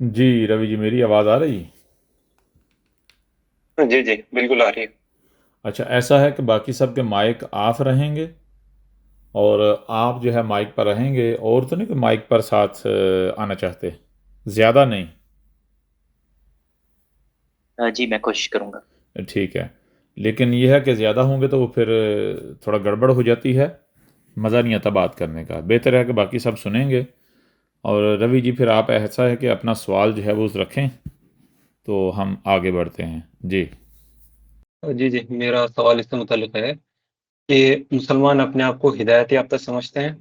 جی روی جی، میری آواز آ رہی؟ جی جی بالکل آ رہی ہے۔ اچھا، ایسا ہے کہ باقی سب کے مائک آف رہیں گے اور آپ جو ہے مائک پر رہیں گے، اور تو نہیں کہ مائک پر ساتھ آنا چاہتے؟ زیادہ نہیں؟ جی میں کوشش کروں گا۔ ٹھیک ہے، لیکن یہ ہے کہ زیادہ ہوں گے تو وہ پھر تھوڑا گڑبڑ ہو جاتی ہے، مزہ نہیں آتا بات کرنے کا۔ بہتر ہے کہ باقی سب سنیں گے۔ اور روی جی پھر آپ ایسا ہے کہ اپنا سوال جو ہے وہ رکھیں تو ہم آگے بڑھتے ہیں۔ جی جی جی میرا سوال اس سے متعلق ہے کہ مسلمان اپنے آپ کو ہدایت یافتہ سمجھتے ہیں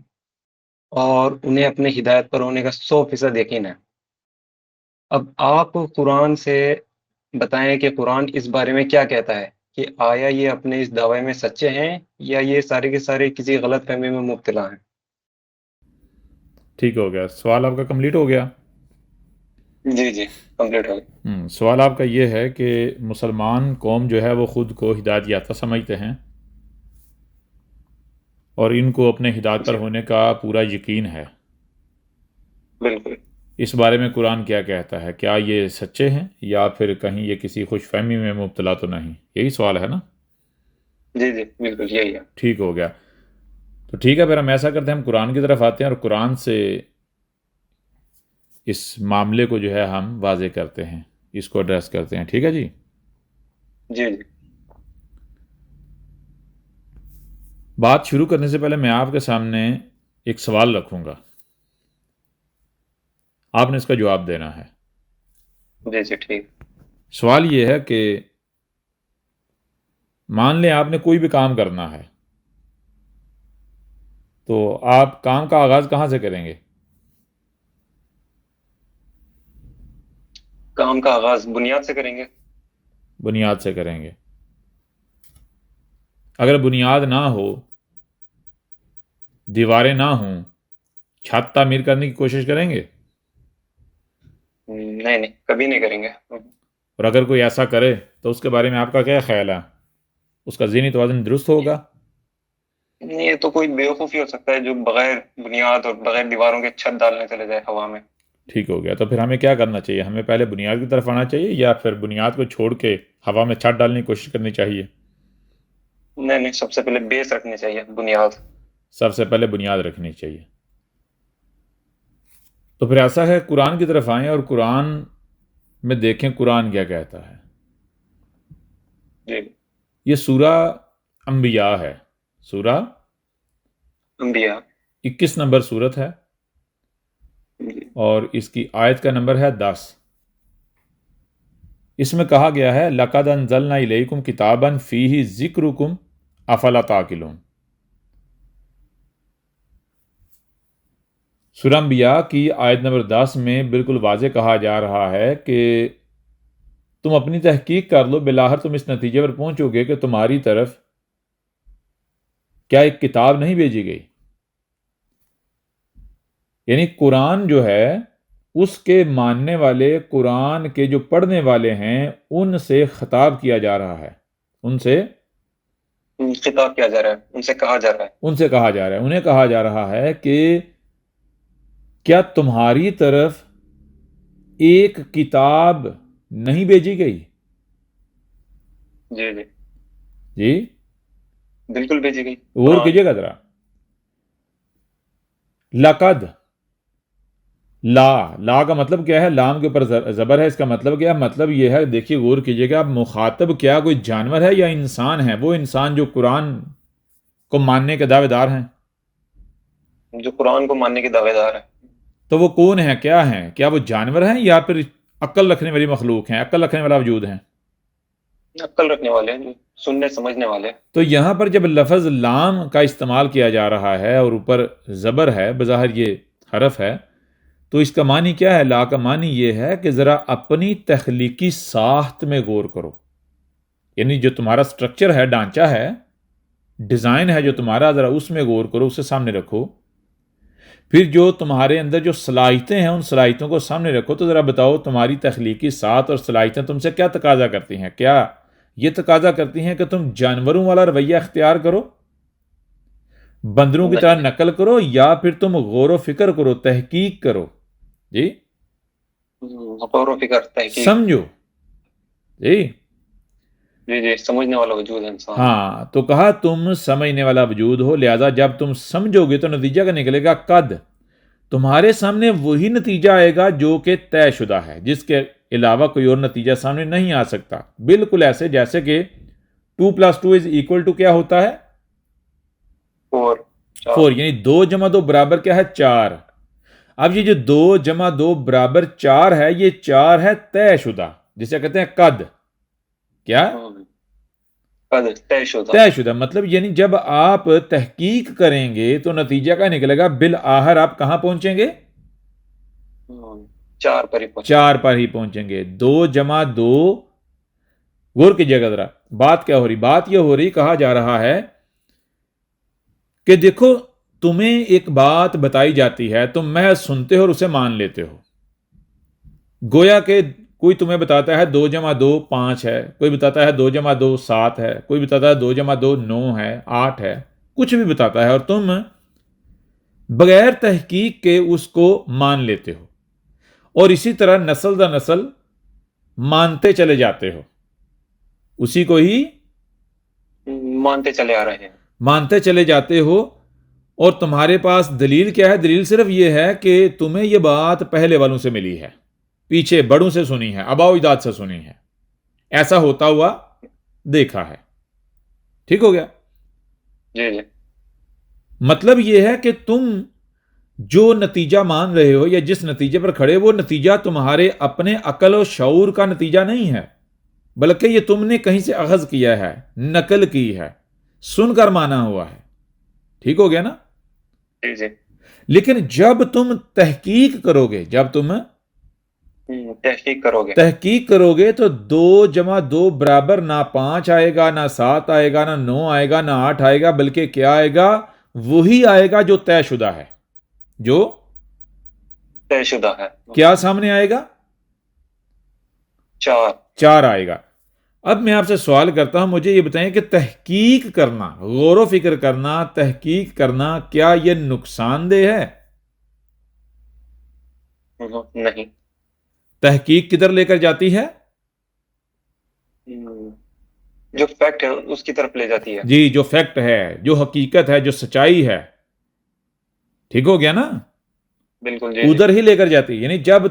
اور انہیں اپنے ہدایت پر ہونے کا 100% یقین ہے۔ اب آپ قرآن سے بتائیں کہ قرآن اس بارے میں کیا کہتا ہے، کہ آیا یہ اپنے اس دعوے میں سچے ہیں یا یہ سارے کے سارے کسی غلط فہمی میں مبتلا ہیں؟ ٹھیک ہو گیا، سوال آپ کا کمپلیٹ ہو گیا۔ جی جی کمپلیٹ ہو گئی۔ سوال آپ کا یہ ہے کہ مسلمان قوم جو ہے وہ خود کو ہدایت یافتہ سمجھتے ہیں اور ان کو اپنے ہدایت پر جی ہونے کا پورا یقین ہے۔ بالکل۔ اس بارے میں قرآن کیا کہتا ہے؟ کیا یہ سچے ہیں یا پھر کہیں یہ کسی خوش فہمی میں مبتلا تو نہیں؟ یہی سوال ہے نا؟ جی جی بالکل یہی ہے۔ ٹھیک ہو گیا، تو ٹھیک ہے، پھر ہم ایسا کرتے ہیں، ہم قرآن کی طرف آتے ہیں اور قرآن سے اس معاملے کو جو ہے ہم واضح کرتے ہیں، اس کو ایڈریس کرتے ہیں۔ ٹھیک ہے جی؟ جی جی بات شروع کرنے سے پہلے میں آپ کے سامنے ایک سوال رکھوں گا، آپ نے اس کا جواب دینا ہے۔ جی جی ٹھیک۔ سوال یہ ہے کہ مان لیں آپ نے کوئی بھی کام کرنا ہے، تو آپ کام کا آغاز کہاں سے کریں گے؟ کام کا آغاز بنیاد سے کریں گے۔ بنیاد سے کریں گے۔ اگر بنیاد نہ ہو، دیواریں نہ ہوں، چھت تعمیر کرنے کی کوشش کریں گے؟ نہیں نہیں کبھی نہیں کریں گے۔ اور اگر کوئی ایسا کرے تو اس کے بارے میں آپ کا کیا خیال ہے؟ اس کا ذہنی توازن درست ہوگا؟ نہیں یہ تو کوئی بیوقوفی ہو سکتا ہے جو بغیر بنیاد اور بغیر دیواروں کے چھت ڈالنے چلے جائے ہوا میں۔ ٹھیک ہو گیا، تو پھر ہمیں کیا کرنا چاہیے؟ ہمیں پہلے بنیاد کی طرف آنا چاہیے یا پھر بنیاد کو چھوڑ کے ہوا میں چھت ڈالنے کی کوشش کرنی چاہیے؟ نہیں نہیں سب سے پہلے بیس رکھنی چاہیے، بنیاد۔ سب سے پہلے بنیاد رکھنی چاہیے۔ تو پھر ایسا ہے، قرآن کی طرف آئیں اور قرآن میں دیکھیں قرآن کیا کہتا ہے۔ جی یہ سورہ انبیاء ہے، سورہ انبیاء۔ 21 نمبر سورت ہے، جی اور اس کی آیت کا نمبر ہے 10۔ اس میں کہا گیا ہے لَقَدْ أَنزَلْنَا إِلَيْكُمْ كِتَابًا فِيهِ ذِكْرُكُمْ أَفَلَا تَعْقِلُونَ۔ سورہ انبیاء کی آیت نمبر 10 میں بالکل واضح کہا جا رہا ہے کہ تم اپنی تحقیق کر لو، بالآخر تم اس نتیجے پر پہنچو گے کہ تمہاری طرف کیا ایک کتاب نہیں بھیجی گئی؟ یعنی قرآن جو ہے، اس کے ماننے والے، قرآن کے جو پڑھنے والے ہیں، ان سے خطاب کیا جا رہا ہے، ان سے خطاب کیا جا رہا ہے، ان سے کہا جا رہا ہے۔ ان سے کہا جا رہا ہے، انہیں کہا جا رہا ہے کہ کیا تمہاری طرف ایک کتاب نہیں بھیجی گئی؟ جی جی جی بالکل بھیجی گئی غور قرآن۔ کیجیے گا ذرا۔ لقد، لا کا مطلب کیا ہے؟ لام کے اوپر زبر ہے، اس کا مطلب کیا ہے؟ مطلب یہ ہے، دیکھیے غور کیجیے گا، مخاطب کیا کوئی جانور ہے یا انسان ہے؟ وہ انسان جو قرآن کو ماننے کے دعوے دار ہیں۔ جو قرآن کو ماننے کے دعوے دار ہے۔ تو وہ کون ہیں؟ کیا ہیں؟ کیا وہ جانور ہیں یا پھر عقل رکھنے والی مخلوق ہیں، عقل رکھنے والا وجود ہیں؟ عقل رکھنے والے ہیں، جو سننے سمجھنے والے ہیں۔ تو یہاں پر جب لفظ لام کا استعمال کیا جا رہا ہے اور اوپر زبر ہے، بظاہر یہ حرف ہے، تو اس کا معنی کیا ہے؟ لا کا معنی یہ ہے کہ ذرا اپنی تخلیقی ساخت میں غور کرو، یعنی جو تمہارا سٹرکچر ہے، ڈھانچہ ہے، ڈیزائن ہے جو تمہارا، ذرا اس میں غور کرو، اسے سامنے رکھو۔ پھر جو تمہارے اندر جو صلاحیتیں ہیں، ان صلاحیتوں کو سامنے رکھو، تو ذرا بتاؤ تمہاری تخلیقی ساخت اور صلاحیتیں تم سے کیا تقاضا کرتی ہیں؟ کیا یہ تقاضا کرتی ہیں کہ تم جانوروں والا رویہ اختیار کرو، بندروں کی طرح نہیں نقل کرو، یا پھر تم غور و فکر کرو، تحقیق کرو؟ جی غور و فکر تحقیق. سمجھو جی. جی جی سمجھنے والا وجود ہے انسان. ہاں تو کہا تم سمجھنے والا وجود ہو، لہذا جب تم سمجھو گے تو نتیجہ کا نکلے گا قد. تمہارے سامنے وہی نتیجہ آئے گا جو کہ طے شدہ ہے، جس کے علاوہ کوئی اور نتیجہ سامنے نہیں آ سکتا. بالکل ایسے جیسے کہ 2+2 کیا ہوتا ہے؟ 4. 4. یعنی 2 جمع 2 برابر کیا ہے؟ 4. اب یہ جو 2 جمع 2 برابر 4 ہے، یہ 4 ہے طے شدہ، جسے کہتے ہیں قد. کیا؟ طے شدہ. طے شدہ مطلب یعنی جب آپ تحقیق کریں گے تو نتیجہ کا نکلے گا بالآخر آپ کہاں پہنچیں گے؟ 4 پر ہی پہنچے. 4 پر ہی پہنچیں گے. 2 جمع 2، غور کیجیے گا ذرا، بات کیا ہو رہی؟ بات یہ ہو رہی، کہا جا رہا ہے کہ دیکھو تمہیں ایک بات بتائی جاتی ہے، تم محض سنتے ہو اور اسے مان لیتے ہو. گویا کہ کوئی تمہیں بتاتا ہے 2 جمع 2 5 ہے، کوئی بتاتا ہے 2 جمع 2 7 ہے، کوئی بتاتا ہے 2 جمع 2 9 ہے، 8 ہے، کچھ بھی بتاتا ہے، اور تم بغیر تحقیق کے اس کو مان لیتے ہو، اور اسی طرح نسل در نسل مانتے چلے جاتے ہو، اسی کو ہی مانتے چلے آ رہے ہیں. مانتے چلے جاتے ہو. اور تمہارے پاس دلیل کیا ہے؟ دلیل صرف یہ ہے کہ تمہیں یہ بات پہلے والوں سے ملی ہے، پیچھے بڑوں سے سنی ہے، آباء و اجداد سے سنی ہے، ایسا ہوتا ہوا دیکھا ہے. ٹھیک ہو گیا؟ جی جی. مطلب یہ ہے کہ تم جو نتیجہ مان رہے ہو یا جس نتیجے پر کھڑے، وہ نتیجہ تمہارے اپنے عقل و شعور کا نتیجہ نہیں ہے، بلکہ یہ تم نے کہیں سے اخذ کیا ہے، نقل کی ہے، سن کر مانا ہوا ہے. ٹھیک ہو گیا نا؟ جی جی. لیکن جب تم تحقیق کرو گے، جب تم تحقیق کرو گے تو 2 جمع 2 برابر نہ 5 آئے گا، نہ 7 آئے گا، نہ 9 آئے گا، نہ 8 آئے گا، بلکہ کیا آئے گا؟ وہی آئے گا جو طے شدہ ہے، جو طے شدہ ہے. کیا سامنے آئے گا؟ 4 آئے گا. اب میں آپ سے سوال کرتا ہوں، مجھے یہ بتائیں کہ تحقیق کرنا، غور و فکر کرنا، تحقیق کرنا، کیا یہ نقصان دہ ہے؟ نہیں. تحقیق کدھر لے کر جاتی ہے؟ جو فیکٹ ہے اس کی طرف لے جاتی ہے. جی، جو فیکٹ ہے، جو حقیقت ہے، جو سچائی ہے. ٹھیک ہو گیا نا؟ بالکل. جی ادھر ہی لے کر جاتی ہے. یعنی جب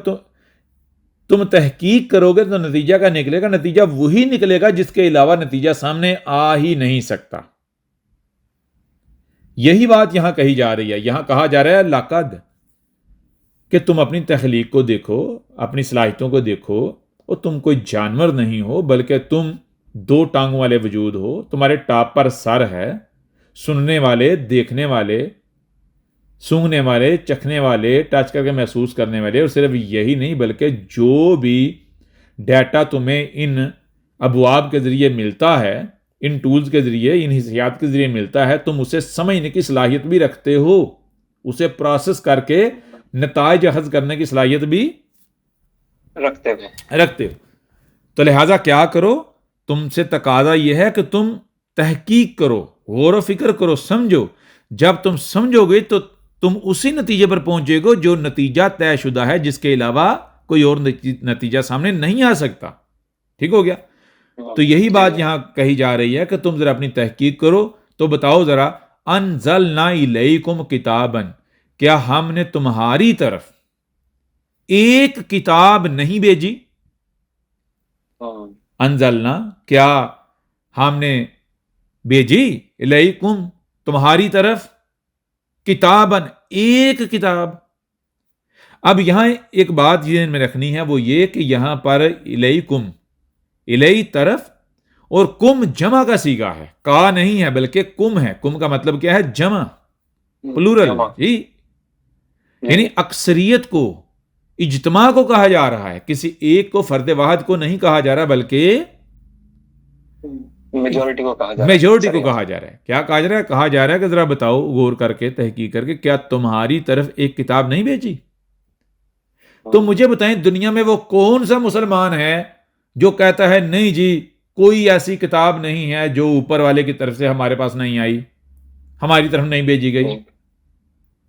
تم تحقیق کرو گے تو نتیجہ کا نکلے گا، نتیجہ وہی نکلے گا جس کے علاوہ نتیجہ سامنے آ ہی نہیں سکتا. یہی بات یہاں کہی جا رہی ہے. یہاں کہا جا رہا ہے لقد، کہ تم اپنی تخلیق کو دیکھو، اپنی صلاحیتوں کو دیکھو، اور تم کوئی جانور نہیں ہو، بلکہ تم 2 ٹانگوں والے وجود ہو. تمہارے ٹاپ پر سر ہے، سننے والے، دیکھنے والے، سونگھنے والے، چکھنے والے، ٹچ کر کے محسوس کرنے والے. اور صرف یہی نہیں بلکہ جو بھی ڈیٹا تمہیں ان ابواب کے ذریعے ملتا ہے، ان ٹولز کے ذریعے، ان حسیات کے ذریعے ملتا ہے، تم اسے سمجھنے کی صلاحیت بھی رکھتے ہو، اسے پروسیس کر کے نتائج اخذ کرنے کی صلاحیت بھی رکھتے ہو. تو لہٰذا کیا کرو؟ تم سے تقاضا یہ ہے کہ تم تحقیق کرو، غور و فکر کرو، سمجھو. جب تم سمجھو گے تو تم اسی نتیجے پر پہنچے گو جو نتیجہ طے شدہ ہے، جس کے علاوہ کوئی اور نتیجہ سامنے نہیں آ سکتا. ٹھیک ہو گیا؟ تو یہی بات یہاں کہی جا رہی ہے کہ تم ذرا اپنی تحقیق کرو. تو بتاؤ ذرا، انزلنا الیکم کتابا، کیا ہم نے تمہاری طرف ایک کتاب نہیں بھیجی؟ انزلنا، کیا ہم نے بھیجی؟ الیکم، تمہاری طرف، کتابن، ایک کتاب. اب یہاں ایک بات ذہن میں رکھنی ہے، وہ یہ کہ یہاں پر الیکم، الی طرف، اور کم جمع کا صیغہ ہے، کا نہیں ہے بلکہ کم ہے. کم کا مطلب کیا ہے؟ جمع، پلورل. جی، یعنی اکثریت کو، اجتماع کو کہا جا رہا ہے، کسی ایک کو، فرد واحد کو نہیں کہا جا رہا، بلکہ میجورٹی کو کہا جا رہا ہے. کیا کہا جا رہا ہے؟ کہا جا رہا ہے کہ ذرا بتاؤ غور کر کے، تحقیق کر کے، کیا تمہاری طرف ایک کتاب نہیں بھیجی؟ تو مجھے بتائیں، دنیا میں وہ کون سا مسلمان ہے جو کہتا ہے نہیں جی کوئی ایسی کتاب نہیں ہے جو اوپر والے کی طرف سے ہمارے پاس نہیں آئی، ہماری طرف نہیں بھیجی گئی؟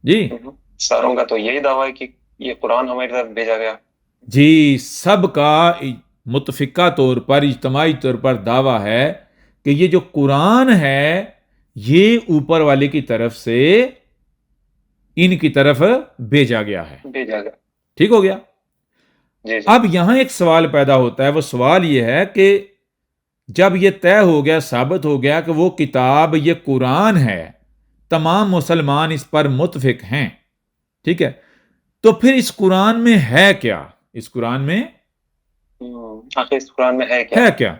جی، ساروں کا تو یہی دعویٰ ہے کہ یہ قرآن ہماری طرف بھیجا گیا. جی سب کا متفقہ طور پر اجتماعی طور پر دعویٰ ہے کہ یہ جو قرآن ہے یہ اوپر والے کی طرف سے ان کی طرف بھیجا گیا ہے. بھیجا گیا. ٹھیک ہو گیا. جی اب یہاں ایک سوال پیدا ہوتا ہے. وہ سوال یہ ہے کہ جب یہ طے ہو گیا، ثابت ہو گیا کہ وہ کتاب یہ قرآن ہے، تمام مسلمان اس پر متفق ہیں، ٹھیک ہے، تو پھر اس قرآن میں ہے کیا؟ اس قرآن میں آخر اس قرآن میں ہے کیا؟ ہے کیا؟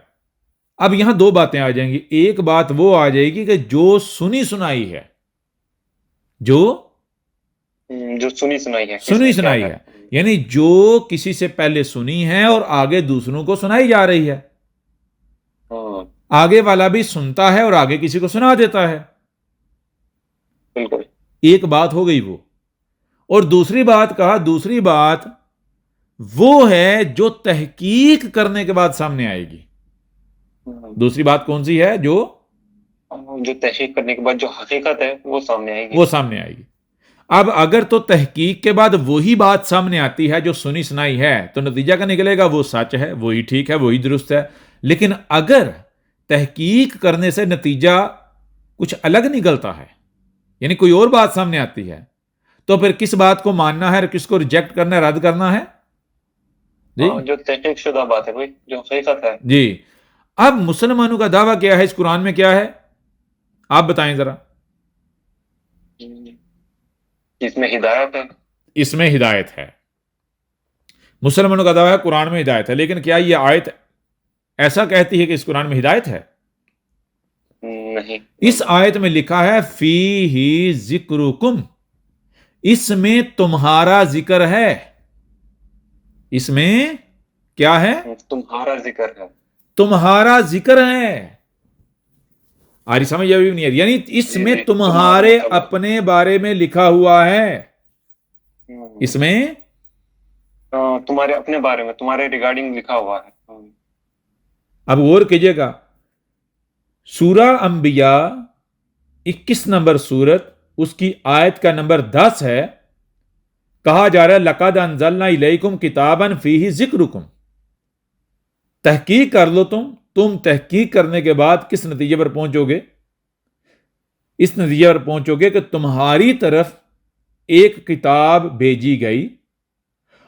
اب یہاں دو باتیں آ جائیں گی. ایک بات وہ آ جائے گی کہ جو سنی سنائی ہے، جو سنی سنائی ہے، سنی سنائی ہے، یعنی جو کسی سے پہلے سنی ہے اور آگے دوسروں کو سنائی جا رہی ہے. آگے والا بھی سنتا ہے اور آگے کسی کو سنا دیتا ہے. بالکل. ایک بات ہو گئی وہ. اور دوسری بات کہا، دوسری بات وہ ہے جو تحقیق کرنے کے بعد سامنے آئے گی. دوسری بات کون سی ہے؟ جو تحقیق کرنے کے بعد جو حقیقت ہے وہ سامنے آئے گی. وہ سامنے آئے گی. اب اگر تو تحقیق کے بعد وہی بات سامنے آتی ہے جو سنی سنائی ہے تو نتیجہ کا نکلے گا وہ سچ ہے، وہی ٹھیک ہے، وہی درست ہے. لیکن اگر تحقیق کرنے سے نتیجہ کچھ الگ نکلتا ہے، یعنی کوئی اور بات سامنے آتی ہے، تو پھر کس بات کو ماننا ہے اور کس کو ریجیکٹ کرنا ہے، رد کرنا ہے؟ جی جو تحقیق شدہ بات ہے، جو حقیقت ہے. جی. اب مسلمانوں کا دعویٰ کیا ہے؟ اس قرآن میں کیا ہے آپ بتائیں ذرا. اس میں ہدایت ہے. اس میں ہدایت ہے. مسلمانوں کا دعویٰ ہے قرآن میں ہدایت ہے، لیکن کیا یہ آیت ایسا کہتی ہے کہ اس قرآن میں ہدایت ہے؟ نہیں. اس آیت میں لکھا ہے فیہ ذکرکم، اس میں تمہارا ذکر ہے. اس میں کیا ہے؟ تمہارا ذکر ہے. تمہارا ذکر ہے. آری سمجھ ابھی نہیں ہے؟ یعنی اس میں تمہارے اپنے بارے میں لکھا ہوا ہے. اس میں تمہارے اپنے بارے میں، تمہارے ریگارڈنگ لکھا ہوا ہے. اب غور کیجئے گا، سورہ انبیاء 21 نمبر سورت، اس کی آیت کا نمبر 10 ہے. کہا جا رہا ہے لَقَدْ أَنزَلْنَا إِلَيْكُمْ كِتَابًا فِيهِ ذِكْرُكُمْ. تحقیق کر لو. تم تحقیق کرنے کے بعد کس نتیجے پر پہنچو گے؟ اس نتیجے پر پہنچو گے کہ تمہاری طرف ایک کتاب بھیجی گئی،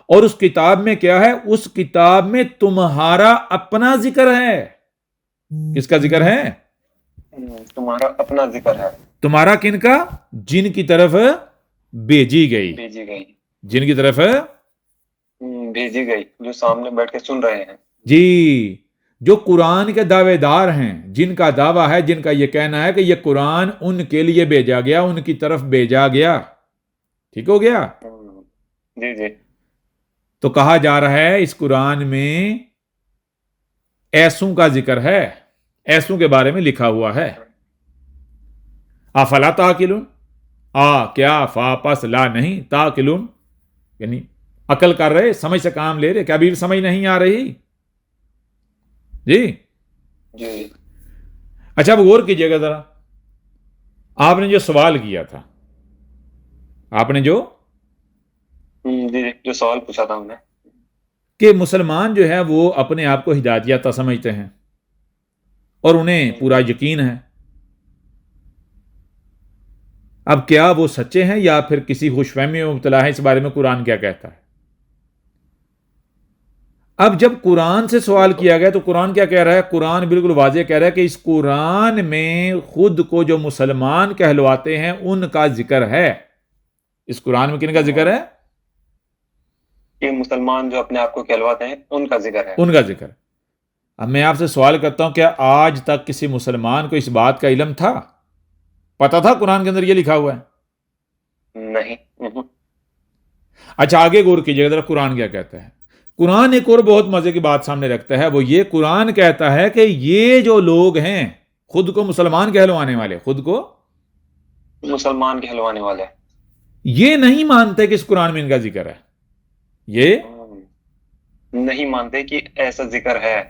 اور اس کتاب میں کیا ہے؟ اس کتاب میں تمہارا اپنا ذکر ہے. کس کا ذکر ہے؟ تمہارا اپنا ذکر ہے. تمہارا کن کا؟ جن کی طرف بھیجی گئی. جن کی طرف بھیجی گئی، جو سامنے بیٹھ کے سن رہے ہیں. جی، جو قرآن کے دعوے دار ہیں، جن کا دعویٰ ہے، جن کا یہ کہنا ہے کہ یہ قرآن ان کے لیے بھیجا گیا، ان کی طرف بھیجا گیا. ٹھیک ہو گیا؟ جی جی. تو کہا جا رہا ہے اس قرآن میں ایسوں کا ذکر ہے، ایسوں کے بارے میں لکھا ہوا ہے. افلا تعقلون، کیا فا پس لا نہیں، تعقلون یعنی عقل کر رہے، سمجھ سے کام لے رہے، کیا ابھی سمجھ نہیں آ رہی؟ جی جی. اچھا اب غور کیجئے گا ذرا. آپ نے جو سوال کیا تھا، آپ نے جو سوال پوچھا تھا ہم نے کہ مسلمان جو ہے وہ اپنے آپ کو ہدایت یافتہ سمجھتے ہیں اور انہیں پورا یقین ہے. اب کیا وہ سچے ہیں یا پھر کسی خوش فہمی میں مبتلا ہے؟ اس بارے میں قرآن کیا کہتا ہے؟ اب جب قرآن سے سوال کیا گیا تو قرآن کیا کہہ رہا ہے؟ قرآن بالکل واضح کہہ رہا ہے کہ اس قرآن میں خود کو جو مسلمان کہلواتے ہیں ان کا ذکر ہے. اس قرآن میں کن کا ذکر ہے؟ کہ مسلمان جو اپنے آپ کو کہلواتے ہیں ان کا ذکر ہے. ان کا ذکر. اب میں آپ سے سوال کرتا ہوں، کیا آج تک کسی مسلمان کو اس بات کا علم تھا؟ پتا تھا قرآن کے اندر یہ لکھا ہوا ہے؟ نہیں. اچھا آگے غور کیجیے ذرا، قرآن کیا کہتا ہے؟ قرآن ایک اور بہت مزے کی بات سامنے رکھتا ہے. وہ یہ قرآن کہتا ہے کہ یہ جو لوگ ہیں خود کو مسلمان کہلوانے والے، خود کو مسلمان کہلوانے والے، یہ نہیں مانتے کہ اس قرآن میں ان کا ذکر ہے. یہ نہیں مانتے کہ ایسا ذکر ہے.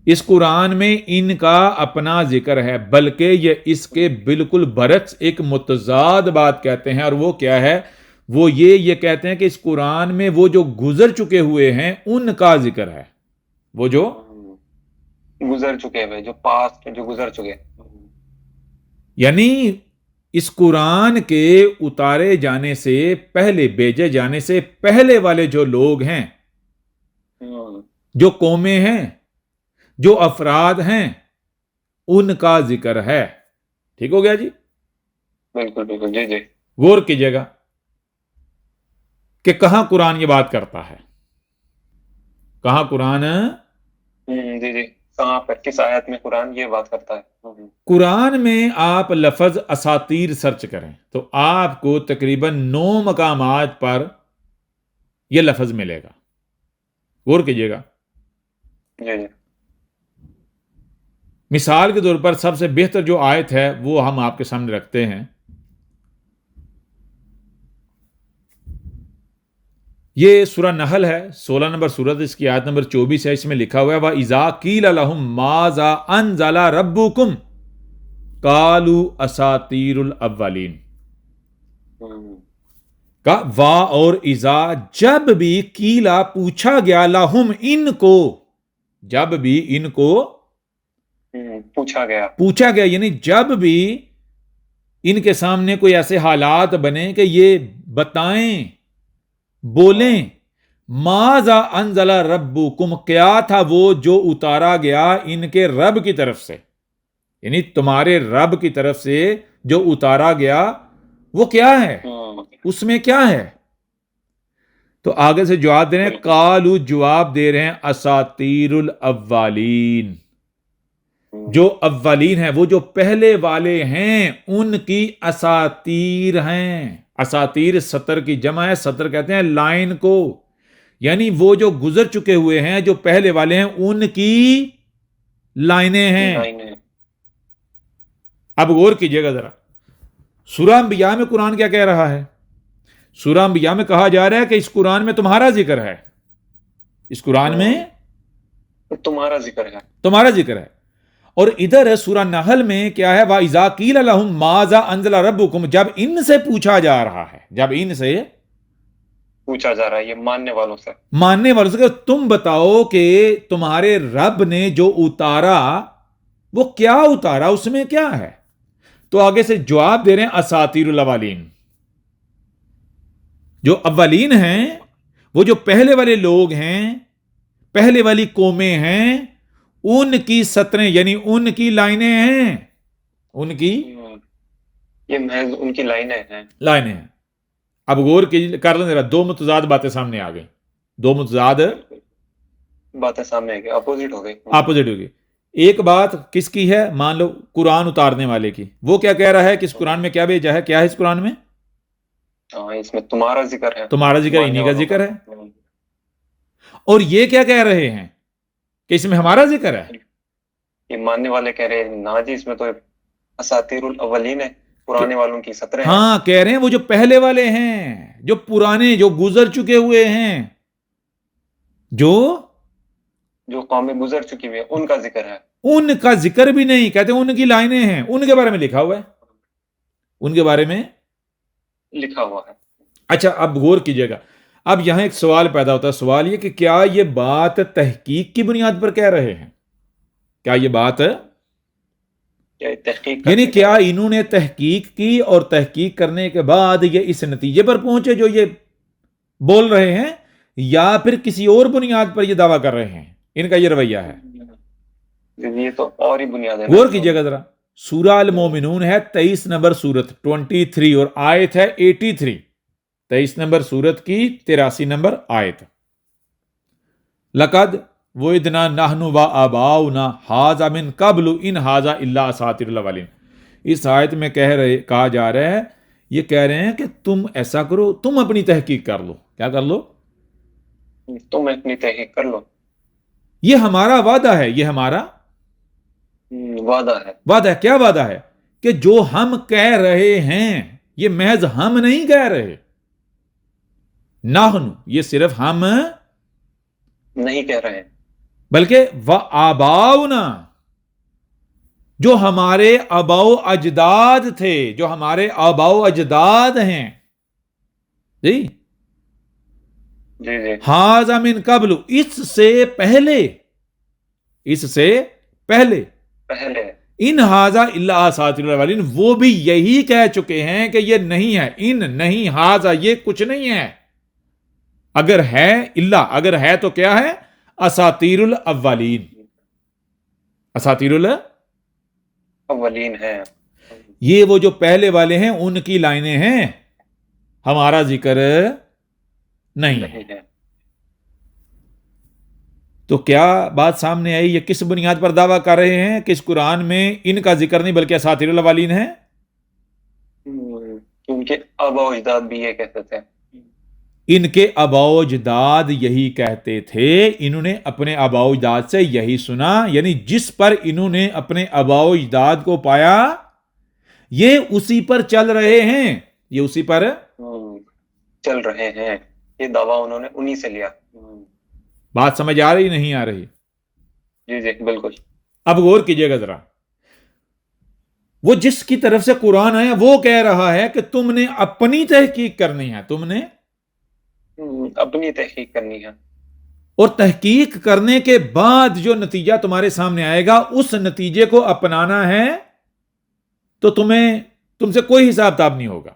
اس قرآن میں ان کا اپنا ذکر ہے، بلکہ یہ اس کے بالکل برعکس ایک متضاد بات کہتے ہیں. اور وہ کیا ہے؟ وہ یہ کہتے ہیں کہ اس قرآن میں وہ جو گزر چکے ہوئے ہیں ان کا ذکر ہے، وہ جو گزر چکے ہوئے، جو پاسٹ، جو گزر چکے. یعنی اس قرآن کے اتارے جانے سے پہلے، بھیجے جانے سے پہلے والے جو لوگ ہیں، جو قومیں ہیں، جو افراد ہیں، ان کا ذکر ہے. ٹھیک ہو گیا جی؟ بالکل بالکل، جی جی. غور کیجئے گا کہ کہاں قرآن یہ بات کرتا ہے، کہاں قرآن جی جی، کہاں پر کس آیت میں قرآن یہ بات کرتا ہے؟ قرآن میں آپ لفظ اساطیر سرچ کریں تو آپ کو تقریباً 9 مقامات پر یہ لفظ ملے گا. غور کیجئے گا. جی جی. مثال کے طور پر سب سے بہتر جو آیت ہے وہ ہم آپ کے سامنے رکھتے ہیں. یہ سورہ نحل ہے، 16 نمبر سورت، اس کی آیت نمبر 24 ہے. اس میں لکھا ہوا ہے وَإِذَا قِيلَ لَهُم مَاذَا أَنزَلَ رَبُّكُمْ قَالُوا أَسَاطِيرُ الْأَوَّلِينَ. کا وا اور اذا، جب بھی قیلا پوچھا گیا، لہم ان کو، جب بھی ان کو پوچھا گیا یعنی جب بھی ان کے سامنے کوئی ایسے حالات بنے کہ یہ بتائیں، بولیں، ماذا انزل ربکم، کیا تھا وہ جو اتارا گیا ان کے رب کی طرف سے، یعنی تمہارے رب کی طرف سے جو اتارا گیا وہ کیا ہے، اس میں کیا ہے. تو آگے سے جواب دے رہے ہیں، قالو، جواب دے رہے ہیں، اساطیر الاولین، جو اولین ہیں، وہ جو پہلے والے ہیں، ان کی اساطیر ہیں. اساطیر سطر کی جمع ہے، سطر کہتے ہیں لائن کو، یعنی وہ جو گزر چکے ہوئے ہیں، جو پہلے والے ہیں، ان کی لائنیں ہیں. اب غور کیجئے گا ذرا، سورہ انبیاء میں قرآن کیا کہہ رہا ہے؟ سورہ انبیاء میں کہا جا رہا ہے کہ اس قرآن میں تمہارا ذکر ہے، اس قرآن میں تمہارا ذکر ہے، تمہارا ذکر ہے. اور ادھر سورہ نحل میں کیا ہے، وَإِذَا قِيلَ لَهُم مَاذَا أَنزَلَ رَبُّكُمْ، جب ان سے پوچھا جا رہا ہے، جب ان سے پوچھا جا رہا ہے، یہ ماننے والوں سے، ماننے والوں سے کہ تم بتاؤ کہ تمہارے رب نے جو اتارا وہ کیا اتارا، اس میں کیا ہے. تو آگے سے جواب دے رہے ہیں اساطیر الاولین، جو اولین ہیں، وہ جو پہلے والے لوگ ہیں، پہلے والی قومیں ہیں، ان کی سطریں یعنی ان کی لائنیں ہیں، ان کی یہ محض ان کی لائنیں ہیں، لائنیں ہیں. اب غور کر لیں ذرا، دو متضاد باتیں سامنے آ گئی، دو متضاد باتیں سامنے آ گئی، اپوزٹ ہو گئی، اپوزٹ ہو گئی. ایک بات کس کی ہے؟ مان لو قرآن اتارنے والے کی، وہ کیا کہہ رہا ہے کہ اس قرآن میں کیا بھیجا ہے، کیا ہے اس قرآن میں؟ اس میں تمہارا ذکر ہے، تمہارا ذکر، انہی کا ذکر ہے. اور یہ کیا کہہ رہے ہیں کہ اس میں ہمارا ذکر ہے. یہ ماننے والے کہہ رہے ہیں نا جی، اس میں تو اساطیر الاولین ہے، پرانے والوں کی سطریں ہیں. ہاں، کہہ رہے ہیں وہ جو پہلے والے ہیں، جو پرانے، جو گزر چکے ہوئے ہیں، جو قومیں گزر چکی ہوئی ہیں، ان کا ذکر ہے. ان کا ذکر بھی نہیں، کہتے ہیں ان کی لائنیں ہیں، ان کے بارے میں لکھا ہوا ہے، ان کے بارے میں لکھا ہوا ہے. اچھا، اب غور کیجئے گا. اب یہاں ایک سوال پیدا ہوتا ہے، سوال یہ کہ کیا یہ بات تحقیق کی بنیاد پر کہہ رہے ہیں؟ کیا یہ بات تحقیق یعنی کیا انہوں نے تحقیق کی اور تحقیق کرنے کے بعد یہ اس نتیجے پر پہنچے جو یہ بول رہے ہیں، یا پھر کسی اور بنیاد پر یہ دعویٰ کر رہے ہیں؟ ان کا یہ رویہ ہے. یہ تو اور ہی بنیاد ہے. غور کیجئے گا ذرا، سورہ المومنون ہے 23 نمبر سورت 23 اور آیت ہے 83، 23 نمبر سورت کی 83 نمبر آیت. لقد وعدنا نحن وآباؤنا ھذا من قبل ان ھذا الا اساطیر الاولین. اس آیت میں کہا جا رہا ہے، یہ کہہ رہے ہیں کہ تم ایسا کرو، تم اپنی تحقیق کر لو. کیا کر لو؟ تم اپنی تحقیق کر لو. یہ ہمارا وعدہ ہے، یہ ہمارا وعدہ ہے. وعدہ ہے. کیا وعدہ ہے؟ کہ جو ہم کہہ رہے ہیں یہ محض ہم نہیں کہہ رہے، نحن، یہ صرف ہم نہیں کہہ رہے، بلکہ وآباؤنا، جو ہمارے آباؤ اجداد تھے، جو ہمارے آباؤ اجداد ہیں، جی جی جی ہاذا من قبل، اس سے پہلے پہلے ان ہاذا الا اساطیر الاولین، وہ بھی یہی کہہ چکے ہیں کہ یہ نہیں ہے، ان نہیں، ہاذا یہ کچھ نہیں ہے، اگر ہے اگر ہے تو کیا ہے؟ اساطیر الاولین، اساطیر اولین ہے، یہ وہ جو پہلے والے ہیں ان کی لائنیں ہیں، ہمارا ذکر نہیں ہے۔ ہے۔ تو کیا بات سامنے آئی؟ یہ کس بنیاد پر دعویٰ کر رہے ہیں کہ اس قرآن میں ان کا ذکر نہیں بلکہ اساطیر الاولین ہے؟ ان کے آبا و اجداد بھی یہ کہتے تھے۔ ان کے آباء و اجداد یہی کہتے تھے، انہوں نے اپنے آباء و اجداد سے یہی سنا، یعنی جس پر انہوں نے اپنے آباء و اجداد کو پایا یہ اسی پر چل رہے ہیں، یہ اسی پر چل رہے ہیں، یہ دعویٰ انہوں نے انہی سے لیا۔ بات سمجھ آ رہی نہیں آ رہی؟ جی جی بالکل۔ اب غور کیجئے گا ذرا، وہ جس کی طرف سے قرآن آیا وہ کہہ رہا ہے کہ تم نے اپنی تحقیق کرنی ہے، تم نے اپنی تحقیق کرنی ہے، اور تحقیق کرنے کے بعد جو نتیجہ تمہارے سامنے آئے گا اس نتیجے کو اپنانا ہے، تو تم سے کوئی حساب کتاب نہیں ہوگا۔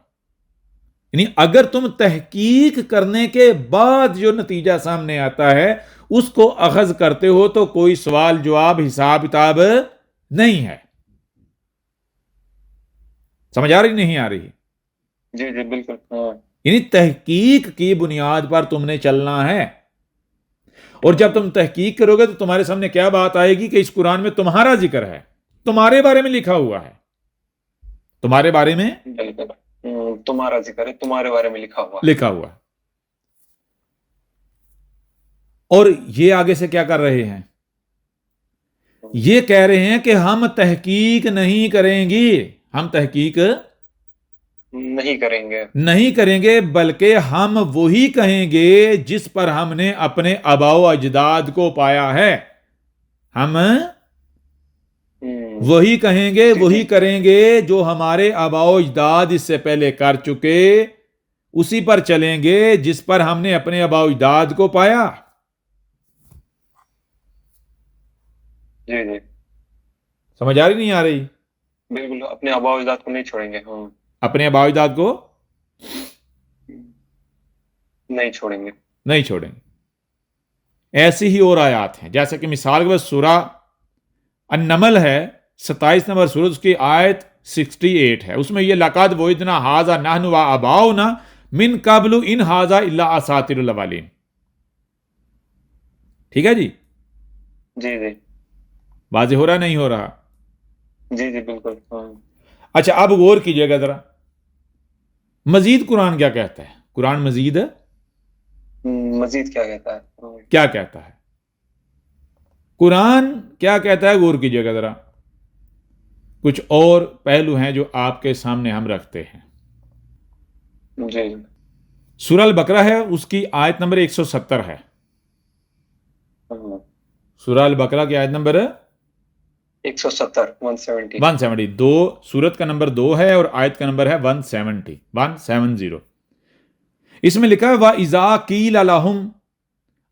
یعنی اگر تم تحقیق کرنے کے بعد جو نتیجہ سامنے آتا ہے اس کو اخذ کرتے ہو تو کوئی سوال جواب حساب کتاب نہیں ہے۔ سمجھ آ رہی نہیں آ رہی؟ جی جی بالکل۔ ہاں یعنی تحقیق کی بنیاد پر تم نے چلنا ہے، اور جب تم تحقیق کرو گے تو تمہارے سامنے کیا بات آئے گی کہ اس قرآن میں تمہارا ذکر ہے، تمہارے بارے میں لکھا ہوا ہے، تمہارے بارے میں بالکل، تمہارا ذکر ہے، تمہارے بارے میں لکھا ہوا ہے۔ اور یہ آگے سے کیا کر رہے ہیں؟ یہ کہہ رہے ہیں کہ ہم تحقیق نہیں کریں گے، ہم تحقیق نہیں کریں گے بلکہ ہم وہی کہیں گے جس پر ہم نے اپنے آباء و اجداد کو پایا ہے، ہم وہی کہیں گے، وہی کریں گے جو ہمارے آباء و اجداد اس سے پہلے کر چکے، اسی پر چلیں گے جس پر ہم نے اپنے آباء و اجداد کو پایا۔ جی جی سمجھ آ رہی نہیں آ رہی؟ بالکل، اپنے آباء و اجداد کو نہیں چھوڑیں گے، ہاں اپنے آباء و اجداد کو نہیں چھوڑیں گے، نہیں چھوڑیں گے۔ ایسی ہی اور آیات ہیں، جیسے کہ مثال کے بعد سورہ النمل ہے 27 نمبر سورہ، اس کی آیت 68 ہے، اس میں یہ لقد وعدنا ھذا نحن وآباؤنا من قبل ان ھذا الا اساطیر الاولین۔ ٹھیک ہے جی؟ جی جی واضح ہو رہا نہیں ہو رہا؟ جی جی بالکل۔ ہاں اچھا اب غور کیجئے گا ذرا، مزید قرآن کیا کہتا ہے؟ قرآن مزید مزید کیا کہتا ہے؟ کیا کہتا ہے؟ قرآن کیا کہتا ہے؟ غور کیجئے گا ذرا، کچھ اور پہلو ہیں جو آپ کے سامنے ہم رکھتے ہیں۔ جی سورہ البقرہ ہے، اس کی آیت نمبر 170 ہے، سورہ البقرہ کی آیت نمبر 170، دو سورت کا نمبر 2 ہے اور آیت کا نمبر ہے 170۔ اس میں لکھا ہے وَإِذَا قِيلَ لَهُمْ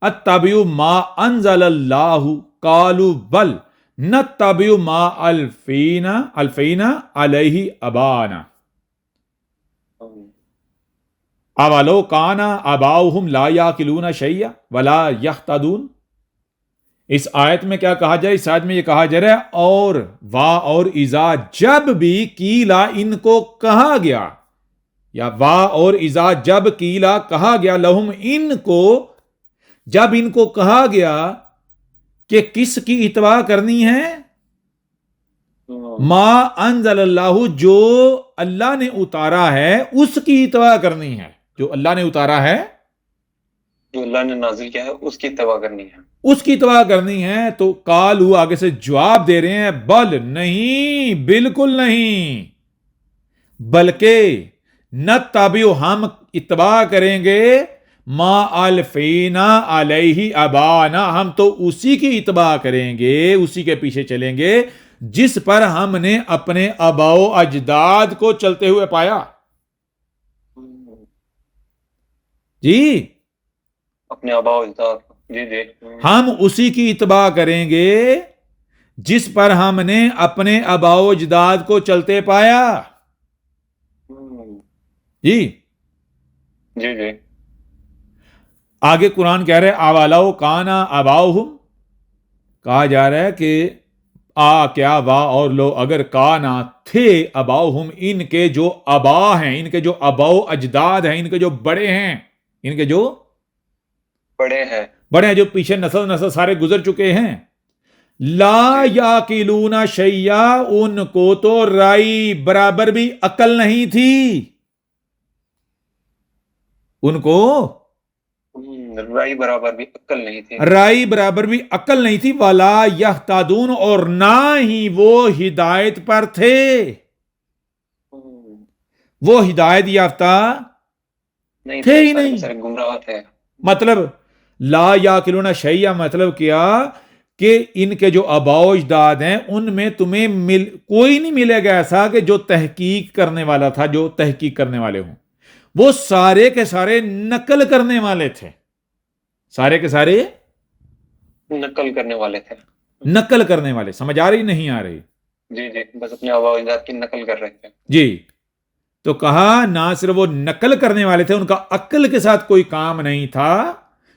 اتَّبِعُوا مَا أَنزَلَ اللَّهُ قَالُوا بَلْ نَتَّبِعُ مَا أَلْفَيْنَا عَلَيْهِ آبَاءَنَا أَوَلَوْ كَانَ آبَاؤُهُمْ لَا يَعْقِلُونَ شَيْئًا وَلَا يَهْتَدُونَ۔ اس آیت میں کیا کہا جائے؟ اس آیت میں یہ کہا جا رہا ہے اور اذا جب بھی قیلا ان کو کہا گیا، یا اور اذا جب قیلا کہا گیا لہم ان کو، جب ان کو کہا گیا کہ کس کی اتباع کرنی ہے؟ ما انزل اللہ، جو اللہ نے اتارا ہے اس کی اتباع کرنی ہے، جو اللہ نے اتارا ہے، جو اللہ نے نازل کیا ہے اس کی اتباع کرنی ہے، اس کی اتباع کرنی ہے۔ تو قالو آگے سے جواب دے رہے ہیں بل نہیں، بالکل نہیں، بلکہ نتبع ہم اتباع کریں گے ما الفینا علیہ آباءنا، ہم تو اسی کی اتباع کریں گے، اسی کے پیچھے چلیں گے جس پر ہم نے اپنے آباء و اجداد کو چلتے ہوئے پایا۔ جی اپنے آباء و اجداد کو، جی جی ہم اسی کی اتباع کریں گے جس پر ہم نے اپنے آباء و اجداد کو چلتے پایا. جی جی جی آگے قرآن کہہ رہے اَوَلَوْ کَانَ آبَاؤُهُمْ، کہا جا رہا ہے کہ کیا وا اور لو اگر کانا تھے آباؤہم، ان کے جو آبا ہیں، ان کے جو آباء و اجداد ہیں، ان کے جو بڑے ہیں، ان کے جو بڑے ہیں، جو پیچھے نسل سارے گزر چکے ہیں، لا یاقلون شیئا، ان کو تو رائی برابر بھی عقل نہیں تھی، ان کو رائی برابر بھی عقل نہیں تھی، رائی برابر بھی عقل نہیں تھی، ولا یہتدون، اور نہ ہی وہ ہدایت پر تھے، وہ ہدایت یافتہ نہیں تھے تھے، ہی سارے کے نہیں. سارے گمراہ تھے. مطلب لا یاقلون شیئا مطلب کیا کہ ان کے جو آباء و اجداد ہیں ان میں تمہیں کوئی نہیں ملے گا ایسا کہ جو تحقیق کرنے والا تھا، جو تحقیق کرنے والے ہوں. وہ سارے کے سارے نقل کرنے والے تھے، سارے کے سارے نقل کرنے والے تھے. نقل کرنے والے. سمجھ آ رہی نہیں آ رہی؟ جی جی بس اپنے آباء و اجداد کی نقل کر رہے تھے. جی تو کہا نہ صرف وہ نقل کرنے والے تھے، ان کا عقل کے ساتھ کوئی کام نہیں تھا،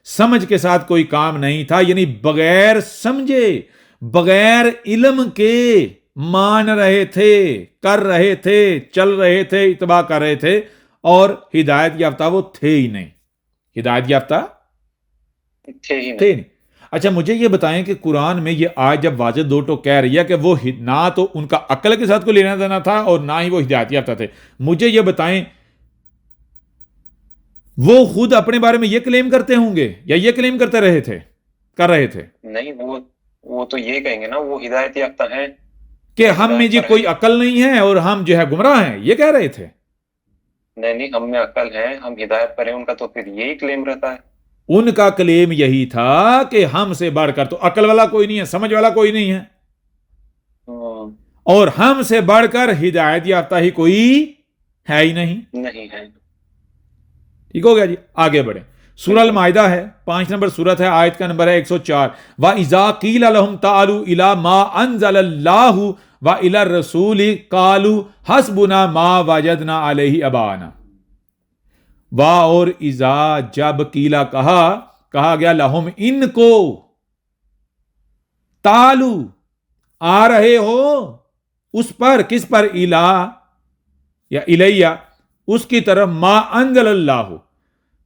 سمجھ کے ساتھ کوئی کام نہیں تھا، یعنی بغیر سمجھے بغیر علم کے مان رہے تھے، کر رہے تھے، چل رہے تھے، اتباع کر رہے تھے، اور ہدایت یافتہ وہ تھے ہی نہیں، ہدایت یافتہ تھے ہی تھے نہیں. نہیں. اچھا مجھے یہ بتائیں کہ قرآن میں یہ آیت جب واضح دو ٹوک کہہ رہی ہے کہ وہ نہ تو ان کا عقل کے ساتھ کوئی لینا دینا تھا اور نہ ہی وہ ہدایت یافتہ تھے، مجھے یہ بتائیں وہ خود اپنے بارے میں یہ کلیم کرتے ہوں گے یا یہ کلیم کرتے رہے تھے، کر رہے تھے نہیں، وہ تو یہ کہیں گے نا وہ ہدایت یافتہ ہیں کہ اور ہم میں ہدایت جی پر کوئی ہیں. عقل نہیں ہے اور ہم جو ہے گمراہ ہیں، یہ کہہ رہے تھے. نہیں ہم میں عقل ہے، ہم ہدایت پر ہیں، ان کا تو پھر یہی کلیم رہتا ہے. ان کا کلیم یہی تھا کہ ہم سے بڑھ کر تو عقل والا کوئی نہیں ہے، سمجھ والا کوئی نہیں ہے، اور ہم سے بڑھ کر ہدایت یافتہ ہی کوئی ہے ہی نہیں. نہیں ہے. ٹھیک ہو گیا جی. آگے بڑھیں. سورہ المائدہ ہے، 5 نمبر سورت ہے، آیت کا نمبر ہے 104. وَإِذَا قِيلَ لَهُمْ تَعَالُوا إِلَىٰ مَا أَنزَلَ اللَّهُ وَإِلَى الرَّسُولِ قَالُوا حَسْبُنَا مَا وَجَدْنَا عَلَيْهِ آبَاءَنَا. اور اذا جب قیلا کہا گیا لہم ان کو، تالو آ رہے ہو اس پر، کس پر؟ الہ یا الیہ، اس کی طرف، ما انزل اللہ،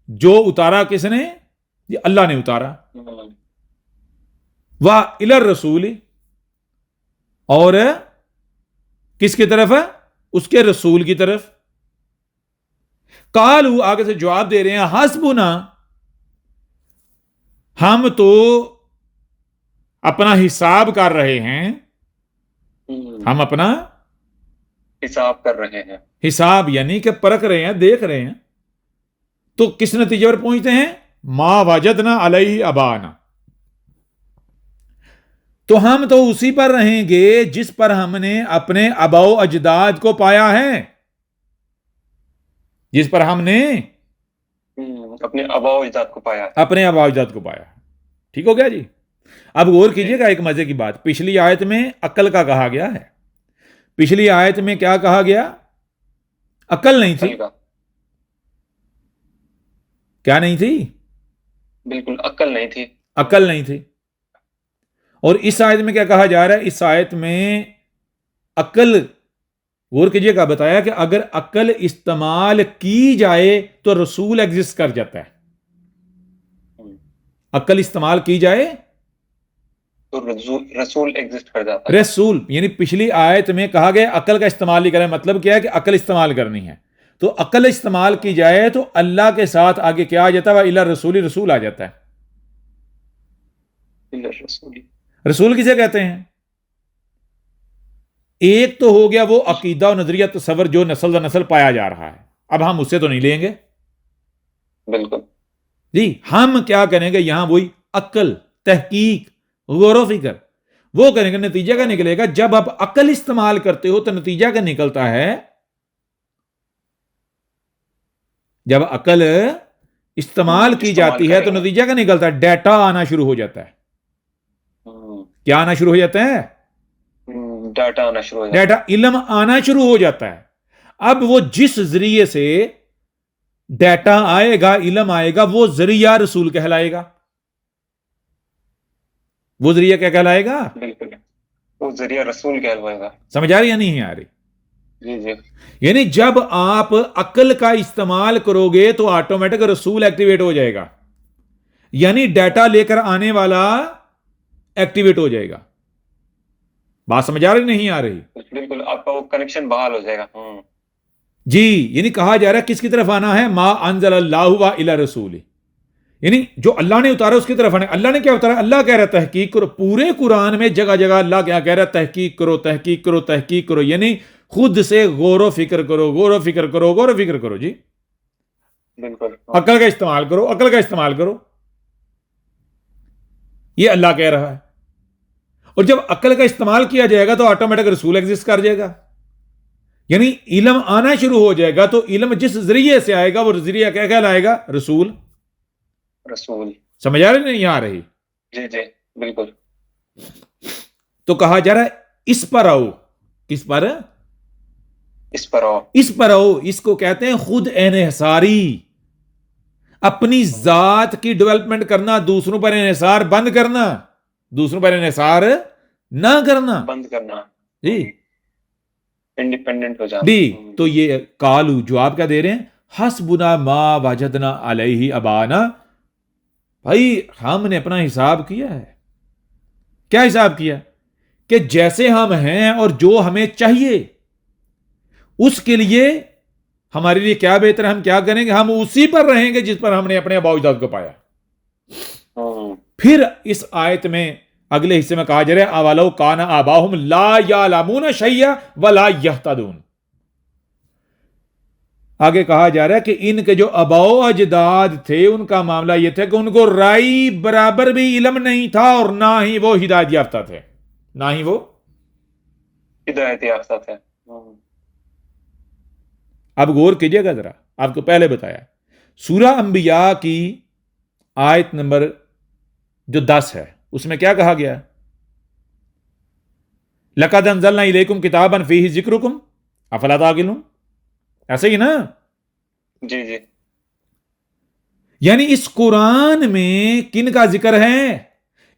جو اتارا کس نے؟ یہ اللہ نے اتارا. وَإِلَى الرَّسُولِ، اور کس کی طرف ہے؟ اس کے رسول کی طرف. قالو آگے سے جواب دے رہے ہیں حسبنا، ہم تو اپنا حساب کر رہے ہیں، ہم اپنا حساب کر رہے ہیں. حساب یعنی کہ پرکھ رہے ہیں، دیکھ رہے ہیں. تو کس نتیجے پر پہنچتے ہیں؟ ما وجدنا علیہ آباءنا، تو ہم تو اسی پر رہیں گے جس پر ہم نے اپنے آباء و اجداد کو پایا ہے، جس پر ہم نے اپنے آباء و اجداد کو پایا، اپنے آباء و اجداد کو پایا. ٹھیک ہو گیا جی. اب غور کیجئے گا ایک مزے کی بات، پچھلی آیت میں عقل کا کہا گیا ہے، پچھلی آیت میں کیا کہا گیا؟ عقل نہیں تھی. کیا نہیں تھی؟ بالکل عقل نہیں تھی. عقل نہیں تھی. اور اس آیت میں کیا کہا جا رہا ہے؟ اس آیت میں عقل، غور کیجئے گا، بتایا کہ اگر عقل استعمال کی جائے تو رسول ایگزسٹ کر جاتا ہے. عقل استعمال کی جائے تو رسول ایگزسٹ کر جاتا ہے. رسول یعنی پچھلی آیت میں کہا گیا عقل کا استعمال نہیں کریں، مطلب کیا ہے کہ عقل استعمال کرنی ہے. تو عقل استعمال کی جائے تو اللہ کے ساتھ آگے کیا آ جاتا ہے؟ وَإِلَى الرَّسُولِ، رسول آ جاتا ہے. رسول کسے کہتے ہیں؟ ایک تو ہو گیا وہ عقیدہ و نظریہ تصور جو نسل در نسل پایا جا رہا ہے، اب ہم اس سے تو نہیں لیں گے. بالکل جی ہم کیا کریں گے یہاں؟ وہی عقل، تحقیق، غور و فکر وہ کریں گے. نتیجہ کیا نکلے گا؟ جب آپ عقل استعمال کرتے ہو تو نتیجہ کیا نکلتا ہے؟ جب عقل استعمال کی جاتی ہے تو نتیجہ کیا نکلتا ہے؟ ڈیٹا آنا شروع ہو جاتا ہے. کیا آنا شروع ہو جاتا ہے؟ ڈیٹا آنا شروع ہو جاتا ہے. ڈیٹا، علم آنا شروع ہو جاتا ہے. اب وہ جس ذریعے سے ڈیٹا آئے گا، علم آئے گا، وہ ذریعہ رسول کہلائے گا. وہ ذریعہ کیا کہلائے گا؟ بالکل، وہ ذریعہ رسول کہلوائے گا. سمجھ آ رہی یا نہیں آ رہی؟ جی جی. یعنی جب آپ عقل کا استعمال کرو گے تو آٹومیٹک رسول ایکٹیویٹ ہو جائے گا، یعنی ڈیٹا لے کر آنے والا ایکٹیویٹ ہو جائے گا. بات سمجھ آ رہی نہیں آ رہی؟ بالکل، آپ کا وہ کنیکشن بحال ہو جائے گا. جی، یعنی کہا جا رہا ہے کس کی طرف آنا ہے؟ ما انزل اللہ و الی رسول، یعنی جو اللہ نے اتارا اس کی طرف آنا. اللہ نے کیا اتارا؟ اللہ کہہ رہا ہے تحقیق کرو. پورے قرآن میں جگہ جگہ اللہ کیا کہہ رہا ہے؟ تحقیق کرو، تحقیق کرو، تحقیق کرو، یعنی خود سے غور و فکر کرو، غور و فکر کرو، غور و فکر کرو. جی بالکل، عقل کا استعمال کرو، عقل کا استعمال کرو، یہ اللہ کہہ رہا ہے. اور جب عقل کا استعمال کیا جائے گا تو آٹومیٹک رسول ایگزسٹ کر جائے گا، یعنی علم آنا شروع ہو جائے گا. تو علم جس ذریعے سے آئے گا وہ ذریعہ کیا کہلائے گا؟ رسول. رسول. سمجھ آ رہی نہیں آ رہی؟ جی جی بالکل. تو کہا جا رہا ہے اس پر آؤ. کس پر؟ اس پر آؤ. اس پر آؤ. اس کو کہتے ہیں خود انحصاری. اپنی ذات کی ڈیولپمنٹ کرنا، دوسروں پر انحصار بند کرنا، دوسروں پر انحصار نہ کرنا، بند کرنا. جی انڈیپینڈنٹ ہو جانا. جی. تو یہ کالو جواب کیا دے رہے ہیں؟ حسبنا ما وجدنا علیہ ابانا. بھائی ہم نے اپنا حساب کیا ہے. کیا حساب کیا؟ کہ جیسے ہم ہیں اور جو ہمیں چاہیے اس کے لیے ہمارے لیے کیا بہتر ہے، ہم کیا کریں گے؟ ہم اسی پر رہیں گے جس پر ہم نے اپنے آباء و اجداد کو پایا. پھر اس آیت میں اگلے حصے میں کہا جا رہا ہے اولو کان آباؤہم لا یعلمون شیئا ولا یہتدون. آگے کہا جا رہا ہے کہ ان کے جو آباء و اجداد تھے ان کا معاملہ یہ تھا کہ ان کو رائی برابر بھی علم نہیں تھا اور نہ ہی وہ ہدایت یافتہ تھے، نہ ہی وہ ہدایت یافتہ تھے. اب غور کیجئے گا ذرا، آپ کو پہلے بتایا سورہ انبیاء کی آیت نمبر جو 10 ہے اس میں کیا کہا گیا؟ لَقَدْ أَنزَلْنَا إِلَيْكُمْ كِتَابًا فِيهِ ذِكْرُكُمْ أَفَلَا تَعْقِلُونَ. ایسے ہی نا؟ جی جی. یعنی اس قرآن میں کن کا ذکر ہے؟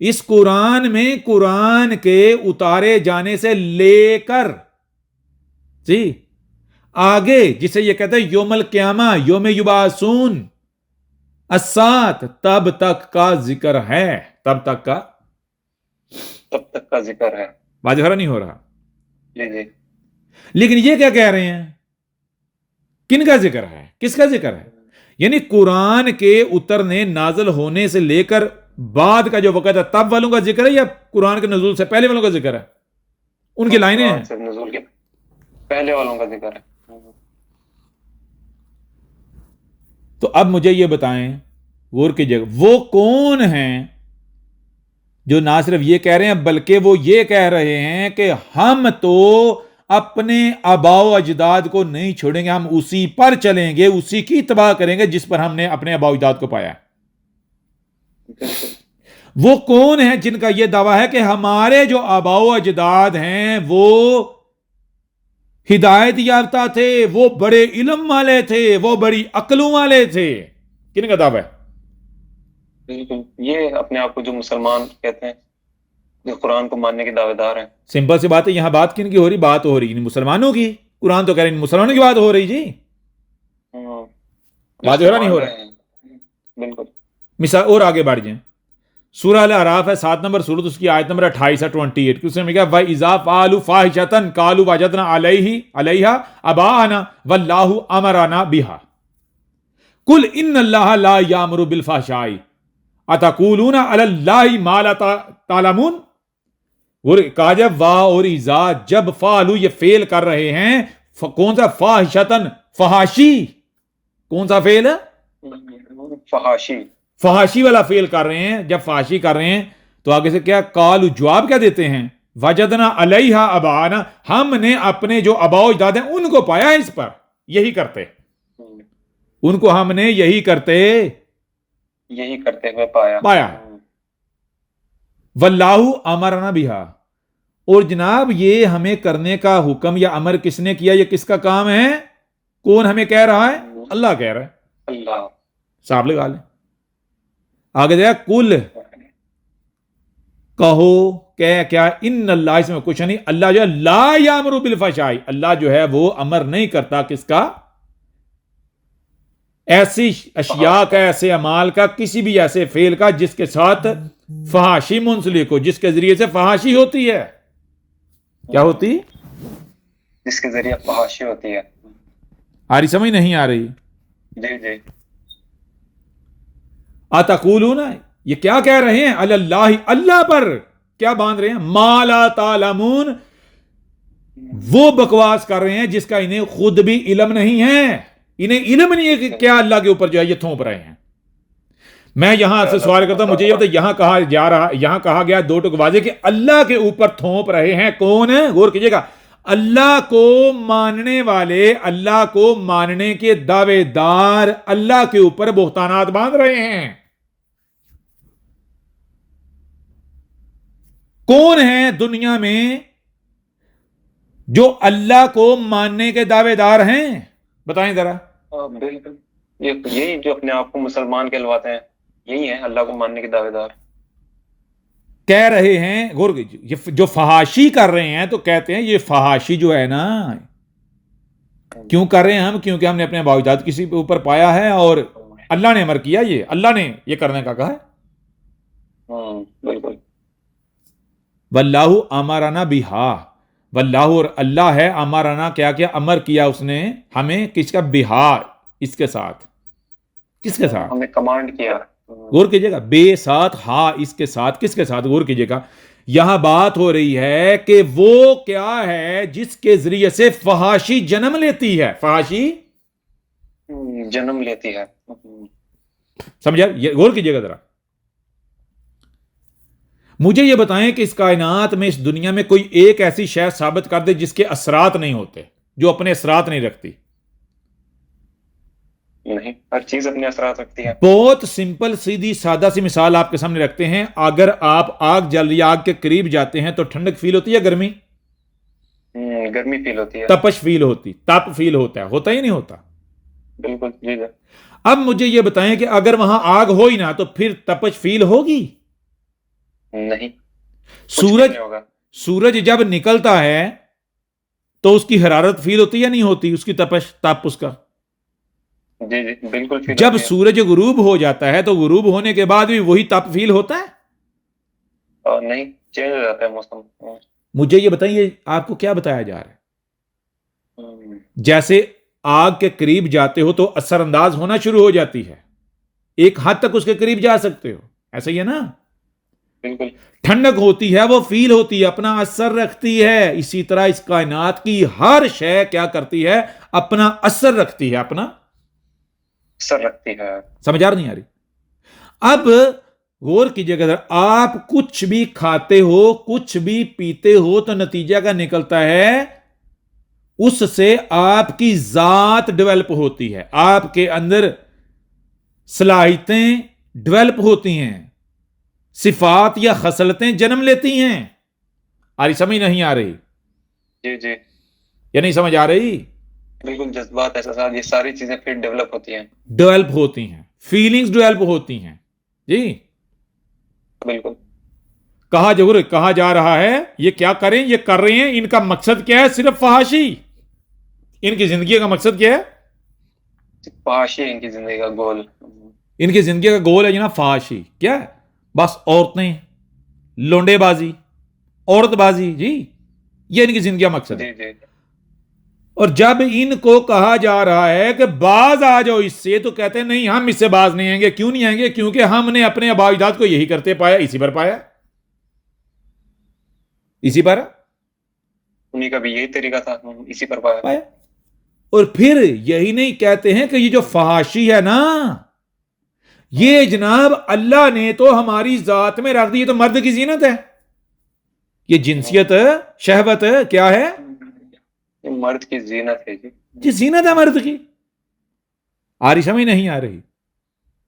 اس قرآن میں قرآن کے اتارے جانے سے لے کر جی آگے جسے یہ کہتے ہیں یوم القیامہ، یوم یبعثون، الساعۃ، تب تک کا ذکر ہے. تب تک کا ذکر ہے. واضح نہیں ہو رہا؟ جی جی. لیکن یہ کیا کہہ رہے ہیں؟ کن کا ذکر ہے؟ کس کا ذکر ہے؟ یعنی قرآن کے اترنے نازل ہونے سے لے کر بعد کا جو وقت ہے تب والوں کا ذکر ہے یا قرآن کے نزول سے پہلے والوں کا ذکر ہے؟ ان کی لائنیں ہیں. نزول کے پہلے والوں کا ذکر ہے. تو اب مجھے یہ بتائیں غور کیجیے گا، وہ کون ہیں جو نہ صرف یہ کہہ رہے ہیں بلکہ وہ یہ کہہ رہے ہیں کہ ہم تو اپنے آباء و اجداد کو نہیں چھوڑیں گے، ہم اسی پر چلیں گے، اسی کی اتباع کریں گے جس پر ہم نے اپنے آباء و اجداد کو پایا. وہ کون ہیں جن کا یہ دعویٰ ہے کہ ہمارے جو آباء و اجداد ہیں وہ ہدایت یافتہ تھے، وہ بڑے علم والے تھے، وہ بڑی عقلوں والے تھے؟ کن کا دعویٰ ہے؟ بالکل یہ اپنے آپ کو جو مسلمان کہتے ہیں، جو قرآن کو ماننے کے دعوے دار ہیں. سمپل سی بات ہے، یہاں بات کن کی ہو رہی؟ بات ہو رہی مسلمانوں کی. قرآن تو کہہ رہے ہیں مسلمانوں کی بات ہو رہی. جی بات ہو رہا نہیں ہو رہا؟ بالکل. مثال اور آگے بڑھ جائیں، سورہ الاعراف ہے 7 نمبر سورت، اس کی آیت نمبر 28 سے 28 اس میں کیا وَإِذَا فَعَلُوا فَاحِشَةً قَالُوا وَجَدْنَا عَلَيْهَا آبَاءَنَا وَاللَّهُ أَمَرَنَا بِهَا قُلْ إِنَّ اللَّهَ لَا يَأْمُرُ بِالْفَحْشَاءِ أَتَقُولُونَ عَلَى اللَّهِ مَا لَا تَعْلَمُونَ. اور کہا جب وا اور اذا جب فعلوا یہ فعل کر رہے ہیں، کون سا؟ فاحشتن، فحاشی. کون سا فعل؟ فحاشی والا فعل کر رہے ہیں. جب فحاشی کر رہے ہیں تو آگے سے کیا قالوا جواب کیا دیتے ہیں؟ وجدنا علیہا آباءنا، ہم نے اپنے جو آباء و اجداد ہیں ان کو پایا اس پر، یہی کرتے، ان کو ہم نے یہی کرتے یہی کرتے ہوئے پایا واللہ امرنا بہا، اور جناب یہ ہمیں کرنے کا حکم یا امر کس نے کیا؟ یہ کس کا کام ہے؟ کون ہمیں کہہ رہا ہے؟ اللہ کہہ رہا ہے. اللہ. صاحب لگا لیں. آگے جائے کل کہو کیا ان اللہ، اس میں کچھ نہیں. اللہ جو ہے لا یامر بالفحشاء، اللہ جو ہے وہ امر نہیں کرتا کس کا؟ ایسی اشیاء کا، ایسے اعمال کا، کسی بھی ایسے فعل کا جس کے ساتھ فحاشی منسلک ہو، جس کے ذریعے سے فحاشی ہوتی ہے. کیا ہوتی؟ جس کے ذریعے فحاشی ہوتی ہے. آ رہی سمجھ نہیں آ رہی؟ جی جی. اتقولون، یہ کیا کہہ رہے ہیں؟ علی اللہ، اللہ پر کیا باندھ رہے ہیں؟ ما لا تعلمون، وہ بکواس کر رہے ہیں جس کا انہیں خود بھی علم نہیں ہے. انہیں علم نہیں ہے کہ کیا اللہ کے اوپر جو ہے یہ تھوپ رہے ہیں. میں یہاں سے سوال کرتا ہوں، مجھے یہ بتا، یہاں کہا جا رہا، یہاں کہا گیا دو ٹک واضح کہ اللہ کے اوپر تھوپ رہے ہیں. کون ہے؟ غور کیجئے گا. اللہ کو ماننے والے، اللہ کو ماننے کے دعوے دار اللہ کے اوپر بہتانات باندھ رہے ہیں. کون ہیں دنیا میں جو اللہ کو ماننے کے دعوے دار ہیں؟ بتائیں ذرا. بالکل یہی جو اپنے آپ کو مسلمان کہلواتے ہیں، یہی ہیں اللہ کو ماننے کے دعوے دار. کہہ رہے ہیں، غور کیجیے، جو فحاشی کر رہے ہیں تو کہتے ہیں یہ فحاشی جو ہے نا، کیوں کر رہے ہیں ہم؟ کیونکہ ہم نے اپنے باوجات کسی کے اوپر پایا ہے اور اللہ نے امر کیا، یہ اللہ نے یہ کرنے کا کہا ہے. بالکل. واللہ امرنا بہا، واللہ، اور اللہ ہے، امرنا کیا کیا؟ امر کیا اس نے ہمیں، کس کا؟ بہا، اس کے ساتھ. کس کے ساتھ؟ ہمیں کمانڈ کیا. غور کیجئے گا، بے ساتھ ہا، اس کے ساتھ. کس کے ساتھ؟ غور کیجئے گا. یہاں بات ہو رہی ہے کہ وہ کیا ہے جس کے ذریعے سے فحاشی جنم لیتی ہے. فحاشی جنم لیتی ہے. سمجھا؟ غور کیجئے گا ذرا. مجھے یہ بتائیں کہ اس کائنات میں، اس دنیا میں کوئی ایک ایسی شے ثابت کر دے جس کے اثرات نہیں ہوتے، جو اپنے اثرات نہیں رکھتی. نہیں، ہر چیز اپنے اثرات رکھتی ہے. بہت سمپل سیدھی سادہ سی مثال آپ کے سامنے رکھتے ہیں. اگر آپ آگ جل رہی، آگ کے قریب جاتے ہیں تو ٹھنڈک فیل ہوتی ہے؟ گرمی؟ گرمی فیل ہوتی ہے. تپش فیل ہوتی، تپ فیل ہوتا ہی نہیں ہوتا. بالکل جی جی. اب مجھے یہ بتائیں کہ اگر وہاں آگ ہو ہی نہ تو پھر تپش فیل ہوگی؟ نہیں. سورج جب نکلتا ہے تو اس کی حرارت فیل ہوتی یا نہیں ہوتی؟ اس کی تپش، تپ اس کا. جی جی بالکل. جب سورج غروب ہو جاتا ہے تو غروب ہونے کے بعد بھی وہی تپ فیل ہوتا ہے؟ نہیں، چینج ہو جاتا ہے موسم. مجھے یہ بتائیے، آپ کو کیا بتایا جا رہا ہے؟ جیسے آگ کے قریب جاتے ہو تو اثر انداز ہونا شروع ہو جاتی ہے، ایک حد تک اس کے قریب جا سکتے ہو، ایسا ہی ہے نا؟ بالکل. ٹھنڈک ہوتی ہے، وہ فیل ہوتی ہے، اپنا اثر رکھتی ہے. اسی طرح اس کائنات کی ہر شے کیا کرتی ہے؟ اپنا اثر رکھتی ہے، اپنا اثر رکھتی ہے. سمجھ آ نہیں آ رہی؟ اب غور کیجئے گا، آپ کچھ بھی کھاتے ہو، کچھ بھی پیتے ہو تو نتیجہ کا نکلتا ہے اس سے آپ کی ذات ڈیولپ ہوتی ہے، آپ کے اندر صلاحیتیں ڈیولپ ہوتی ہیں، صفات یا خصلتیں جنم لیتی ہیں. آری سمجھ نہیں آ رہی؟ جی جی. یا نہیں سمجھ آ رہی؟ بالکل. جذبات، احساسات، یہ ساری چیزیں پھر ڈیولپ ہوتی ہیں. ڈیولپ ہوتی ہیں، فیلنگز ڈیولپ ہوتی ہیں. جی بالکل. کہا جا رہا ہے یہ کیا کریں؟ یہ کر رہے ہیں، ان کا مقصد کیا ہے؟ صرف فحاشی. ان کی زندگی کا مقصد کیا ہے؟ فحاشی ان کی زندگی کا گول. ان کی زندگی کا گول ہے جناب فحاشی. کیا ہے؟ بس عورتیں، لونڈے بازی، عورت بازی. جی یہ ان کی زندگی کا مقصد ہے. جی جی. اور جب ان کو کہا جا رہا ہے کہ باز آ جاؤ اس سے، تو کہتے ہیں نہیں، ہم اس سے باز نہیں آئیں گے. کیوں نہیں آئیں گے؟ کیونکہ ہم نے اپنے آباء و اجداد کو یہی کرتے پایا، اسی پر پایا، اسی پر انہیں کا بھی یہی طریقہ تھا، اسی پر پایا. اور پھر یہی نہیں کہتے ہیں کہ یہ جو فحاشی ہے نا، یہ جناب اللہ نے تو ہماری ذات میں رکھ دی. یہ تو مرد کی زینت ہے، یہ جنسیت، شہوت کیا ہے؟ مرد کی زینت ہے. جی زینت ہے مرد کی. آ رہی سمجھ نہیں آ رہی؟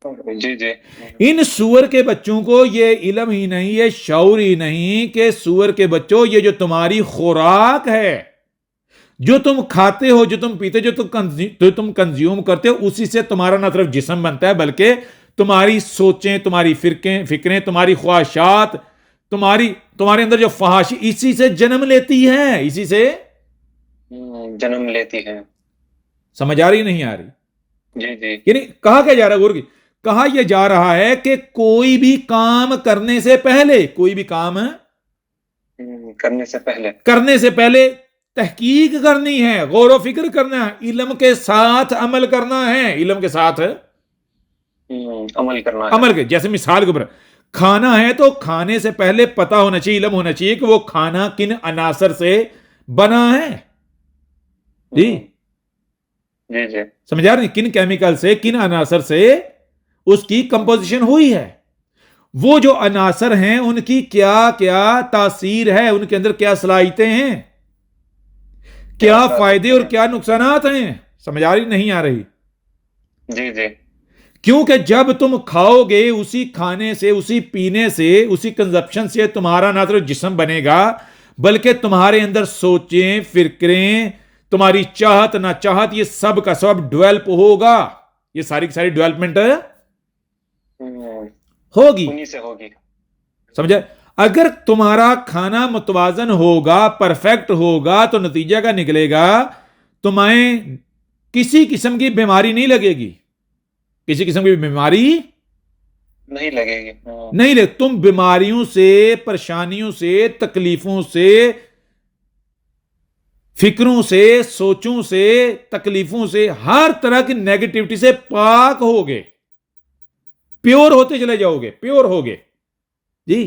جی جی ان سور کے بچوں کو یہ علم ہی نہیں، یہ شعور ہی نہیں کہ سور کے بچوں یہ جو تمہاری خوراک ہے، جو تم کھاتے ہو، جو تم پیتے، جو تم کنزیوم کرتے ہو، اسی سے تمہارا نہ صرف جسم بنتا ہے بلکہ تمہاری سوچیں، تمہاری فکریں، تمہاری خواہشات، تمہارے اندر جو فحاشی اسی سے جنم لیتی ہے، اسی سے جنم لیتی ہے. سمجھ آ رہی نہیں آ رہی؟ جی جی یعنی کہا کیا جا رہا ہے غور کی، کہا یہ جا رہا ہے کہ کوئی بھی کام کرنے سے پہلے، کوئی بھی کام کرنے سے پہلے تحقیق کرنی ہے، غور و فکر کرنا ہے، علم کے ساتھ عمل کرنا ہے، علم کے ساتھ عمل کرنا ہے. عمل کے جیسے مثال کے اوپر کھانا ہے تو کھانے سے پہلے پتا ہونا چاہیے، علم ہونا چاہیے کہ وہ کھانا کن عناصر سے بنا ہے. جی جی جی سمجھ آ رہی، کن کیمیکل سے، کن عناصر سے اس کی کمپوزیشن ہوئی ہے، وہ جو عناصر ہیں ان کی کیا کیا تاثیر ہے، ان کے اندر کیا صلاحیتیں ہیں، کیا فائدے اور کیا نقصانات ہیں. سمجھ آ رہی نہیں آ رہی؟ جی جی کیونکہ جب تم کھاؤ گے اسی کھانے سے، اسی پینے سے، اسی کنزپشن سے تمہارا نہ صرف جسم بنے گا بلکہ تمہارے اندر سوچیں، فکریں، تمہاری چاہت نہ چاہت، یہ سب کا سب ڈیولپ ہوگا، یہ ساری کی ساری ڈیولپمنٹ ہوگی. انہی سے ہوگی. سمجھے؟ اگر تمہارا کھانا متوازن ہوگا، پرفیکٹ ہوگا، تو نتیجہ کا نکلے گا تمہیں کسی قسم کی بیماری نہیں لگے گی، کسی قسم کی بیماری نہیں لگے گی. نہیں لے، تم بیماریوں سے، پریشانیوں سے، تکلیفوں سے، فکروں سے، سوچوں سے، تکلیفوں سے، ہر طرح کی نیگیٹیوٹی سے پاک ہوگے، پیور ہوتے چلے جاؤ گے، پیور ہوگے. جی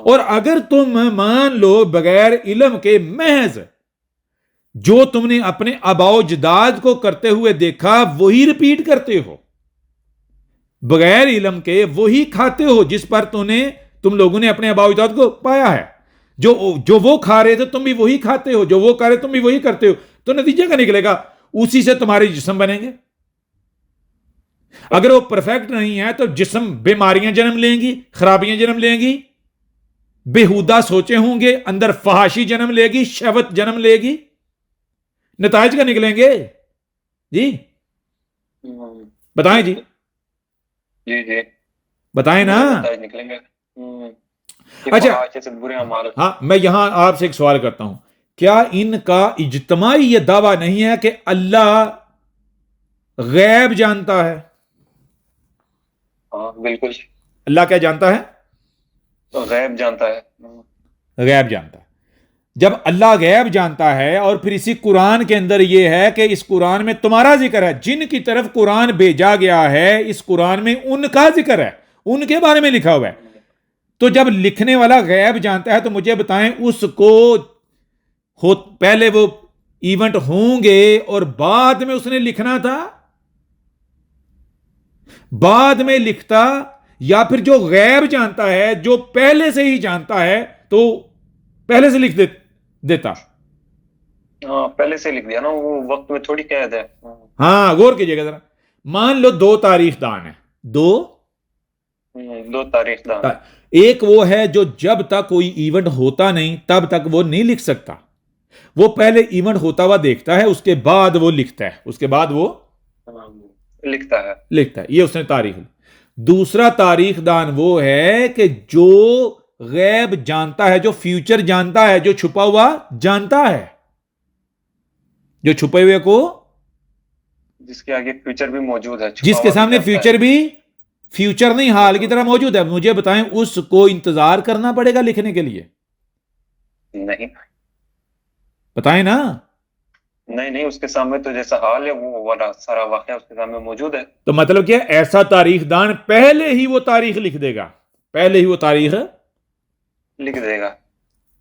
اور اگر تم مان لو بغیر علم کے محض جو تم نے اپنے آباء و اجداد کو کرتے ہوئے دیکھا وہی ریپیٹ کرتے ہو، بغیر علم کے وہی کھاتے ہو جس پر تم لوگوں نے اپنے آباء و اجداد کو پایا ہے، جو وہ کھا رہے تھے تم بھی وہی کھاتے ہو، جو وہ کھا رہے تم بھی وہی کرتے ہو، تو نتیجہ کیا نکلے گا؟ اسی سے تمہارے جسم بنیں گے. اگر وہ پرفیکٹ نہیں ہے تو جسم بیماریاں جنم لیں گی، خرابیاں جنم لیں گی، بےہودہ سوچیں ہوں گے، اندر فحاشی جنم لے گی، شہوت جنم لے گی، نتائج کا نکلیں گے. جی بتائیں جی، جی جی بتائیں نا. نکلیں گے. اچھا ہاں، میں یہاں آپ سے ایک سوال کرتا ہوں، کیا ان کا اجتماعی یہ دعویٰ نہیں ہے کہ اللہ غیب جانتا ہے؟ ہاں بالکل. اللہ کیا جانتا ہے؟ غیب جانتا ہے. غیب جانتا ہے. جب اللہ غیب جانتا ہے اور پھر اسی قرآن کے اندر یہ ہے کہ اس قرآن میں تمہارا ذکر ہے، جن کی طرف قرآن بھیجا گیا ہے اس قرآن میں ان کا ذکر ہے، ان کے بارے میں لکھا ہوا ہے، تو جب لکھنے والا غیب جانتا ہے تو مجھے بتائیں اس کو پہلے وہ ایونٹ ہوں گے اور بعد میں اس نے لکھنا تھا، بعد میں لکھتا، یا پھر جو غیب جانتا ہے، جو پہلے سے ہی جانتا ہے تو پہلے سے لکھ دیتا. پہلے سے لکھ دیا نا، وہ وقت میں تھوڑی قید ہے. ہاں غور کیجئے گا ذرا. مان لو دو تاریخ دان ہیں، دو تاریخ دان. ایک وہ ہے جو جب تک کوئی ایونٹ ہوتا نہیں تب تک وہ نہیں لکھ سکتا، وہ پہلے ایونٹ ہوتا ہوا دیکھتا ہے، اس کے بعد وہ لکھتا ہے، اس کے بعد وہ لکھتا ہے. یہ اس نے تاریخ. دوسرا تاریخ دان وہ ہے کہ جو غیب جانتا ہے، جو فیوچر جانتا ہے، جو چھپا ہوا جانتا ہے، جو چھپے ہوئے کو، جس کے آگے فیوچر بھی موجود ہے، جس کے سامنے فیوچر بھی، فیوچر نہیں حال کی طرح موجود ہے. مجھے بتائیں اس کو انتظار کرنا پڑے گا لکھنے کے لیے؟ نہیں. بتائیں نا. نہیں، اس کے سامنے تو جیسا حال ہے وہ والا سارا واقعہ اس کے سامنے موجود ہے. تو مطلب کیا، ایسا تاریخ دان پہلے ہی وہ تاریخ لکھ دے گا، پہلے ہی وہ تاریخ لکھ دے گا.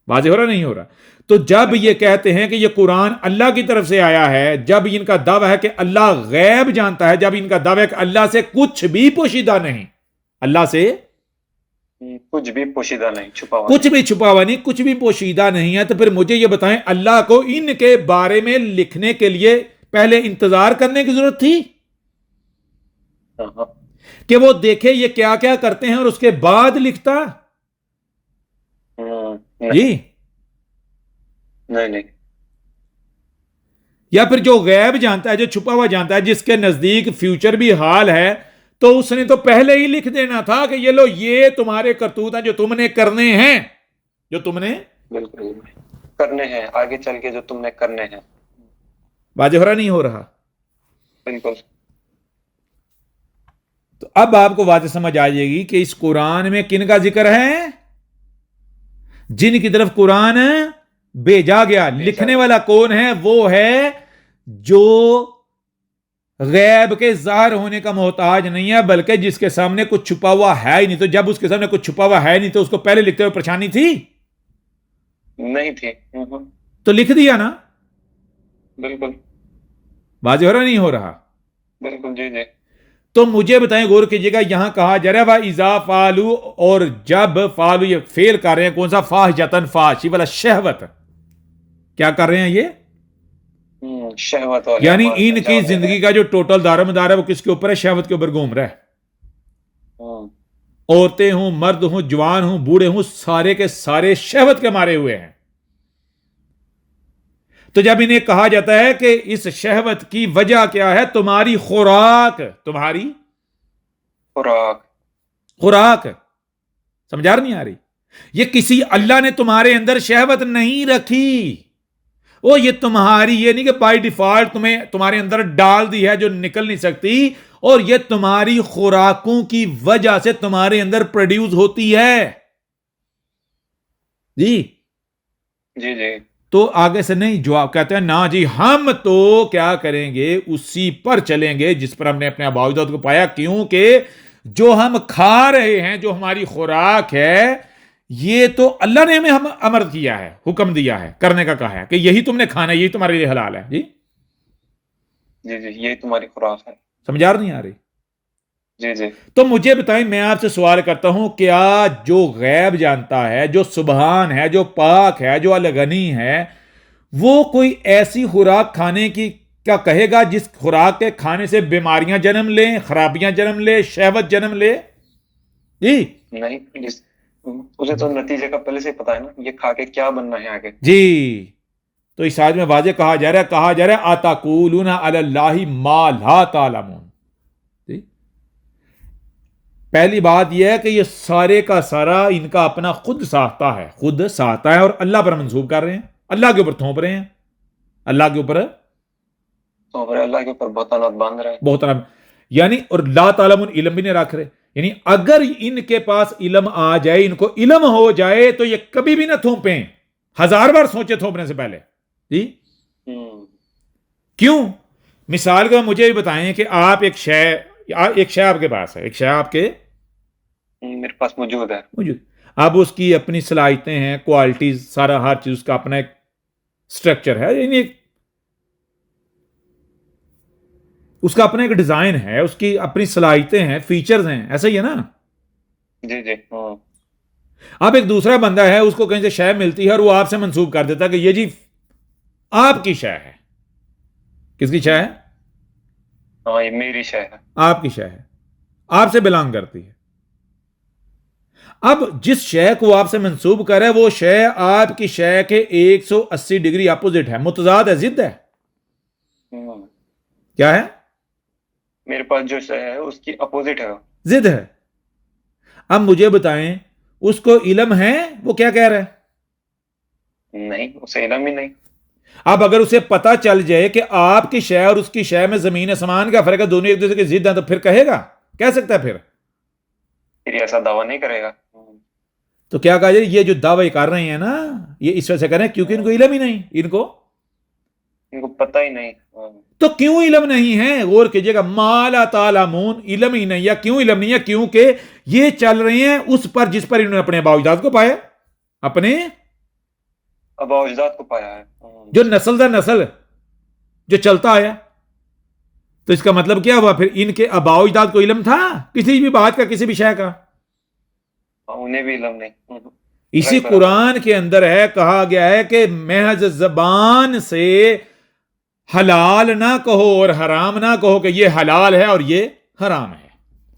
واضح ہو رہا نہیں ہو رہا؟ تو جب یہ کہتے ہیں کہ یہ قرآن اللہ کی طرف سے آیا ہے، جب ان کا دعویٰ ہے کہ اللہ غیب جانتا ہے، جب ان کا دعویٰ ہے کہ اللہ سے کچھ بھی پوشیدہ نہیں، اللہ سے کچھ بھی پوشیدہ نہیں، چھپا ہوا، کچھ بھی چھپا ہوا نہیں، کچھ بھی پوشیدہ نہیں ہے، تو پھر مجھے یہ بتائیں اللہ کو ان کے بارے میں لکھنے کے لیے پہلے انتظار کرنے کی ضرورت تھی؟ کہ وہ دیکھے یہ کیا کیا کرتے ہیں اور اس کے بعد لکھتا؟ جی نہیں. یا پھر جو غیب جانتا ہے، جو چھپا ہوا جانتا ہے، جس کے نزدیک فیوچر بھی حال ہے، تو اس نے تو پہلے ہی لکھ دینا تھا کہ یہ لو، یہ تمہارے کرتوت ہیں جو تم نے کرنے ہیں، جو تم نے بالکل کرنے ہیں، آگے چل کے جو تم نے کرنے ہیں. واضح ہو رہا نہیں ہو رہا؟ بالکل. تو اب آپ کو واضح سمجھ آ جائے گی کہ اس قرآن میں کن کا ذکر ہے؟ جن کی طرف قرآن بھیجا گیا. لکھنے والا کون ہے؟ وہ ہے جو غیب کے ظاہر ہونے کا محتاج نہیں ہے، بلکہ جس کے سامنے کچھ چھپا ہوا ہے ہی نہیں. تو جب اس کے سامنے کچھ چھپا ہوا ہے نہیں تو اس کو پہلے لکھتے ہوئے پریشانی تھی؟ نہیں تھی. تو لکھ دیا نا. بالکل. واضح ہو رہا نہیں ہو رہا؟ بالکل. جی. تو مجھے بتائیں، غور کیجیے گا، یہاں کہا جا رہا ہے اذا فعلوا، اور جب فعلوا یہ فعل کر رہے ہیں کون سا؟ فاحشۃ، فحشی والا، شہوت. کیا کر رہے ہیں یہ؟ شہوت. یعنی ان کی زندگی کا جو ٹوٹل دار و مدار ہے وہ کس کے اوپر ہے؟ شہوت کے اوپر گھوم رہا ہے. عورتیں ہوں، مرد ہوں، جوان ہوں، بوڑھے ہوں، سارے کے سارے شہوت کے مارے ہوئے ہیں. تو جب انہیں کہا جاتا ہے کہ اس شہوت کی وجہ کیا ہے؟ تمہاری خوراک. تمہاری خوراک سمجھا نہیں آ رہی؟ یہ کسی اللہ نے تمہارے اندر شہوت نہیں رکھی. وہ یہ تمہاری، یہ نہیں کہ بائی ڈیفالٹ تمہارے اندر ڈال دی ہے جو نکل نہیں سکتی، اور یہ تمہاری خوراکوں کی وجہ سے تمہارے اندر پروڈیوس ہوتی ہے. جی. تو آگے سے نہیں جواب کہتے ہیں نا جی، ہم تو کیا کریں گے؟ اسی پر چلیں گے جس پر ہم نے اپنے آباء و اجداد کو پایا، کیونکہ جو ہم کھا رہے ہیں، جو ہماری خوراک ہے، یہ تو اللہ نے ہمیں امر کیا ہے، حکم دیا ہے، کرنے کا کہا ہے کہ یہی تم نے کھانا ہے، یہی تمہارے لیے حلال ہے. جی یہی تمہاری خوراک ہے. سمجھا نہیں آ رہی؟ جی. تو مجھے بتائیں، میں آپ سے سوال کرتا ہوں، کیا جو غیب جانتا ہے، جو سبحان ہے، جو پاک ہے، جو الغنی ہے، وہ کوئی ایسی خوراک کھانے کی کیا کہے گا جس خوراک کے کھانے سے بیماریاں جنم لیں، خرابیاں جنم لے، شہوت جنم لے؟ جی نہیں. اسے تو نتیجے کا پہلے سے پتا ہے نا، یہ کھا کے کیا بننا ہے آگے. جی. تو اس آیت میں واضح کہا جا رہا ہے اتقولون علی اللہ ما لا تعلمون. پہلی بات یہ ہے کہ یہ سارے کا سارا ان کا اپنا خود ساختہ ہے اور اللہ پر منسوب کر رہے ہیں، اللہ کے اوپر تھوپ رہے ہیں، اللہ کے اوپر بہتانات باندھ رہے ہیں. بہتانات، یعنی اور لا تعلمون، علم بھی نہیں رکھ رہے. یعنی اگر ان کے پاس علم آ جائے، ان کو علم ہو جائے، تو یہ کبھی بھی نہ تھوپیں، 1000 بار سوچے تھوپنے سے پہلے. جی. کیوں؟ مثال کا مجھے بھی بتائیں کہ آپ ایک شے آپ کے پاس ہے، ایک شے آپ کے میرے پاس موجود ہے. اب اس کی اپنی صلاحیتیں ہیں، کوالٹیز، سارا ہر چیز اس کا اپنا ایک سٹرکچر ہے، یعنی اس کا اپنا ایک ڈیزائن ہے، اس کی اپنی صلاحیتیں ہیں، فیچرز ہیں، ایسا ہی ہے نا؟ جی. اب ایک دوسرا بندہ ہے، اس کو کہیں سے شے ملتی ہے اور وہ آپ سے منسوب کر دیتا ہے کہ یہ جی آپ کی شے ہے. کس کی شے ہے؟ یہ میری شے ہے. آپ کی شے ہے، آپ سے بلانگ کرتی ہے. اب جس شے کو آپ سے منسوب کرے، وہ شے آپ کی شے کے 180 ڈگری اپوزٹ ہے، متضاد ہے، ضد ہے. کیا ہے؟ میرے پاس جو شے ہے اس کی اپوزٹ ہے، ضد ہے. اب مجھے بتائیں، اس کو علم ہے وہ کیا کہہ رہا ہے؟ نہیں، اسے علم ہی نہیں. اب اگر اسے پتا چل جائے کہ آپ کی شے اور اس کی شے میں زمین آسمان کا فرق ہے، دونوں ایک دوسرے کے ضد ہیں، تو پھر کہے گا؟ کہہ سکتا ہے؟ پھر ایسا دعویٰ نہیں کرے گا. تو کیا کہا جائے؟ یہ جو دعوے کر رہے ہیں نا، یہ اس وجہ سے کر رہے ہیں کیونکہ ان کو علم ہی نہیں، ان کو پتہ ہی نہیں. تو کیوں علم نہیں ہے؟ غور کیجئے گا، ما لا تعلمون، علم ہی نہیں ہے. کیوں علم نہیں ہے؟ کیونکہ یہ چل رہے ہیں اس پر جس پر انہوں نے اپنے آباء و اجداد کو پایا، اپنے آباء و اجداد کو پایا ہے، جو نسل در نسل جو چلتا آیا. تو اس کا مطلب کیا ہوا؟ پھر ان کے آباء و اجداد کو علم تھا کسی بھی بات کا، کسی بھی شے کا؟ انہیں بھی علم نہیں. اسی قرآن کے اندر ہے، کہا گیا ہے کہ محض زبان سے حلال نہ کہو اور حرام نہ کہو کہ یہ حلال ہے اور یہ حرام ہے.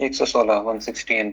116 116।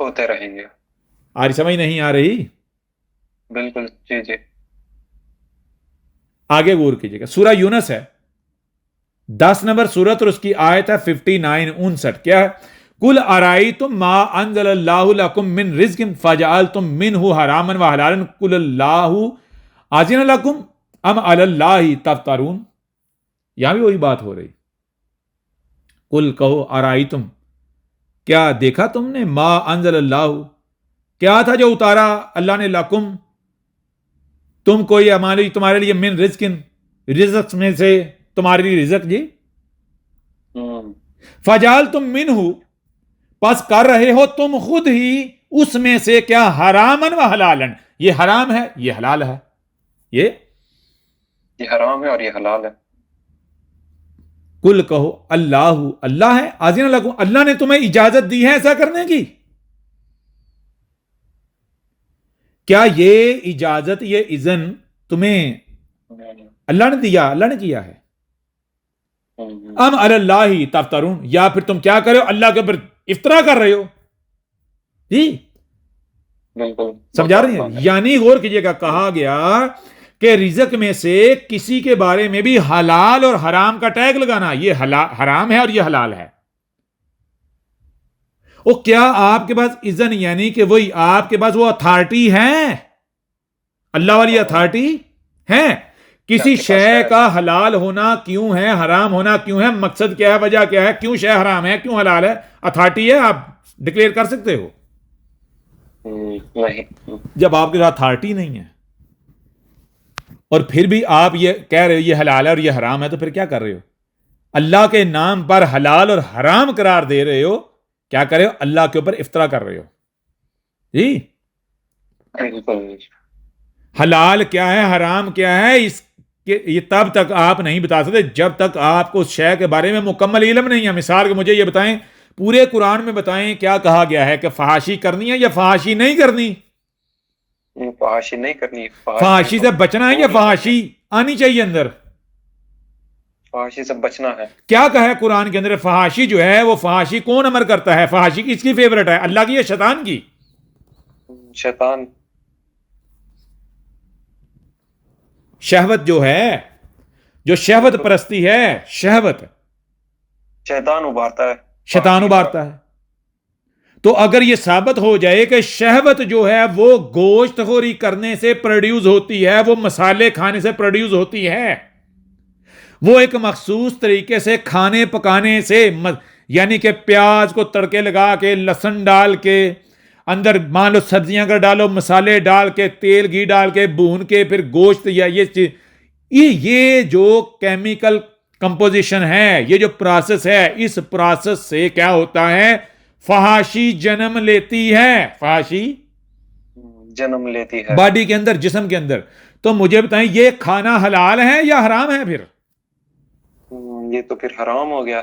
ہوتے رہیں گے. آج سمجھ نہیں آ رہی؟ بالکل. جی جی. آگے غور کیجیے گا. سورہ یونس ہے 10 نمبر سورت اور اس کی آیت ہے 59 59. کیا ہے؟ کل ارائیتم ما انزل اللہ لکم من رزق فجعلتم منہ حراما وحلالا قل اللہ اذن لکم ام علی اللہ تفترون. یہاں بھی وہی بات ہو رہی. کل کہو ارائیتم، کیا دیکھا تم نے، ما انزل اللہ، کیا تھا جو اتارا اللہ نے، لکم تم کو، یہ تمہارے لیے، من رزق، رزق میں سے، تمہارے لیے رزق. جی فجعلتم منہ، پس کر رہے ہو تم خود ہی اس میں سے، کیا، حرامن و حلالن، یہ حرام ہے یہ حلال ہے، یہ حرام ہے اور یہ حلال ہے. کل کہو اللہ، اللہ ہے، اذن لکم، اللہ نے تمہیں اجازت دی ہے ایسا کرنے کی. کیا یہ اجازت، یہ اذن تمہیں اللہ نے دیا، اللہ نے کیا ہے؟ ام علی اللہ تفترون، یا پھر تم کیا کرے ہو، اللہ کے اوپر افطرا کر رہے ہو. جی بالکل سمجھا رہی ہیں؟ یعنی غور کیجئے گا، کہا گیا کہ رزق میں سے کسی کے بارے میں بھی حلال اور حرام کا ٹیگ لگانا، یہ حرام ہے اور یہ حلال ہے. وہ کیا آپ کے پاس اذن، یعنی کہ وہی آپ کے پاس وہ اتھارٹی ہے، اللہ والی اتھارٹی ہے. کسی شے کا حلال ہونا کیوں ہے، حرام ہونا کیوں ہے، مقصد کیا ہے، وجہ کیا ہے، کیوں شے حرام ہے، کیوں حلال ہے، اتھارٹی ہے، آپ ڈکلیئر کر سکتے ہو؟ نہیں. جب آپ کے پاس اتھارٹی نہیں ہے اور پھر بھی آپ یہ کہہ رہے ہو یہ حلال ہے اور یہ حرام ہے، تو پھر کیا کر رہے ہو؟ اللہ کے نام پر حلال اور حرام قرار دے رہے ہو. کیا کر رہے ہو؟ اللہ کے اوپر افطرا کر رہے ہو. جی حلال کیا ہے، حرام کیا ہے، اس کے یہ تب تک آپ نہیں بتا سکتے جب تک آپ کو اس شے کے بارے میں مکمل علم نہیں ہے. مثال کے مجھے یہ بتائیں، پورے قرآن میں بتائیں کیا کہا گیا ہے کہ فحاشی کرنی ہے یا فحاشی نہیں کرنی؟ فحاشی نہیں کرنی. فحاشی سے بچنا ہے یا فحاشی آنی چاہیے اندر؟ فحاشی سے بچنا ہے. کیا کہا ہے قرآن کے اندر؟ فحاشی جو ہے وہ فحاشی کون امر کرتا ہے؟ فحاشی کس کی فیورٹ ہے، اللہ کی یا شیطان کی؟ شیطان. شہوت جو ہے، جو شہوت پرستی ہے، شہوت شیطان ابھارتا ہے، شیطان ابھارتا ہے. تو اگر یہ ثابت ہو جائے کہ شہوت جو ہے وہ گوشت خوری کرنے سے پروڈیوس ہوتی ہے، وہ مسالے کھانے سے پروڈیوس ہوتی ہے، وہ ایک مخصوص طریقے سے کھانے پکانے سے، یعنی کہ پیاز کو تڑکے لگا کے، لہسن ڈال کے، اندر مان لو سبزیاں کا ڈالو، مسالے ڈال کے، تیل گھی ڈال کے بھون کے پھر گوشت، یا یہ جو کیمیکل کمپوزیشن ہے، یہ جو پروسیس ہے، اس پروسیس سے کیا ہوتا ہے؟ فحاشی جنم لیتی ہے. فحاشی جنم لیتی ہے باڈی کے اندر، جسم کے اندر. تو مجھے بتائیں یہ کھانا حلال ہے یا حرام ہے؟ پھر یہ تو پھر حرام ہو گیا.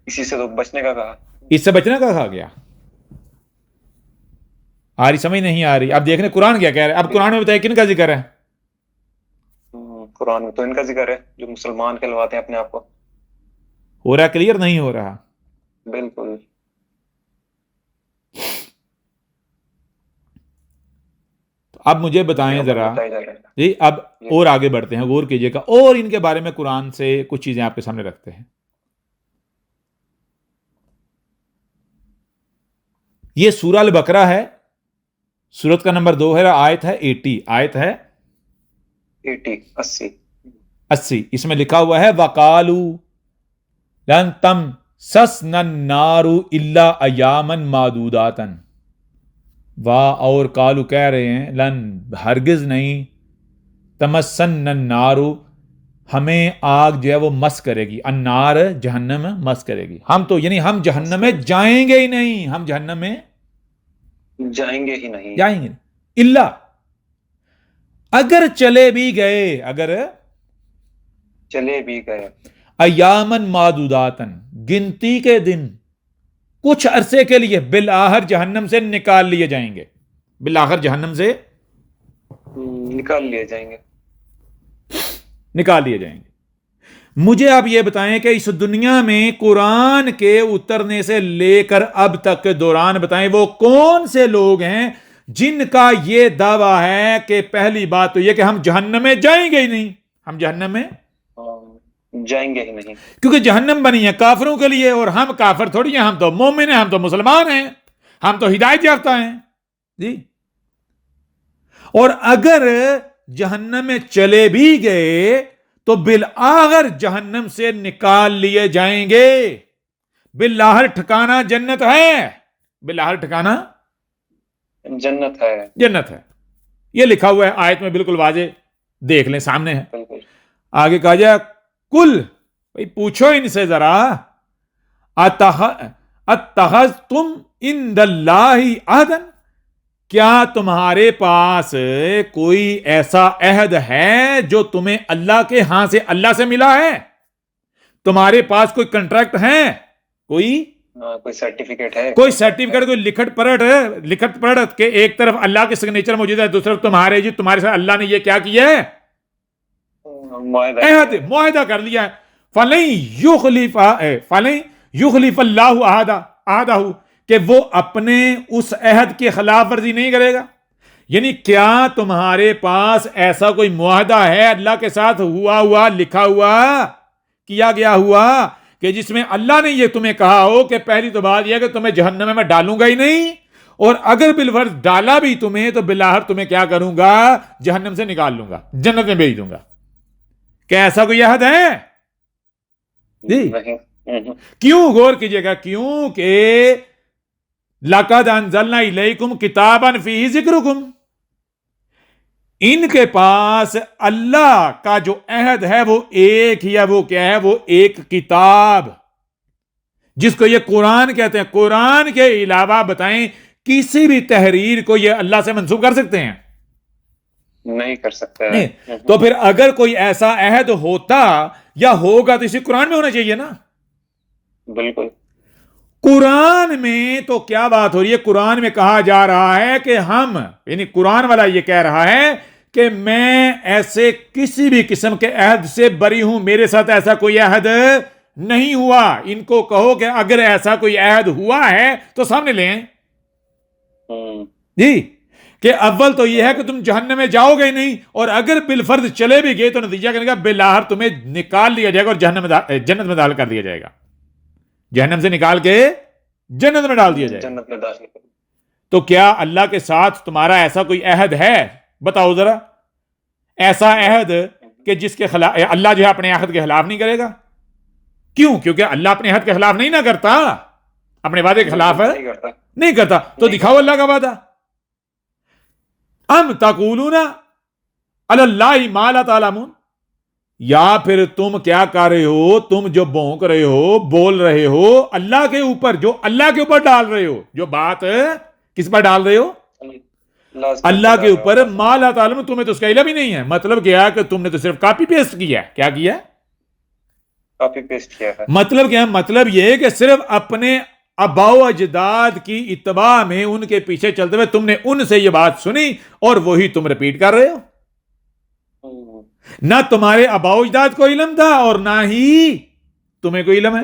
اسی سے تو بچنے کا کہا. اس سے بچنے کا کہا گیا. آ رہی سمجھ نہیں آ رہی؟ اب دیکھنے قرآن کیا کہہ رہا ہے. اب قرآن میں بتائیں کن کا ذکر ہے؟ قرآن میں تو ان کا ذکر ہے جو مسلمان کہلواتے ہیں اپنے آپ کو. ہو رہا کلیئر نہیں ہو رہا؟ بالکل. اب مجھے بتائیں ذرا جی، اب اور آگے بڑھتے ہیں، غور کیجیے گا، اور ان کے بارے میں قرآن سے کچھ چیزیں آپ کے سامنے رکھتے ہیں. یہ سورہ البقرہ ہے، سورت کا نمبر 2 ہے، آیت ہے 80، آیت ہے 80. اس میں لکھا ہوا ہے وَقَالُوا لَن تَمْسَسْنَا النَّارُ إِلَّا أَيَّامًا مَّعْدُودَاتًا. اور کالو کہہ رہے ہیں، لن ہرگز نہیں، تمسن النار ہمیں آگ جو ہے وہ مس کرے گی، النار جہنم مس کرے گی. ہم تو یعنی ہم جہنم میں جائیں گے ہی نہیں، ہم جہنم میں جائیں گے ہی نہیں، جائیں گے. اللہ اگر چلے بھی گئے، اگر چلے بھی گئے، ایامن معدوداتن گنتی کے دن، کچھ عرصے کے لیے، بالآخر جہنم سے نکال لیے جائیں گے، بالآخر جہنم سے نکال لیے جائیں گے، نکال لیے جائیں گے. مجھے آپ یہ بتائیں کہ اس دنیا میں قرآن کے اترنے سے لے کر اب تک کے دوران بتائیں وہ کون سے لوگ ہیں جن کا یہ دعویٰ ہے کہ پہلی بات تو یہ کہ ہم جہنم میں جائیں گے ہی نہیں، ہم جہنم میں جائیں گے ہی نہیں، کیونکہ جہنم بنی ہے کافروں کے لیے، اور ہم کافر تھوڑی ہیں، ہم تو مومن ہیں، ہم تو مسلمان ہیں، ہم تو ہدایت یافتہ ہیں جی۔ اور اگر جہنم میں چلے بھی گئے تو بالآخر جہنم سے نکال لیے جائیں گے، بالآخر ٹھکانہ جنت ہے، بالآخر ٹھکانہ جنت ہے، جنت ہے، یہ لکھا ہوا ہے آیت میں بالکل واضح، دیکھ لیں سامنے ہے۔ بالکل۔ آگے کہا جائے کل، بھئی پوچھو ان سے ذرا، اتخذتم عند اللہ عہدا، کیا تمہارے پاس کوئی ایسا عہد ہے جو تمہیں اللہ کے ہاں سے، اللہ سے ملا ہے؟ تمہارے پاس کوئی کنٹریکٹ ہے، کوئی سرٹیفکیٹ ہے، کوئی سرٹیفکیٹ، کوئی لکھت پڑھ کہ ایک طرف اللہ کے سگنیچر موجود ہے، دوسری طرف تمہارے جی تمہارے ساتھ اللہ نے یہ کیا کیا ہے، عہد معاہدہ کر لیا ہے۔ فَلَن يُخْلِفَ اللَّهُ عَهْدَهُ، کہ وہ اپنے اس عہد کی خلاف ورزی نہیں کرے گا۔ یعنی کیا تمہارے پاس ایسا کوئی معاہدہ ہے اللہ کے ساتھ ہوا لکھا ہوا کیا گیا ہوا کہ جس میں اللہ نے یہ تمہیں کہا ہو کہ پہلی تو بات یہ کہ تمہیں جہنم میں ڈالوں گا ہی نہیں، اور اگر بالفرض ڈالا بھی تمہیں تو بالآخر تمہیں کیا کروں گا، جہنم سے نکال لوں گا، جنت میں بھیج دوں گا؟ کیا ایسا کوئی عہد ہے جی؟ کیوں؟ غور کیجئے گا، کیونکہ لَقَدْ أَنزَلْنَا إِلَيْكُمْ كِتَابًا فِيهِ ذِكْرُكُمْ، ان کے پاس اللہ کا جو عہد ہے وہ ایک ہی ہے، وہ کیا ہے، وہ ایک کتاب جس کو یہ قرآن کہتے ہیں۔ قرآن کے علاوہ بتائیں کسی بھی تحریر کو یہ اللہ سے منسوب کر سکتے ہیں؟ نہیں کر سکتا نہیں۔ تو پھر اگر کوئی ایسا عہد ہوتا یا ہوگا تو اسی قرآن میں ہونا چاہیے نا۔ بالکل۔ قرآن میں تو کیا بات ہو رہی ہے، قرآن میں کہا جا رہا ہے کہ ہم، یعنی قرآن والا یہ کہہ رہا ہے کہ میں ایسے کسی بھی قسم کے عہد سے بری ہوں، میرے ساتھ ایسا کوئی عہد نہیں ہوا۔ ان کو کہو کہ اگر ایسا کوئی عہد ہوا ہے تو سامنے لیں جی، کہ اول تو یہ ہے کہ تم جہنم میں جاؤ گے نہیں، اور اگر بالفرض چلے بھی گئے تو نتیجہ کرنے کا بالآخر تمہیں نکال لیا جائے گا اور جنت میں داخل کر دیا جائے گا، جہنم سے نکال کے جنت میں ڈال دیا جائے گا۔ جنت میں داخل کر۔ تو کیا اللہ کے ساتھ تمہارا ایسا کوئی عہد ہے؟ بتاؤ ذرا، ایسا عہد کہ جس کے خلاف اللہ جو ہے اپنے عہد کے خلاف نہیں کرے گا؟ کیوں؟ کیونکہ اللہ اپنے عہد کے خلاف نہیں نہ کرتا، اپنے وعدے کے خلاف نہیں کرتا۔ تو دکھاؤ اللہ کا وعدہ، ام تقولون علی اللہ ما لا تعلمون، یا پھر تم کیا کر رہے ہو، تم جو بونک رہے ہو، بول رہے ہو اللہ کے اوپر، جو اللہ کے اوپر ڈال رہے ہو، جو بات کس پر ڈال رہے ہو، اللہ کے اوپر، ما لا تعلمون، تمہیں تو اس کا علم ہی نہیں ہے۔ مطلب کیا کہ تم نے تو صرف کاپی پیسٹ کیا ہے۔ کیا کیا ہے؟ کاپی پیسٹ کیا ہے۔ مطلب کیا ہے؟ مطلب یہ کہ صرف اپنے آباء و اجداد کی اتباع میں ان کے پیچھے چلتے ہوئے تم نے ان سے یہ بات سنی اور وہی تم رپیٹ کر رہے ہو۔ نہ تمہارے آباء و اجداد کو علم تھا اور نہ ہی تمہیں کوئی علم ہے۔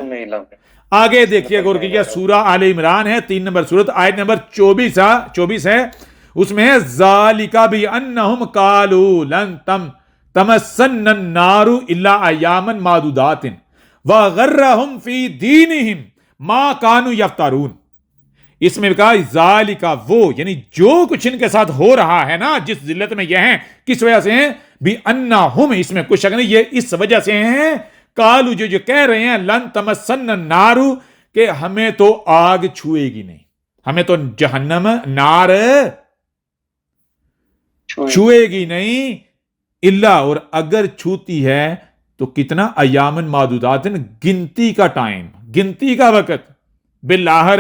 آگے دیکھیے غور کیجیے، سورہ آل عمران ہے، 3 نمبر سورت، آیت نمبر 24 ہے، اس میں ہے ذالک بانہم قالوا لن تمسنا النار الا ایاما معدودات وغرہم فی دینہم ما کانوا یفترون۔ اس میں کہا ذالک، وہ یعنی جو کچھ ان کے ساتھ ہو رہا ہے نا، جس ذلت میں یہ ہیں، کس وجہ سے ہیں؟ بانہم، اس میں کچھ شک نہیں، یہ اس وجہ سے ہیں، قالوا جو کہہ رہے ہیں، لن تمسنا النار، کہ ہمیں تو آگ چھوئے گی نہیں، ہمیں تو جہنم نار چھوئے گی نہیں، الا، اور اگر چھوتی ہے تو کتنا، ایامن معدودات، گنتی کا ٹائم، گنتی کا وقت، بالآخر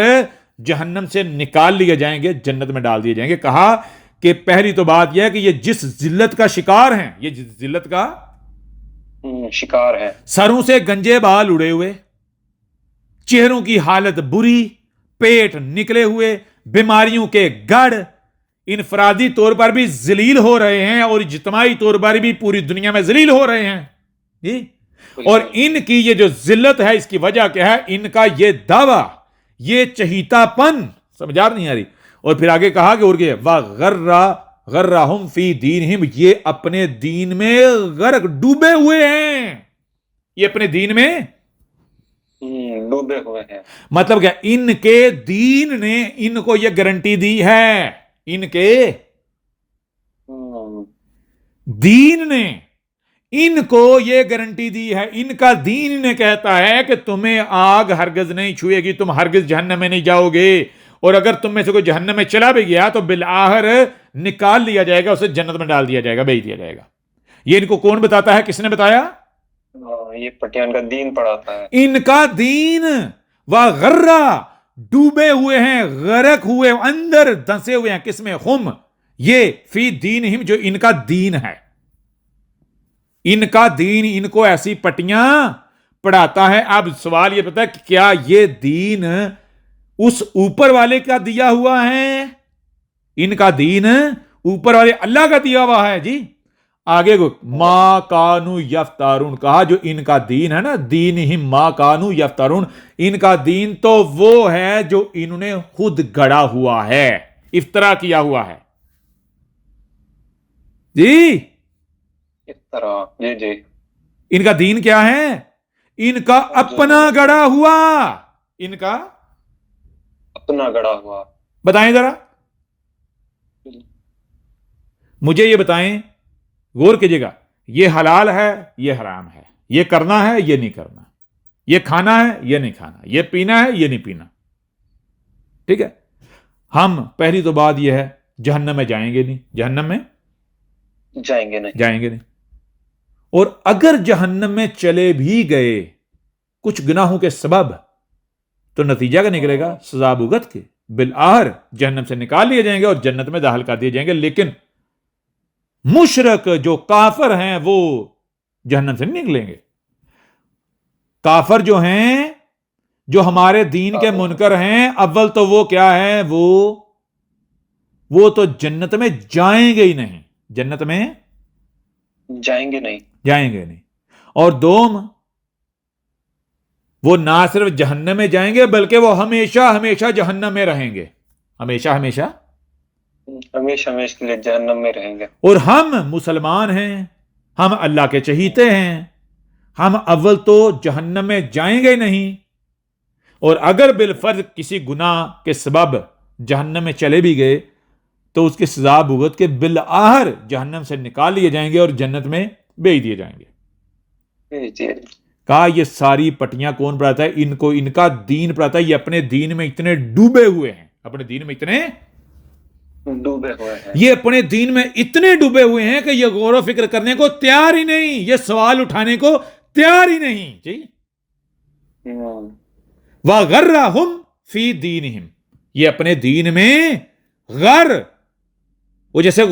جہنم سے نکال لیے جائیں گے، جنت میں ڈال دیے جائیں گے۔ کہا کہ پہلی تو بات یہ ہے کہ یہ جس ذلت کا شکار ہیں، یہ جس ذلت کا شکار ہے، سروں سے گنجے بال اڑے ہوئے، چہروں کی حالت بری، پیٹ نکلے ہوئے، بیماریوں کے گڑھ، انفرادی طور پر بھی ذلیل ہو رہے ہیں اور اجتماعی طور پر بھی پوری دنیا میں ذلیل ہو رہے ہیں جی۔ اور ان کی یہ جو ذلت ہے اس کی وجہ کیا ہے؟ ان کا یہ دعویٰ، یہ چہیتا پن، سمجھا نہیں آ رہی؟ اور پھر آگے کہا کہ اور کیا؟ غرہم فی دینہم، یہ اپنے دین میں غرق ڈوبے ہوئے ہیں، یہ اپنے دین میں ڈوبے ہوئے ہیں۔ مطلب کیا؟ ان کے دین نے ان کو یہ گارنٹی دی ہے، ان کے دین نے ان کو یہ گارنٹی دی ہے، ان کا دین نے کہتا ہے کہ تمہیں آگ ہرگز نہیں چھوئے گی، تم ہرگز جہنم میں نہیں جاؤ گے، اور اگر تم میں سے کوئی جہنم میں چلا بھی گیا تو بالآخر نکال لیا جائے گا، اسے جنت میں ڈال دیا جائے گا، بھیج دیا جائے گا۔ یہ ان کو کون بتاتا ہے؟ کس نے بتایا؟ یہ پٹیان کا دین پڑھاتا ہے۔ ان کا دین وغرہ ڈوبے ہوئے ہیں، غرق ہوئے، اندر دھنسے ہوئے ہیں، کس میں؟ ہم، یہ فی دینہم، جو ان کا دین ہے، ان کا دین ان کو ایسی پٹیاں پڑھاتا ہے۔ اب سوال یہ پتا ہے کہ کیا یہ دین اس اوپر والے کا دیا ہوا ہے؟ ان کا دین اوپر والے اللہ کا دیا ہوا ہے جی۔ آگے کو ما کانو یفتارون کہا، جو ان کا دین ہے نا، دینہم ما کانو یفتارون، ان کا دین تو وہ ہے جو انہوں نے خود گڑا ہوا ہے، افترا کیا ہوا ہے جی۔ اس طرح جی جی، ان کا دین کیا ہے؟ ان کا اپنا گڑا ہوا، ان کا اپنا گڑا ہوا۔ بتائیں ذرا، مجھے یہ بتائیں، غور کیجیے گا، یہ حلال ہے، یہ حرام ہے، یہ کرنا ہے، یہ نہیں کرنا، یہ کھانا ہے، یہ نہیں کھانا، یہ پینا ہے، یہ نہیں پینا، ٹھیک ہے؟ ہم پہلی تو بات یہ ہے جہنم میں جائیں گے نہیں، جہنم میں جائیں گے نہیں، اور اگر جہنم میں چلے بھی گئے کچھ گناہوں کے سبب، تو نتیجہ کا نکلے گا سزا بھگت کے، بالآخر جہنم سے نکال لیے جائیں گے اور جنت میں داخل کر دیے جائیں گے۔ لیکن مشرک جو کافر ہیں وہ جہنم سے نہیں نکلیں گے۔ کافر جو ہیں، جو ہمارے دین کے منکر ہیں، اول تو وہ کیا ہیں؟ وہ تو جنت میں جائیں گے ہی نہیں، جنت میں جائیں گے نہیں۔ اور دوم، وہ نہ صرف جہنم میں جائیں گے بلکہ وہ ہمیشہ ہمیشہ جہنم میں رہیں گے، ہمیشہ ہمیشہ کے لیے جہنم میں رہیں گے۔ اور ہم مسلمان ہیں، ہم اللہ کے چہیتے ہیں، ہم اول تو جہنم میں جائیں گے نہیں، اور اگر بالفرض کسی گناہ کے سبب جہنم میں چلے بھی گئے تو اس کی سزا بھگت کے بالآخر جہنم سے نکال لیے جائیں گے اور جنت میں بھیج دیے جائیں گے۔ کہا یہ ساری پٹیاں کون پڑھاتا ہے؟ ان کو ان کا دین پڑھاتا ہے۔ یہ اپنے دین میں اتنے ڈوبے ہوئے ہیں، اپنے دین میں اتنے ڈوبے ہوئے ہیں، یہ اپنے دین میں اتنے ڈوبے ہوئے ہیں کہ یہ غور و فکر کرنے کو تیار ہی نہیں، یہ سوال اٹھانے کو تیار ہی نہیں جی۔ وَغَرَّهُمْ فِي دِينِهِمْ، یہ اپنے دین میں غر، وہ جیسے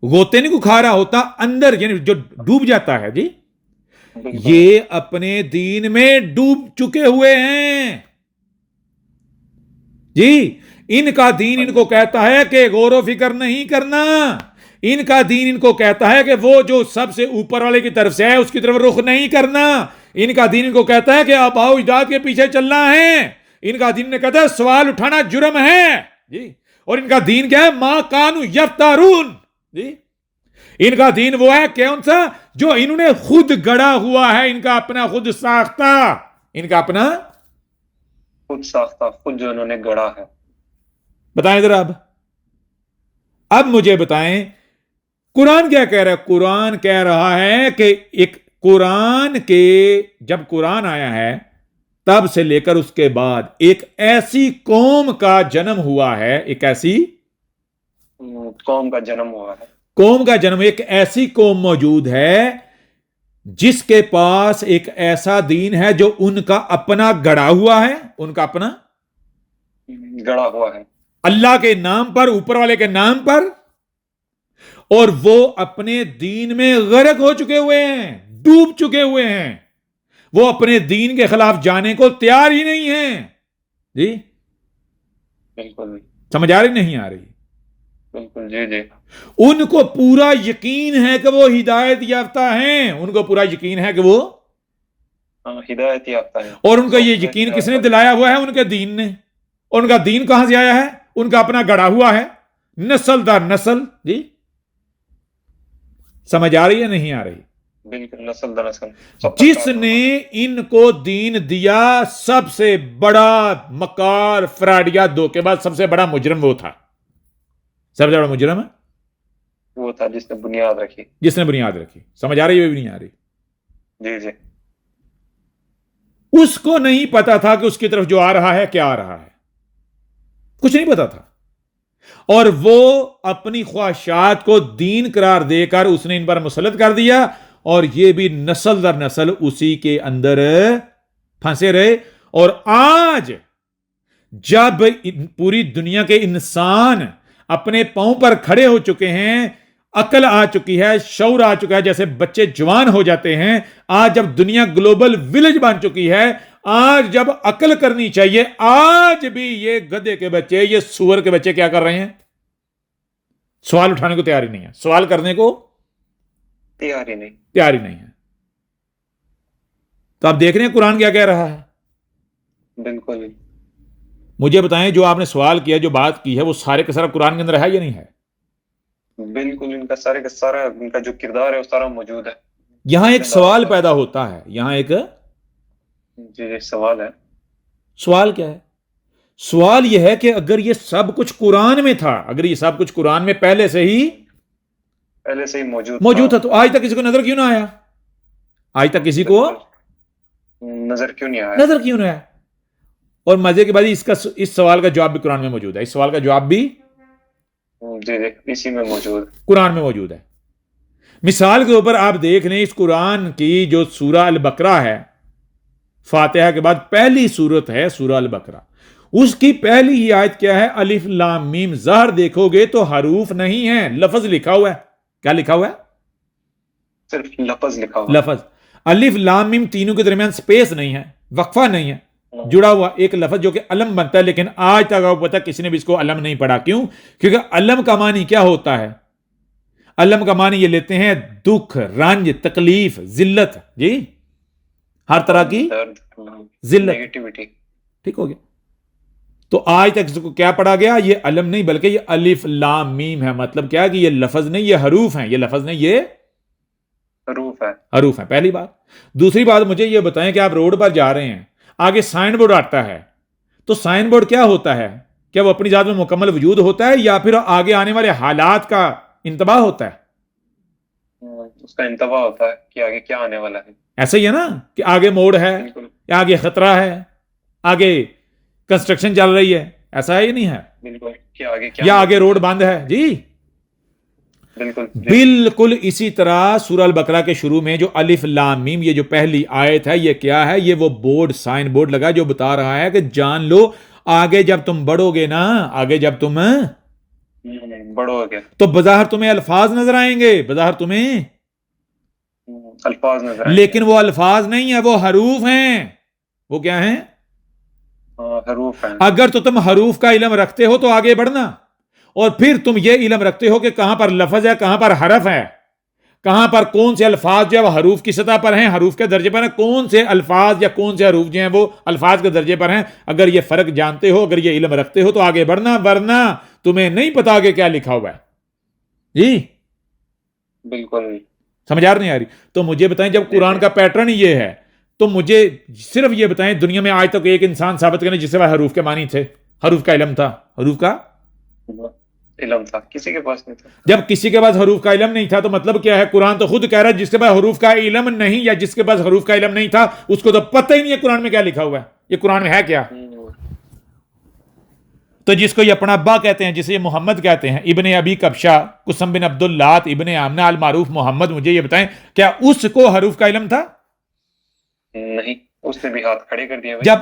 غوطے نہیں کو کھا رہا ہوتا اندر، یعنی جو ڈوب جاتا ہے جی، یہ اپنے دین میں ڈوب چکے ہوئے ہیں جی۔ ان کا دین ان کو کہتا ہے کہ غور و فکر نہیں کرنا، ان کا دین ان کو کہتا ہے کہ وہ جو سب سے اوپر والے کی طرف سے ہے اس کی طرف رخ نہیں کرنا، ان کا دین ان کو کہتا ہے کہ آباؤ اجداد کے پیچھے چلنا ہے، ان کا دین نے کہتا ہے سوال اٹھانا جرم ہے جی۔ اور ان کا دین کیا ہے؟ ما کانو یفتارون جی۔ ان کا دین وہ ہے کون سا؟ جو انہوں نے خود گڑا ہوا ہے، ان کا اپنا خود ساختہ، ان کا اپنا خود ساختہ، خود جو انہوں نے گڑا ہے۔ بتائیں ذرا، اب مجھے بتائیں قرآن کیا کہہ رہا ہے؟ قرآن کہہ رہا ہے کہ ایک قرآن کے جب قرآن آیا ہے تب سے لے کر اس کے بعد ایک ایسی قوم کا جنم ہوا ہے، ایک ایسی قوم کا جنم ہوا ہے، قوم کا جنم، ایک ایسی قوم موجود ہے جس کے پاس ایک ایسا دین ہے جو ان کا اپنا گڑا ہوا ہے، ان کا اپنا گڑا ہوا ہے، اللہ کے نام پر، اوپر والے کے نام پر، اور وہ اپنے دین میں غرق ہو چکے ہوئے ہیں، ڈوب چکے ہوئے ہیں، وہ اپنے دین کے خلاف جانے کو تیار ہی نہیں ہیں جی۔ بالکل سمجھ آ رہی نہیں آ رہی؟ بالکل جی جی ان کو پورا یقین ہے کہ وہ ہدایت یافتہ ہیں، ان کو پورا یقین ہے کہ وہ، ہاں ہدایت یافتہ ہے اور ان کا سو یہ فیصد یقین کس ہدایت نے یافتہ دلایا ہوا ہے؟ ان کے دین نے. اور ان کا دین کہاں سے آیا ہے؟ ان کا اپنا گڑا ہوا ہے، نسل در نسل. جی سمجھ آ رہی ہے نہیں آ رہی؟ بالکل نسل در نسل سب تک جس کار نے فرما ہے ان کو دین دیا، سب سے بڑا مکار، فراڈیا، دھوکے باز، سب سے بڑا مجرم وہ تھا. سب سے بڑا مجرم ہے وہ تھا جس نے بنیاد رکھی جس نے بنیاد رکھی. سمجھ آ رہی ہے بھی نہیں آ رہی؟ جی جی اس کو نہیں پتا تھا کہ اس کی طرف جو آ رہا ہے کیا آ رہا ہے، کچھ نہیں پتا تھا. اور وہ اپنی خواہشات کو دین قرار دے کر اس نے ان پر مسلط کر دیا، اور یہ بھی نسل در نسل اسی کے اندر پھنسے رہے. اور آج جب پوری دنیا کے انسان اپنے پاؤں پر کھڑے ہو چکے ہیں، عقل آ چکی ہے، شعور آ چکا ہے، جیسے بچے جوان ہو جاتے ہیں، آج جب دنیا گلوبل ولیج بن چکی ہے، آج جب عقل کرنی چاہیے، آج بھی یہ گدھے کے بچے، یہ سور کے بچے کیا کر رہے ہیں؟ سوال اٹھانے کو تیاری نہیں ہے، سوال کرنے کو تیاری نہیں تیاری نہیں ہے. تو آپ دیکھ رہے ہیں قرآن کیا کہہ رہا ہے. بالکل مجھے بتائیں، جو آپ نے سوال کیا، جو بات کی ہے، وہ سارے کا سارا قرآن کے اندر ہے یا نہیں ہے؟ بالکل ان کا سارے کا سارا ان کا جو کردار ہے وہ سارا موجود ہے یہاں ایک زندہ سوال ہوتا پیدا ہوتا ہے، یہاں ایک جی جی سوال ہے سوال کیا ہے؟ سوال یہ ہے کہ اگر یہ سب کچھ قرآن میں تھا، اگر یہ سب کچھ قرآن میں پہلے سے ہی پہلے سے ہی موجود تھا، تو آج تک کسی کو نظر کیوں نہ آیا؟ آج تک کسی کو بالکل نظر کیوں نہیں آیا نظر کیوں نہ آیا؟ اور مزے کی بات اس سوال کا جواب بھی قرآن میں موجود ہے. اس سوال کا جواب بھی جی جی اسی میں موجود قرآن میں موجود ہے. مثال کے اوپر آپ دیکھ لیں، اس قرآن کی جو سورہ البقرہ ہے، فاتحہ کے بعد پہلی سورت ہے سورہ البقرہ، اس کی پہلی ہی آیت کیا ہے؟ الف لام میم. ظاہر دیکھو گے تو حروف نہیں ہے، لفظ لکھا ہوا ہے. کیا لکھا ہوا ہے؟ صرف لفظ لکھا ہوا لفظ. الف لام میم تینوں کے درمیان سپیس نہیں ہے، وقفہ نہیں ہے، جڑا ہوا ایک لفظ جو کہ علم بنتا ہے. لیکن آج تک آپ کو پتا کسی نے بھی اس کو علم نہیں پڑھا. کیوں؟ کیونکہ علم کا معنی کیا ہوتا ہے؟ علم کا معنی یہ لیتے ہیں دکھ، رنج، تکلیف، ذلت. جی ہر طرح کی درد ذلت. نیگیٹیوٹی ٹھیک ہو گیا؟ تو آج تک اس کو کیا پڑھا گیا؟ یہ علم نہیں، بلکہ یہ الف لام میم ہے. مطلب کیا کہ یہ لفظ نہیں، یہ حروف ہیں. یہ لفظ نہیں، یہ حروف ہے حروف ہیں. پہلی بات. دوسری بات، مجھے یہ بتائیں کہ آپ روڈ پر جا رہے ہیں، آگے سائن بورڈ آتا ہے، تو سائن بورڈ کیا ہوتا ہے؟ کیا وہ اپنی ذات میں مکمل وجود ہوتا ہے، یا پھر آگے آنے والے حالات کا انتباہ ہوتا ہے؟ اس کا انتباہ ہوتا ہے کہ آگے کیا آنے والا ہے ایسا ہی ہے نا، کہ آگے موڑ ہے، بالکل یا آگے خطرہ ہے، آگے کنسٹرکشن چل رہی ہے. ایسا ہے یا نہیں ہے؟ بالکل کہ آگے کیا یا ہونے آگے والا روڈ بند ہے. جی بالکل جی بالکل اسی طرح سورہ البقرہ کے شروع میں جو الف لام میم، یہ جو پہلی آیت ہے، یہ کیا ہے؟ یہ وہ بورڈ، سائن بورڈ لگا جو بتا رہا ہے کہ جان لو، آگے جب تم بڑھو گے نا، آگے جب تم بڑو ہو گیا تو بظاہر تمہیں الفاظ نظر آئیں گے، بظاہر تمہیں، الفاظ نظر آئیں گے لیکن وہ الفاظ نہیں ہیں، وہ حروف ہیں. وہ کیا ہیں؟ حروف ہیں اگر تو تم حروف کا علم رکھتے ہو تو آگے بڑھنا، اور پھر تم یہ علم رکھتے ہو کہ کہاں پر لفظ ہے، کہاں پر حرف ہے، کہاں پر کون سے الفاظ جو ہے وہ حروف کی سطح پر ہیں، حروف کے درجے پر ہیں، کون سے الفاظ یا کون سے حروف جو ہیں وہ الفاظ کے درجے پر ہیں. اگر یہ فرق جانتے ہو، اگر یہ علم رکھتے ہو تو آگے بڑھنا، ورنہ تمہیں نہیں پتا آگے کیا لکھا ہوا ہے. جی بالکل سمجھ آ نہیں آ رہی؟ تو مجھے بتائیں، جب قرآن کا پیٹرن یہ ہے، تو مجھے صرف یہ بتائیں، دنیا میں آج تک ایک انسان ثابت کرنے جس کے پاس حروف کے معنی تھے، حروف کا علم تھا، حروف کا علم تھا، کسی کے پاس نہیں تھا. جب کسی کے پاس حروف کا علم نہیں تھا تو مطلب کیا ہے؟ قرآن تو خود کہہ رہا ہے جس کے پاس حروف کا علم نہیں، یا جس کے پاس حروف کا علم نہیں تھا، اس کو تو پتہ ہی نہیں ہے قرآن میں کیا لکھا ہوا ہے. یہ قرآن میں ہے کیا؟ تو جس کو یہ اپنا ابا کہتے ہیں، جسے یہ محمد کہتے ہیں، ابن ابی کبشہ، قسم بن عبداللات، ابن آمنہ المعروف محمد، مجھے یہ بتائیں کیا اس کو حروف کا علم تھا؟ نہیں، اس نے بھی ہاتھ کھڑے کر دیے. جب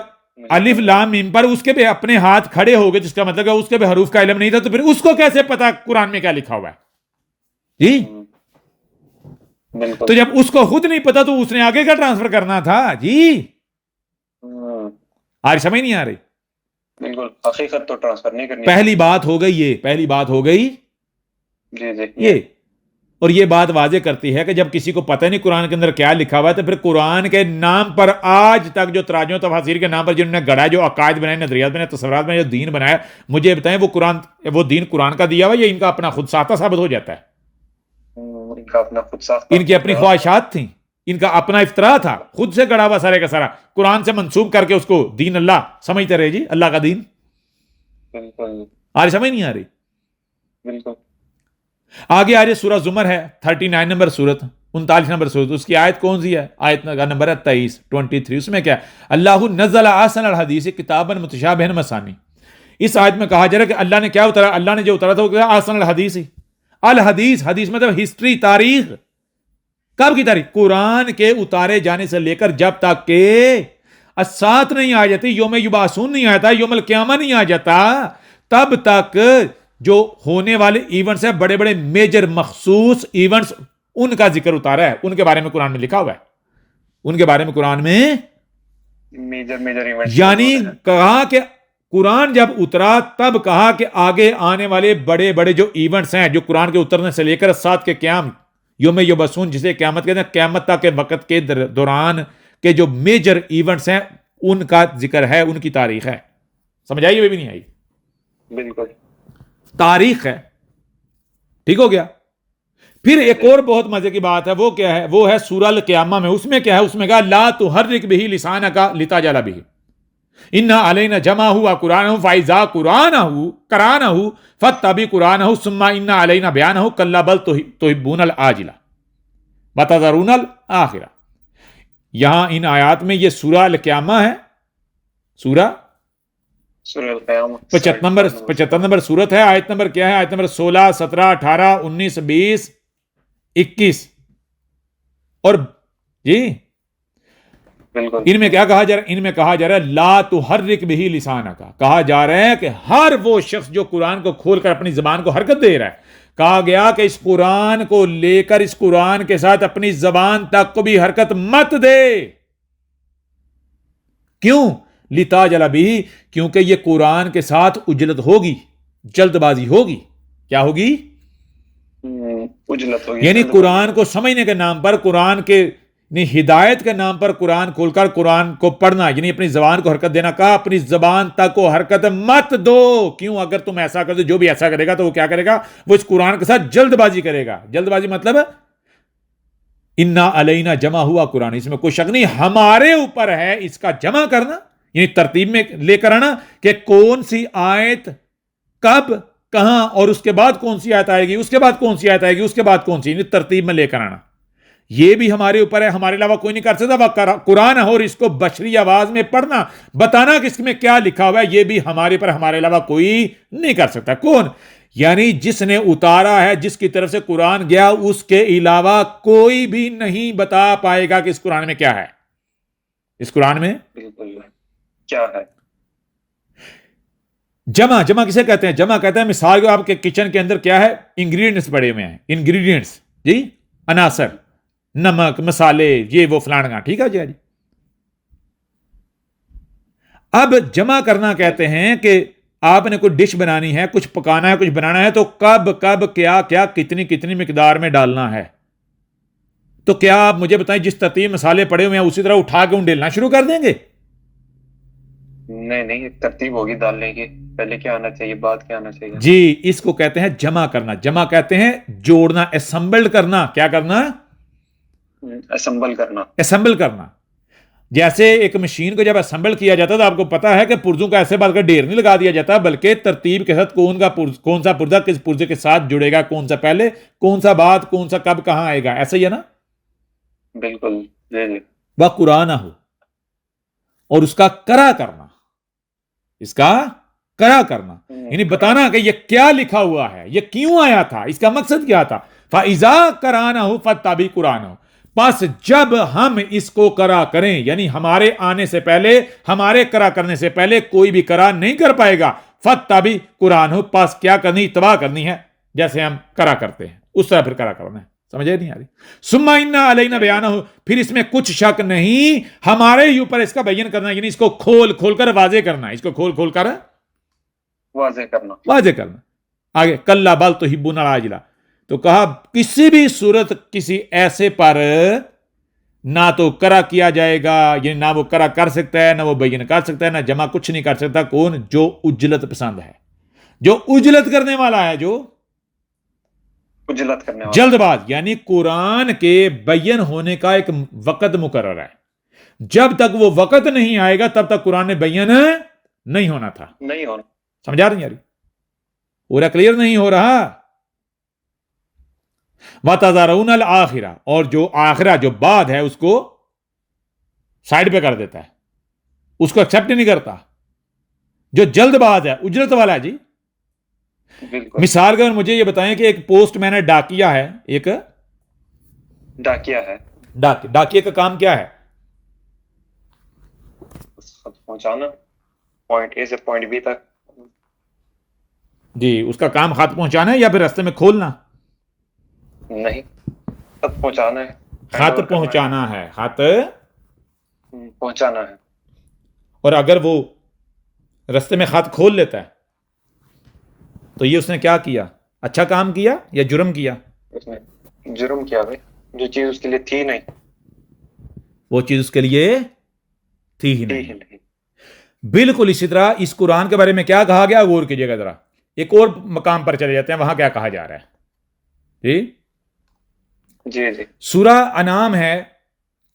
الف لام میم پر اس کے بھی اپنے ہاتھ کھڑے ہو گئے، جس کا مطلب ہے اس کے بھی حروف کا علم نہیں تھا، تو پھر اس کو کیسے پتا قرآن میں کیا لکھا ہوا ہے؟ جی تو جب اس کو خود نہیں پتا تو اس نے آگے کا ٹرانسفر کرنا تھا. جی آج سمجھ نہیں آ رہی؟ بالکل حقیقت تو ٹرانسفر نہیں کرنی. پہلی بات ہو گئی، یہ پہلی بات ہو گئی جی جی یہ اور یہ بات واضح کرتی ہے کہ جب کسی کو پتہ نہیں قرآن کے اندر کیا لکھا ہوا ہے تو پھر قرآن کے نام پر آج تک جو تراجم و تفاسیر کے نام پر جنہوں نے گڑھا ہے، جو عقائد بنائے، نظریات بنائے، تصورات بنائے، جو دین بنایا، مجھے بتائیں وہ دین قرآن کا دیا ہوا یا ان کا اپنا خود ساختہ ثابت ہو جاتا ہے؟ ان کا اپنا خود ساختہ ان کی اپنی خواہشات تھیں، ان کا اپنا افطرا تھا، خود سے گڑھا ہوا سارے کا سارا، قرآن سے منسوب کر کے اس کو دین اللہ سمجھتے رہے جی، اللہ کا دین۔ بالکل آج سمجھ نہیں آ رہی؟ بالکل۔ آگے آ رہی سورہ زمر ہے، 39 نمبر سورت، 39 نمبر سورت، اس کی آیت کون سی ہے؟ آیت کا نمبر ہے 23، اس میں کیا ہے؟ اللہ نزل احسن الحدیث کتابا متشابہا مثانی۔ اس آیت میں کہا جا رہا ہے کہ اللہ نے کیا اتارا؟ اللہ نے جو اتارا تھا وہ کیا؟ احسن الحدیث۔ الحدیث، حدیث مطلب ہسٹری، تاریخ۔ کب کی تاریخ؟ قرآن کے اتارے جانے سے لے کر جب تک کہ الساعۃ نہیں آ جاتی، یوم یبعثون نہیں آتا، یوم القیامہ نہیں آ جاتا، تب تک جو ہونے والے ایونٹس ہیں، بڑے بڑے میجر مخصوص ایونٹس، ان کا ذکر اتارا ہے، ان کے بارے میں قرآن میں لکھا ہوا ہے، ان کے بارے میں قرآن میں میجر ایونٹ، یعنی کہا کہ قرآن جب اترا تب کہا کہ آگے آنے والے بڑے بڑے جو ایونٹس ہیں، جو قرآن کے اترنے سے لے کر ساتھ کے قیام، یوم یبعثون جسے قیامت کہتے ہیں، قیامت تک کے وقت کے دوران کے جو میجر ایونٹس ہیں ان کا ذکر ہے، ان کی تاریخ ہے۔ سمجھ آئی؟ وہ بھی نہیں آئی؟ بالکل تاریخ ہے، ٹھیک ہو گیا۔ پھر ایک اور بہت مزے کی بات ہے، وہ کیا ہے؟ وہ ہے سورہ القیامہ میں، اس میں کیا ہے؟ اس میں کہا لا تحرک بہ لسانک لتعجل بہ انا علینا جمعہ و قرآنہ فاذا قرأنہ فاتبع قرآنہ ثم ان علینا بیانہ کلا بل تحبون العاجلہ وتذرون الآخرہ۔ یہاں ان آیات میں یہ سورہ القیامہ ہے، سورہ 75 نمبر سورت ہے، آیت نمبر کیا ہے؟ آیت نمبر 16، 17، 18، 19، 20، 21 اور جی ان میں کیا کہا جا رہا ہے؟ ان میں کہا جا رہا ہے لا تحرک بہ لسانک، کہا جا رہا ہے کہ ہر وہ شخص جو قرآن کو کھول کر اپنی زبان کو حرکت دے رہا ہے، کہا گیا کہ اس قرآن کو لے کر اس قرآن کے ساتھ اپنی زبان تک کو بھی حرکت مت دے۔ کیوں؟ لتعجل بہ، کیونکہ یہ قرآن کے ساتھ اجلت ہوگی، جلد بازی ہوگی۔ کیا ہوگی؟ اجلت ہوگی، یعنی قرآن کو سمجھنے کے نام پر، قرآن کے ہدایت کے نام پر قرآن کھول کر قرآن کو پڑھنا، یعنی اپنی زبان کو حرکت دینا، کہا اپنی زبان تک کو حرکت مت دو۔ کیوں؟ اگر تم ایسا کر دو، جو بھی ایسا کرے گا تو وہ کیا کرے گا؟ وہ اس قرآن کے ساتھ جلد بازی کرے گا۔ جلد بازی مطلب انا علینا جمع ہوا قرآن، اس میں کوئی شک نہیں، ہمارے اوپر ہے اس کا جمع کرنا، یعنی ترتیب میں لے کر آنا کہ کون سی آیت کب کہاں، اور اس کے بعد کون سی آیت آئے گی، اس کے بعد کون سی آیت آئے گی، اس کے بعد کون سی، یعنی ترتیب میں لے کر آنا۔ یہ بھی ہمارے اوپر ہے، ہمارے علاوہ کوئی نہیں کر سکتا۔ قرآن ہے اور اس کو بشری آواز میں پڑھنا، بتانا کہ اس میں کیا لکھا ہوا ہے، یہ بھی ہمارے پر، ہمارے علاوہ کوئی نہیں کر سکتا۔ کون؟ یعنی جس نے اتارا ہے، جس کی طرف سے قرآن گیا، اس کے علاوہ کوئی بھی نہیں بتا پائے گا کہ اس قرآن میں کیا ہے، اس قرآن میں کیا ہے۔ جمع کسے کہتے ہیں؟ جمع کہتے ہیں مثال کو آپ کے کچن کے اندر کیا ہے؟ انگریڈینٹس پڑے ہوئے ہیں، انگریڈینٹس جی، عناصر، نمک، مسالے، یہ وہ فلانگا، ٹھیک ہے جی۔ اب جمع کرنا کہتے ہیں کہ آپ نے کوئی ڈش بنانی ہے، کچھ پکانا ہے، کچھ بنانا ہے، تو کب کیا کتنی مقدار میں ڈالنا ہے۔ تو کیا آپ مجھے بتائیں جس ترتیب مسالے پڑے ہوئے ہیں اسی طرح اٹھا کے انڈیلنا شروع کر دیں گے؟ نہیں، ایک ترتیب ہوگی ڈالنے کی، پہلے کیا آنا چاہیے، بعد کیا آنا چاہیے۔ جی، اس کو کہتے ہیں جمع کرنا۔ جمع کہتے ہیں جوڑنا، اسمبل کرنا۔ کیا کرنا؟ اسمبل کرنا۔ جیسے ایک مشین کو جب اسمبل کیا جاتا ہے تو آپ کو پتا ہے کہ پرزوں کا ایسے بات کر ڈھیر نہیں لگا دیا جاتا، بلکہ ترتیب کے ساتھ کون سا پرزہ کس پرزے کے ساتھ جڑے گا، کون سا پہلے، کون سا بعد، کون سا کب کہاں آئے گا، ایسا ہی ہے نا؟ بالکل جی۔ وہ قرآن ہو اور اس کا کرا کرنا، اس کا کرا کرنا، یعنی بتانا کہ یہ کیا لکھا ہوا ہے، یہ کیوں آیا تھا، اس کا مقصد کیا تھا۔ فَإِذَا قَرَأْنَاهُ فَاتَّبِعْ قُرْآنَهُ، پس جب ہم اس کو کرا کریں، یعنی ہمارے آنے سے پہلے، ہمارے کرا کرنے سے پہلے کوئی بھی کرا نہیں کر پائے گا، فَاتَّبِعْ قُرْآنَهُ، پس کیا کرنی، اتباع کرنی ہے، جیسے ہم کرا کرتے ہیں اس طرح پھر کرا کرنا ہے۔ سمجھے نہیں آ رہی؟ ثم ان علینا بیانہ، پھر اس میں کچھ شک نہیں، ہمارے ہی اوپر اس کا بیان کرنا، یعنی اس کو کھول کر واضح کرنا، اس کو کھول کر واضح کرنا۔ آگے کلا بل تحبون العاجلہ، تو کہا کسی بھی صورت کسی ایسے پر نہ تو کرا کیا جائے گا، یعنی نہ وہ کرا کر سکتا ہے، نہ وہ بین کر سکتا ہے، نہ جمع کچھ نہیں کر سکتا. کون؟ جو اجلت پسند ہے، جو اجلت کرنے والا ہے، جو اجلت کرنے والا، جلد باز. یعنی قرآن کے بین ہونے کا ایک وقت مقرر ہے، جب تک وہ وقت نہیں آئے گا تب تک قرآن بین نہیں ہونا تھا. نہیں ہونا. سمجھا رہی یاری؟ پورا کلیئر نہیں ہو رہا؟ وَتَذَرُونَ الْآخِرَةَ، اور جو آخرہ جو بعد ہے اس کو سائڈ پہ کر دیتا ہے، اس کو ایکسپٹ نہیں کرتا. جو جلد باز ہے، اجرت والا ہے. جی بالکل. مثال کے مجھے یہ بتائیں کہ ایک پوسٹ مین ہے، ڈاکیا ہے، ایک ڈاکیا ہے. ڈاکیے کا کام کیا ہے؟ خط پہنچانا پوائنٹ اے سے پوائنٹ بی تک. جی اس کا کام خط پہنچانا ہے یا پھر رستے میں کھولنا؟ نہیں، خط پہنچانا ہے. خط پہنچانا ہے، خط پہنچانا ہے. اور اگر وہ رستے میں خط کھول لیتا ہے تو یہ اس نے کیا کیا؟ اچھا کام کیا یا جرم کیا؟ اس نے جرم کیا بھائی، جو چیز اس کے لیے تھی نہیں، وہ چیز اس کے لیے تھی ہی تھی ہی نہیں. نہیں. بالکل اسی طرح اس قرآن کے بارے میں کیا کہا گیا، غور کیجئے گا ذرا. ایک اور مقام پر چلے جاتے ہیں، وہاں کیا کہا جا رہا ہے. جی جی جی. سورہ انعام ہے،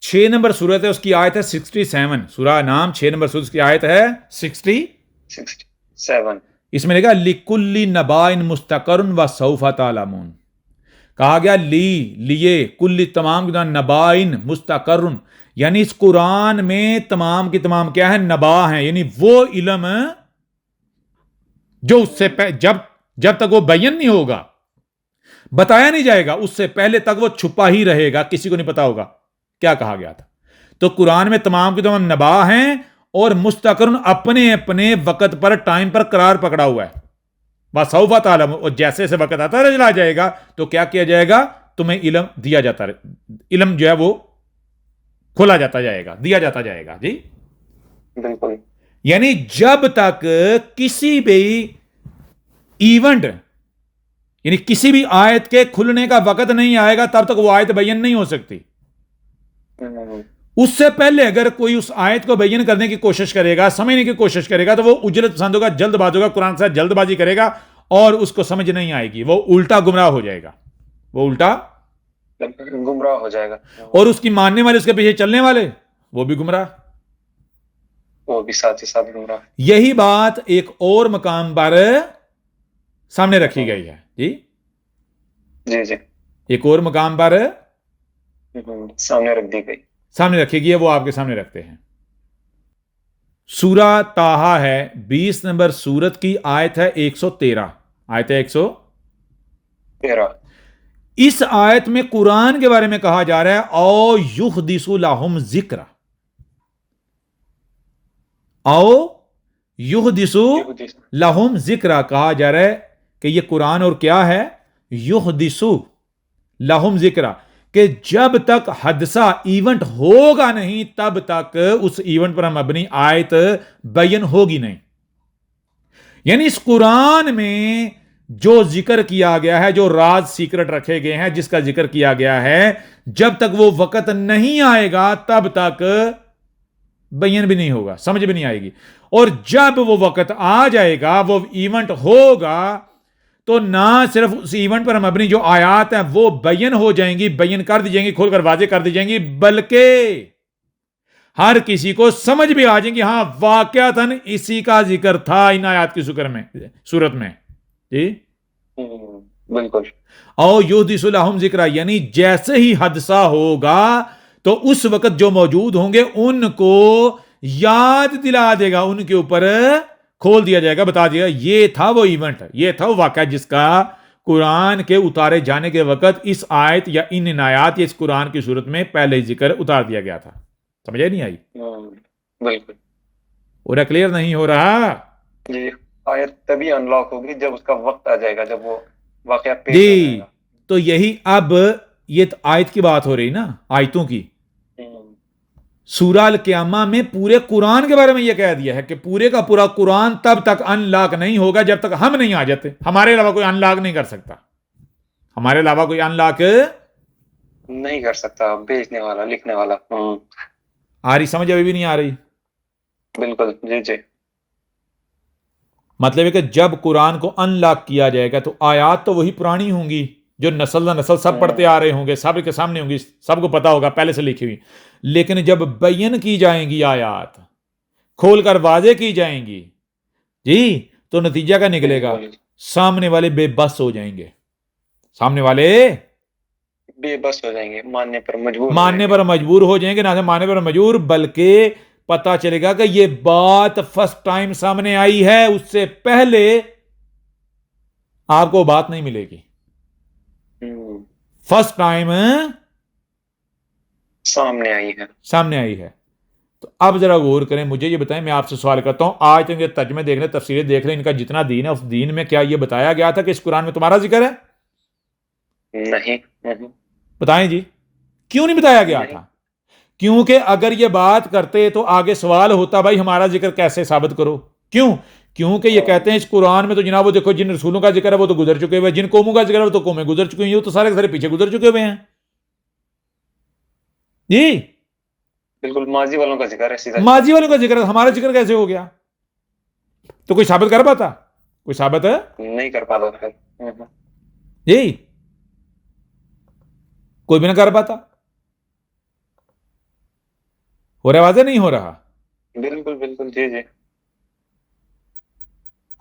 6 نمبر سورت ہے، اس کی آیت ہے 67. سورہ انعام 6 نمبر سورت کی آیت ہے 67. اس میں لکھا لِكُلِّ نَبَائٍ مُسْتَقَرٌ وَسَوْفَ تَعْلَمُونَ. کہا گیا لیے کل تمام کی تمام نبائن مستقرن، یعنی اس قرآن میں تمام کی تمام کیا ہے؟ نبا ہیں، یعنی وہ علم جو اس سے جب تک وہ بیان نہیں ہوگا، بتایا نہیں جائے گا، اس سے پہلے تک وہ چھپا ہی رہے گا، کسی کو نہیں پتا ہوگا کیا کہا گیا تھا. تو قرآن میں تمام کی تمام نبا ہیں اور مستقرن اپنے اپنے وقت پر، ٹائم پر قرار پکڑا ہوا ہے. وَسَوْفَ تَعْلَمُونَ، اور جیسے سے وقت آتا چلا جائے گا تو کیا کیا جائے گا؟ تمہیں علم دیا جاتا رہے، علم جو ہے وہ کھولا جاتا جائے گا، دیا جاتا جائے گا. جی بالکل. یعنی جب تک کسی بھی ایونٹ، یعنی کسی بھی آیت کے کھلنے کا وقت نہیں آئے گا تب تک وہ آیت بیان نہیں ہو سکتی. اس سے پہلے اگر کوئی اس آیت کو بیان کرنے کی کوشش کرے گا، سمجھنے کی کوشش کرے گا، تو وہ اجلت پسند ہوگا، جلد باز ہوگا، قرآن سے جلد بازی کرے گا اور اس کو سمجھ نہیں آئے گی، وہ الٹا گمراہ ہو جائے گا، وہ الٹا گمراہ ہو جائے گا. اور اس کی ماننے والے، اس کے پیچھے چلنے والے، وہ بھی گمراہ، وہ بھی ساتھ ہی ساتھ گمراہ. یہی بات ایک اور مقام پر سامنے رکھی گئی ہے. جی جی جی. ایک اور مقام پر سامنے رکھ دی گئی، سامنے رکھی گئی ہے، وہ آپ کے سامنے رکھتے ہیں. سورہ طٰہٰ ہے، 20 نمبر سورت کی آیت ہے 113. آیت ہے 113. اس آیت میں قرآن کے بارے میں کہا جا رہا ہے او یحدث لہم ذکر، او یحدث لہم ذکر، کہا جا رہا ہے کہ یہ قرآن اور کیا ہے؟ یحدث لہم ذکر، کہ جب تک حادثہ ایونٹ ہوگا نہیں تب تک اس ایونٹ پر مبنی آیت بیان ہوگی نہیں. یعنی اس قرآن میں جو ذکر کیا گیا ہے، جو راز سیکرٹ رکھے گئے ہیں، جس کا ذکر کیا گیا ہے، جب تک وہ وقت نہیں آئے گا تب تک بیان بھی نہیں ہوگا، سمجھ بھی نہیں آئے گی. اور جب وہ وقت آ جائے گا، وہ ایونٹ ہوگا، تو نہ صرف اس ایونٹ پر مبنی جو آیات ہیں وہ بیان ہو جائیں گی، بیان کر دی جائیں گی، کھول کر واضح کر دی جائیں گی، بلکہ ہر کسی کو سمجھ بھی آ جائیں گی، ہاں واقعتاً اسی کا ذکر تھا ان آیات کی صورت میں. جی بالکل. او یحدث لہم ذکر، یعنی جیسے ہی حادثہ ہوگا تو اس وقت جو موجود ہوں گے ان کو یاد دلا دے گا، ان کے اوپر کھول دیا جائے گا، بتا دیا گا یہ تھا وہ ایونٹ، یہ تھا وہ واقعہ جس کا قرآن کے اتارے جانے کے وقت اس آیت یا ان آیات یا اس قرآن کی صورت میں پہلے ذکر اتار دیا گیا تھا. سمجھے نہیں آئی؟ بالکل. پورا کلیئر نہیں ہو رہا؟ جی آیت تبھی انلاک ہوگی جب اس کا وقت آ جائے گا، جب وہ واقعہ پیش جی ہو جائے گا. تو یہی اب یہ آیت کی بات ہو رہی نا، آیتوں کی. سورہ القیامہ میں پورے قرآن کے بارے میں یہ کہہ دیا ہے کہ پورے کا پورا قرآن تب تک ان لاک نہیں ہوگا جب تک ہم نہیں آ جاتے، ہمارے علاوہ کوئی ان لاک نہیں کر سکتا. ہمارے علاوہ کوئی انلاک نہیں کر سکتا، بھیجنے والا، لکھنے والا۔ آ رہی سمجھ؟ ابھی بھی نہیں آ رہی؟ بالکل، جی جی۔ مطلب ہے کہ جب قرآن کو ان لاک کیا جائے گا تو آیات تو وہی پرانی ہوں گی جو نسل نہ نسل سب پڑھتے آ رہے ہوں گے، سب کے سامنے ہوں گی، سب کو پتا ہوگا پہلے سے لکھی ہوئی، لیکن جب بیان کی جائیں گی آیات، کھول کر واضح کی جائیں گی جی، تو نتیجہ کیا نکلے گا؟ سامنے والے بے بس ہو جائیں گے، سامنے والے بے بس ہو جائیں گے، ماننے پر مجبور ہو جائیں گے، نہ ماننے پر مجبور، بلکہ پتا چلے گا کہ یہ بات فرسٹ ٹائم سامنے آئی ہے، اس سے پہلے آپ کو بات نہیں ملے گی، فرسٹ ٹائم سامنے آئی ہے۔ تو اب ذرا غور کریں، مجھے یہ بتائیں، میں آپ سے سوال کرتا ہوں، آج تک یہ ترجمے دیکھ لیں، تفسیریں دیکھ لیں، ان کا جتنا دین ہے اس دین میں کیا یہ بتایا گیا تھا کہ اس قرآن میں تمہارا ذکر ہے؟ نہیں۔ بتائیں جی، کیوں نہیں بتایا گیا تھا؟ کیونکہ اگر یہ بات کرتے تو آگے سوال ہوتا بھائی ہمارا ذکر کیسے ثابت کرو؟ کیونکہ یہ کہتے ہیں اس قرآن میں تو جناب وہ دیکھو جن رسولوں کا ذکر ہے وہ تو گزر چکے ہوئے، جن قوموں کا ذکر ہے وہ تو قومیں گزر چکی ہیں، وہ تو سارے کے سارے پیچھے گزر چکے ہوئے ہیں جی، بالکل ماضی والوں کا ذکر ہے، ماضی والوں کا ذکر ہے، ہمارا ذکر کیسے ہو گیا؟ تو کوئی ثابت کر پاتا؟ کوئی ثابت ہے نہیں کر پاتا جی، کوئی بھی نہ کر پاتا، ہو رہا واضح نہیں ہو رہا؟ بالکل، جی جی۔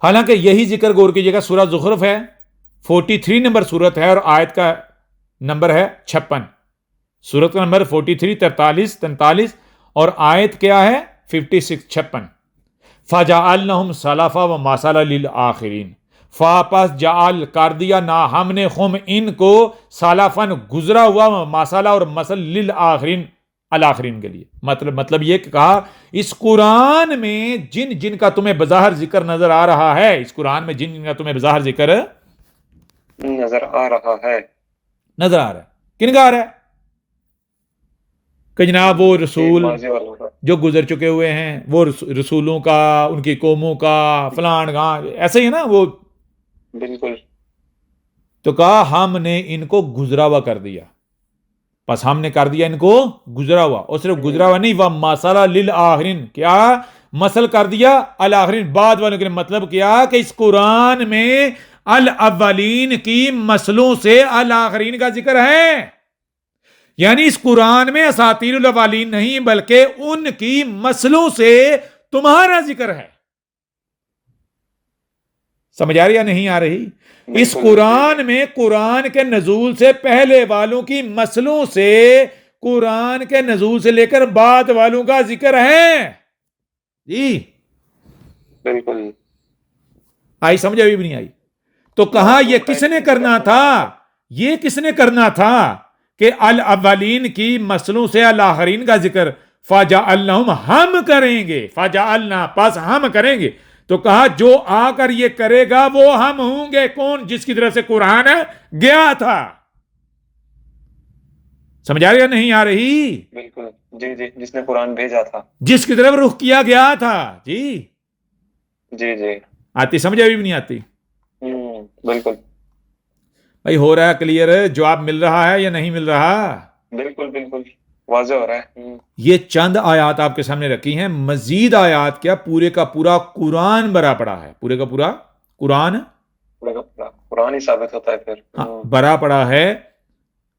حالانکہ یہی ذکر غور کیجیے گا، سورہ زخرف ہے، 43 نمبر سورت ہے، اور آیت کا نمبر ہے 56، سورت کا نمبر 43، 43 اور آیت کیا ہے 56 56۔ فَجَعَلْنَهُمْ سَلَفًا وَمَثَلًا لِلْآخِرِينَ، پس جعل کر دیا نہ ہم نے ہم ان کو سلفن گزرا ہوا، مسئلہ اور مثل للآخرین الآخرین کے لیے، مطلب یہ کہ کہا اس قرآن میں جن جن کا تمہیں بظاہر ذکر نظر آ رہا ہے، اس قرآن میں جن جن کا تمہیں بظاہر ذکر نظر آ رہا ہے، کن کا آ رہا ہے؟ کہ جناب وہ رسول جو گزر چکے ہوئے ہیں، وہ رسولوں کا، ان کی قوموں کا، فلان کا، ایسے ہی ہے نا وہ، بالکل۔ تو کہا ہم نے ان کو گزرا ہوا کر دیا، بس ہم نے کر دیا ان کو گزرا ہوا، اور صرف گزرا ہوا نہیں، وَمَثَلًا لِلْآخِرِينَ، کیا مثل کر دیا الآخرین، بعد والوں کے لیے، مطلب کیا کہ اس قرآن میں الاولین کی مثلوں سے الآخرین کا ذکر ہے، یعنی اس قرآن میں اساطیر الاولین نہیں بلکہ ان کی مثلوں سے تمہارا ذکر ہے۔ سمجھ آ رہی یا نہیں آ رہی؟ اس قرآن میں قرآن کے نزول سے پہلے والوں کی مثلوں سے قرآن کے نزول سے لے کر بعد والوں کا ذکر ہے جی، بالکل آئی سمجھ؟ ابھی بھی نہیں آئی؟ تو کہا یہ کس نے کرنا تھا؟ یہ کس نے کرنا تھا کہ الاولین کی مثلوں سے الآخرین کا ذکر، فَجَعَلْنَهُمْ، ہم کریں گے، فَجَعَلْنَا، پس ہم کریں گے، تو کہا جو آ کر یہ کرے گا وہ ہم ہوں گے، کون؟ جس کی طرف سے قرآن گیا تھا۔ سمجھ آ رہی یا نہیں آ رہی؟ بالکل، جی جی، جس نے قرآن بھیجا تھا، جس کی طرف رخ کیا گیا تھا جی، جی جی۔ آتی سمجھ؟ ابھی بھی نہیں آتی؟ بالکل بھائی ہو رہا ہے کلیئر؟ جواب مل رہا ہے یا نہیں مل رہا؟ بالکل واضح ہو رہا ہے۔ یہ چند آیات آپ کے سامنے رکھی ہیں، مزید آیات کیا پورے کا پورا قرآن بھرا پڑا ہے، پورے کا پورا قرآن ہی ثابت ہوتا ہے پھر، بھرا پڑا ہے۔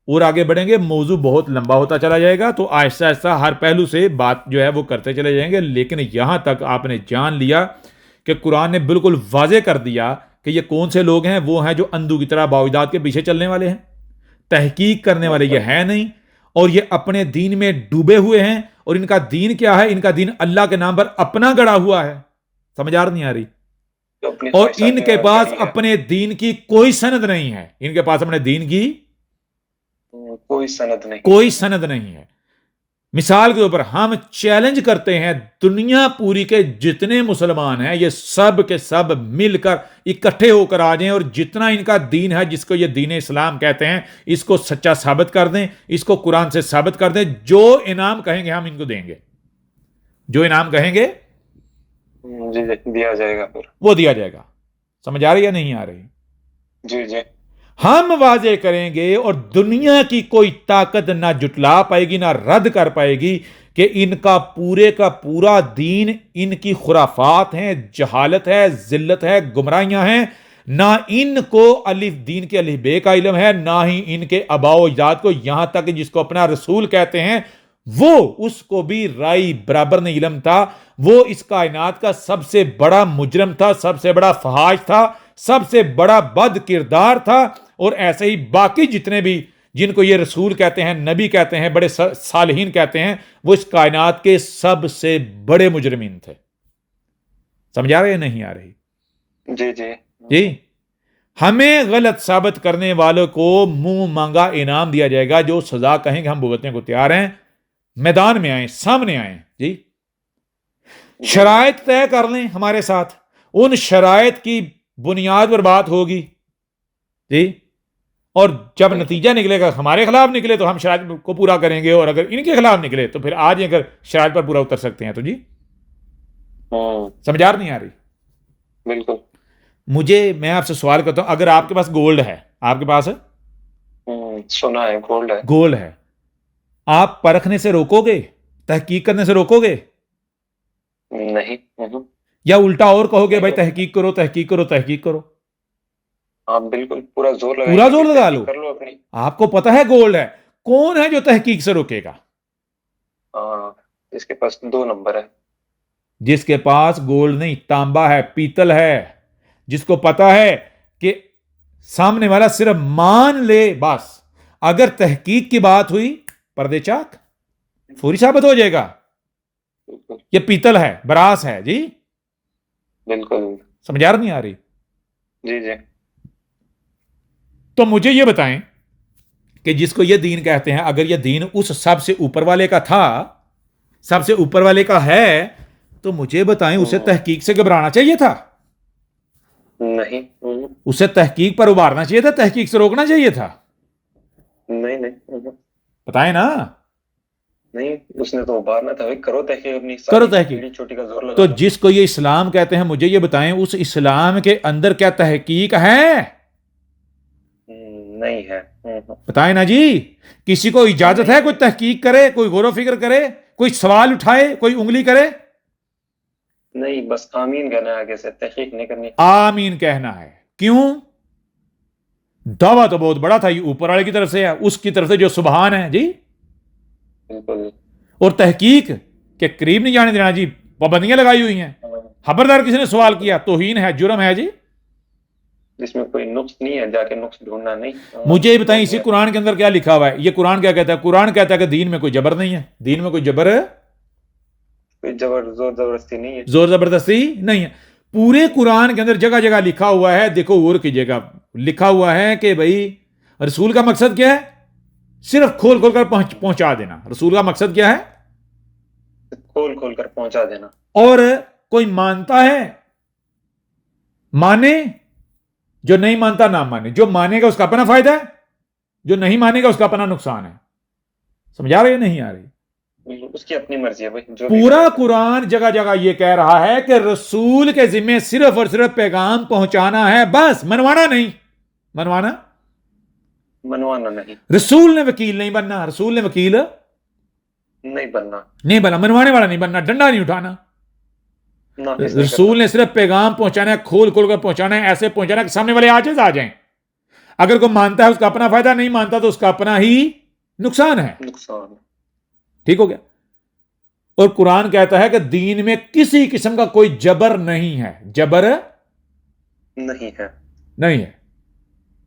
اور آگے بڑھیں گے، موضوع بہت لمبا ہوتا چلا جائے گا، تو آہستہ آہستہ ہر پہلو سے بات جو ہے وہ کرتے چلے جائیں گے، لیکن یہاں تک آپ نے جان لیا کہ قرآن نے بالکل واضح کر دیا کہ یہ کون سے لوگ ہیں، وہ ہیں جو اندھو کی طرح باوجداد کے پیچھے چلنے والے ہیں، تحقیق کرنے والے یہ ہے نہیں، اور یہ اپنے دین میں ڈوبے ہوئے ہیں، اور ان کا دین کیا ہے؟ ان کا دین اللہ کے نام پر اپنا گڑا ہوا ہے۔ سمجھ آ نہیں آ رئی؟ اور ان کے پاس اپنے دین کی کوئی سند نہیں ہے، ان کے پاس اپنے دین کی کوئی سند نہیں ہے۔ مثال کے اوپر ہم چیلنج کرتے ہیں، دنیا پوری کے جتنے مسلمان ہیں یہ سب کے سب مل کر اکٹھے ہو کر آ جائیں، اور جتنا ان کا دین ہے، جس کو یہ دین اسلام کہتے ہیں، اس کو سچا ثابت کر دیں، اس کو قرآن سے ثابت کر دیں، جو انعام کہیں گے ہم ان کو دیں گے، جو انعام کہیں گے دیا جائے گا، پھر وہ دیا جائے گا۔ سمجھ آ رہی یا نہیں آ رہی؟ جی جی۔ ہم واضح کریں گے اور دنیا کی کوئی طاقت نہ جٹلا پائے گی نہ رد کر پائے گی کہ ان کا پورا دین ان کی خرافات ہیں، جہالت ہے، ذلت ہے، گمراہیاں ہیں. نہ ان کو الف دین کے الف بے کا علم ہے، نہ ہی ان کے آباء و اجداد کو، یہاں تک جس کو اپنا رسول کہتے ہیں وہ اس کو بھی رائی برابر نہیں علم تھا. وہ اس کائنات کا سب سے بڑا مجرم تھا، سب سے بڑا فحاش تھا، سب سے بڑا بد کردار تھا. اور ایسے ہی باقی جتنے بھی جن کو یہ رسول کہتے ہیں، نبی کہتے ہیں، بڑے صالحین کہتے ہیں، وہ اس کائنات کے سب سے بڑے مجرمین تھے. سمجھ آ رہے نہیں آ رہی؟ جی جی جی. ہمیں غلط ثابت کرنے والوں کو منہ مانگا انعام دیا جائے گا. جو سزا کہیں گے ہم بھگتنے کو تیار ہیں. میدان میں آئیں، سامنے آئیں. جی. شرائط طے کر لیں ہمارے ساتھ، ان شرائط کی بنیاد پر بات ہوگی. جی. اور جب نتیجہ نکلے گا ہمارے خلاف نکلے تو ہم شرائط کو پورا کریں گے، اور اگر ان کے خلاف نکلے تو پھر آج اگر شرائط پر پورا اتر سکتے ہیں تو جی سمجھار نہیں آ رہی؟ بالکل. میں آپ سے سوال کرتا ہوں، اگر آپ کے پاس گولڈ ہے، آپ کے پاس سونا ہے، گولڈ ہے، آپ پرکھنے سے روکو گے؟ تحقیق کرنے سے روکو گے؟ نہیں. یا الٹا اور کہو گے بھائی تحقیق کرو تحقیق کرو تحقیق کرو؟ ہاں بالکل، پورا زور لگا لو. آپ کو پتا ہے گولڈ ہے، کون ہے جو تحقیق سے روکے گا؟ اس کے پاس 2 نمبر ہے. جس کے پاس گولڈ نہیں، تانبا ہے، پیتل ہے، جس کو پتا ہے کہ سامنے والا صرف مان لے بس، اگر تحقیق کی بات ہوئی پردے چاک فوری ثابت ہو جائے گا یہ پیتل ہے، براس ہے. جی بالکل. سمجھار نہیں آ رہی؟ جی جی. تو مجھے یہ بتائیں کہ جس کو یہ دین کہتے ہیں، اگر یہ دین اس سب سے اوپر والے کا تھا، سب سے اوپر والے کا ہے، تو مجھے بتائیں اسے تحقیق سے گھبرانا چاہیے تھا؟ نہیں. اسے تحقیق پر ابھارنا چاہیے تھا، تحقیق سے روکنا چاہیے تھا؟ نہیں. بتائیں نا. نہیں، اس نے تو ابھارنا تھا. کرو تحقیق اپنی، کرو تحقیق. چھوٹی کا زور لگا. تو جس کو یہ اسلام کہتے ہیں، مجھے یہ بتائیں اس اسلام کے اندر کیا تحقیق ہے؟ نہیں ہے. بتائیں نا جی. کسی کو اجازت ہے کوئی تحقیق کرے، کوئی غور و فکر کرے، کوئی سوال اٹھائے، کوئی انگلی کرے؟ نہیں، بس آمین کہنا ہے، آگے سے تحقیق نہیں کرنی. آمین کہنا ہے. کیوں؟ دعویٰ تو بہت بڑا تھا، یہ اوپر والے کی طرف سے ہے، اس کی طرف سے جو سبحان ہے. جی بالکل. اور تحقیق کے قریب نہیں جانے دینا. جی پابندیاں لگائی ہوئی ہیں. خبردار کسی نے سوال کیا توہین ہے، جرم ہے. جی جس میں کوئی نقص نہیں ہے، جا کے نقص ڈھونڈنا نہیں. مجھے بتائیں اسی قرآن کے اندر کیا لکھا ہوا ہے؟ یہ قرآن کیا کہتا ہے؟ قرآن کہتا ہے کہ دین میں کوئی جبر نہیں ہے. دین میں کوئی جبر ہے، کوئی زور زبردستی نہیں ہے. زور زبردستی نہیں ہے. پورے قرآن کے اندر جگہ جگہ لکھا ہوا ہے، دیکھو غور کیجیے گا، لکھا ہوا ہے کہ بھائی رسول کا مقصد کیا ہے؟ صرف کھول کھول کر پہنچا دینا. رسول کا مقصد کیا ہے؟ کھول کھول کر پہنچا دینا. اور کوئی مانتا ہے مانے، جو نہیں مانتا نہ مانے. جو مانے گا اس کا اپنا فائدہ ہے، جو نہیں مانے گا اس کا اپنا نقصان ہے. سمجھا رہے نہیں آ رہی؟ اس کی اپنی مرضی ہے بھائی. پورا قرآن جگہ جگہ یہ کہہ رہا ہے کہ رسول کے ذمہ صرف اور صرف پیغام پہنچانا ہے، بس منوانا نہیں. منوانا نہیں. رسول نے وکیل نہیں بننا، رسول نے وکیل نہیں بننا، منوانے والا نہیں بننا، ڈنڈا نہیں اٹھانا. رسول نے صرف پیغام پہنچانا ہے، کھول کھول کر پہنچانا ہے، ایسے پہنچانا کہ سامنے والے عاجز آ جائیں. اگر کوئی مانتا ہے اس کا اپنا فائدہ، نہیں مانتا تو اس کا اپنا ہی نقصان ہے. ٹھیک ہو گیا؟ اور قرآن کہتا ہے کہ دین میں کسی قسم کا کوئی جبر نہیں ہے. جبر نہیں ہے.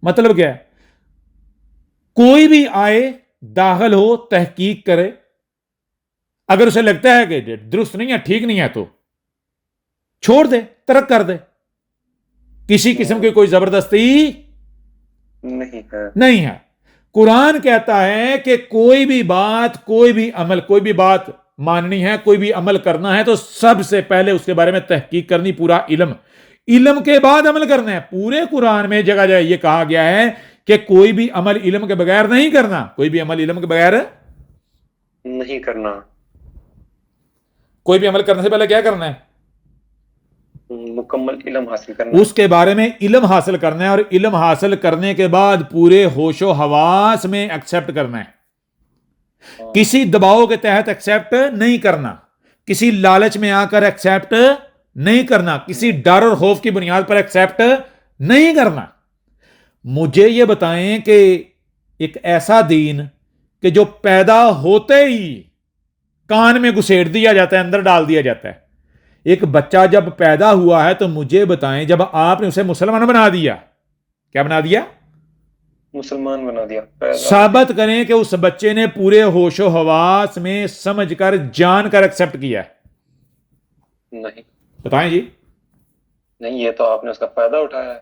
مطلب کیا ہے؟ کوئی بھی آئے، داخل ہو، تحقیق کرے، اگر اسے لگتا ہے کہ درست نہیں ہے، ٹھیک نہیں ہے، تو چھوڑ دے، ترک کر دے. کسی قسم کی کوئی زبردستی نہیں ہے. قرآن کہتا ہے کہ کوئی بھی بات، کوئی بھی عمل، کوئی بھی بات ماننی ہے، کوئی بھی عمل کرنا ہے تو سب سے پہلے اس کے بارے میں تحقیق کرنی، پورا علم کے بعد عمل کرنا ہے. پورے قرآن میں جگہ جگہ یہ کہا گیا ہے کہ کوئی بھی عمل علم کے بغیر نہیں کرنا. کوئی بھی عمل علم کے بغیر نہیں کرنا. کوئی بھی عمل کرنے سے پہلے کیا کرنا ہے؟ مکمل علم حاصل کرنا، اس کے بارے میں علم حاصل کرنا ہے، اور علم حاصل کرنے کے بعد پورے ہوش و حواس میں ایکسیپٹ کرنا ہے، کسی دباؤ کے تحت ایکسیپٹ نہیں کرنا، کسی لالچ میں آ کر ایکسیپٹ نہیں کرنا، کسی ڈر اور خوف کی بنیاد پر ایکسیپٹ نہیں کرنا۔ مجھے یہ بتائیں کہ ایک ایسا دین کہ جو پیدا ہوتے ہی کان میں گھسیٹ دیا جاتا ہے، اندر ڈال دیا جاتا ہے، ایک بچہ جب پیدا ہوا ہے تو مجھے بتائیں جب آپ نے اسے مسلمان بنا دیا، کیا بنا دیا؟ مسلمان بنا دیا، ثابت کریں کہ اس بچے نے پورے ہوش و حواس میں سمجھ کر جان کر ایکسیپٹ کیا ہے؟ نہیں، بتائیں جی۔ نہیں، یہ تو آپ نے اس کا فائدہ اٹھایا ہے،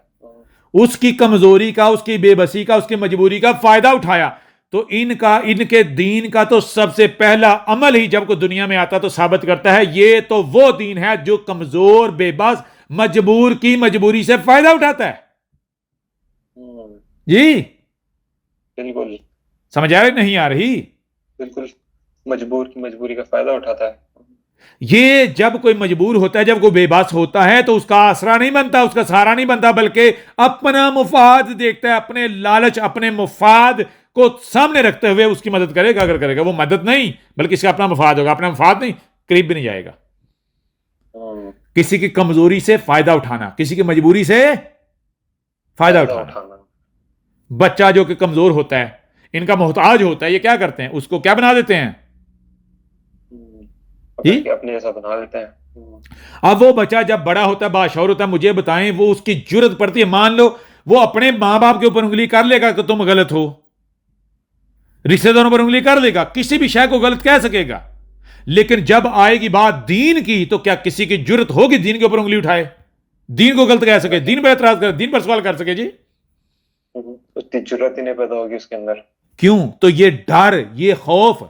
اس کی کمزوری کا، اس کی بے بسی کا، اس کی مجبوری کا فائدہ اٹھایا۔ تو ان کے دین کا تو سب سے پہلا عمل ہی جب کوئی دنیا میں آتا تو ثابت کرتا ہے یہ تو وہ دین ہے جو کمزور، بے بس، مجبور کی مجبوری سے فائدہ اٹھاتا ہے۔ جی بالکل سمجھ آ رہی نہیں آ رہی؟ بالکل، مجبور کی مجبوری کا فائدہ اٹھاتا ہے۔ یہ جب کوئی مجبور ہوتا ہے، جب کوئی بے بس ہوتا ہے تو اس کا آسرا نہیں بنتا، اس کا سہارا نہیں بنتا، بلکہ اپنا مفاد دیکھتا ہے، اپنے لالچ، اپنے مفاد کو سامنے رکھتے ہوئے اس کی مدد کرے گا۔ اگر کرے گا وہ مدد نہیں، بلکہ اس کا اپنا مفاد ہوگا، اپنا مفاد نہیں، قریب بھی نہیں جائے گا۔ کسی کی کمزوری سے فائدہ اٹھانا، کسی کی مجبوری سے فائدہ اٹھانا۔ بچہ جو کہ کمزور ہوتا ہے، ان کا محتاج ہوتا ہے، یہ کیا کرتے ہیں؟ اس کو کیا بنا دیتے ہیں؟ اپنے جیسا بنا لیتے ہیں۔ اب وہ بچہ جب بڑا ہوتا ہے، باشعور ہوتا ہے، مجھے بتائیں وہ اس کی جرت پڑتی ہے، مان لو وہ اپنے ماں باپ کے اوپر انگلی کر لے گا کہ تم غلط ہو، رشتہ داروں پر انگلی کر لے گا، کسی بھی شے کو غلط کہہ سکے گا، لیکن جب آئے گی بات دین کی تو کیا کسی کی جرت ہوگی دین کے اوپر انگلی اٹھائے، دین کو غلط کہہ سکے، دین پر اعتراض کرے، دین پر سوال کر سکے؟ جی اتنی جرت ہی نہیں پیدا ہوگی اس کے اندر۔ کیوں؟ تو یہ ڈر، یہ خوف،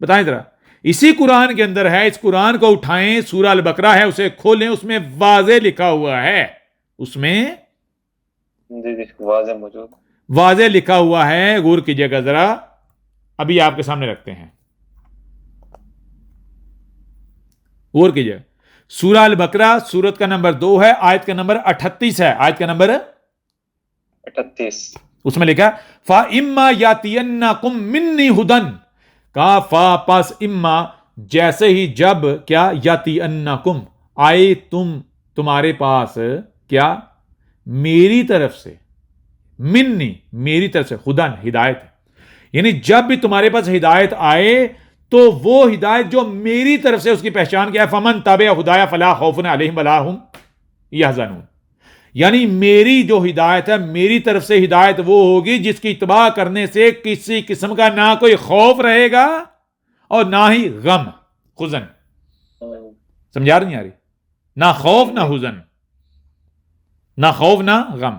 بتائیں ذرا۔ اسی قرآن کے اندر ہے، اس قرآن کو اٹھائیں، سورہ البقرہ ہے، اسے کھولیں، اس میں واضح لکھا ہوا ہے، اس میں جی واضح موجود، واضح لکھا ہوا ہے، غور کیجئے گا ذرا، ابھی آپ کے سامنے رکھتے ہیں، غور کیجئے۔ سورہ البقرہ سورت کا نمبر 2 ہے، آیت کا نمبر 38 ہے، آیت کا نمبر 38، اس میں لکھا فَإِمَّا يَأْتِيَنَّكُم مِّنِّي هُدًى، کہا فا پس اما، جیسے ہی جب کیا، یاتینکم، آئے تمہارے پاس، کیا؟ میری طرف سے، منی، میری طرف سے، ہدن، ہدایت، یعنی جب بھی تمہارے پاس ہدایت آئے تو وہ ہدایت جو میری طرف سے، اس کی پہچان کیا ہے؟ فمن تبع ہدایا فلا خوف علیہم ولا هم یحزنون، یعنی میری جو ہدایت ہے، میری طرف سے ہدایت وہ ہوگی جس کی اتباع کرنے سے کسی قسم کا نہ کوئی خوف رہے گا اور نہ ہی غم، حزن۔ سمجھا رہی نہیں آ رہی؟ نہ خوف نہ حزن، نہ خوف نہ غم۔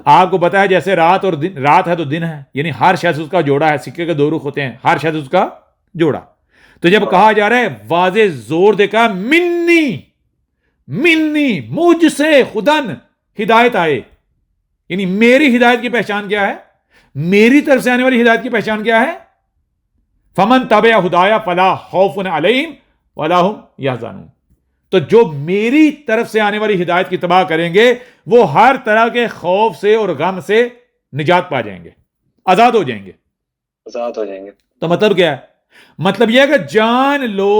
آپ کو پتا ہے جیسے رات اور دن، رات ہے تو دن ہے، یعنی ہر شخص اس کا جوڑا ہے، سکے کے 2 رخ ہوتے ہیں، ہر شخص اس کا جوڑا۔ تو جب کہا جا رہا ہے واضح زور دے کہا منی، مجھ سے خدن ہدایت آئے، یعنی میری ہدایت کی پہچان کیا ہے؟ میری طرف سے آنے والی ہدایت کی پہچان کیا ہے؟ فمن تبع ہدایا فلا خوف علیہم ولا هم یحزنون، تو جو میری طرف سے آنے والی ہدایت کی اتباع کریں گے وہ ہر طرح کے خوف سے اور غم سے نجات پا جائیں گے، آزاد ہو جائیں گے، آزاد ہو جائیں گے۔ تو مطلب کیا ہے؟ مطلب یہ ہے کہ جان لو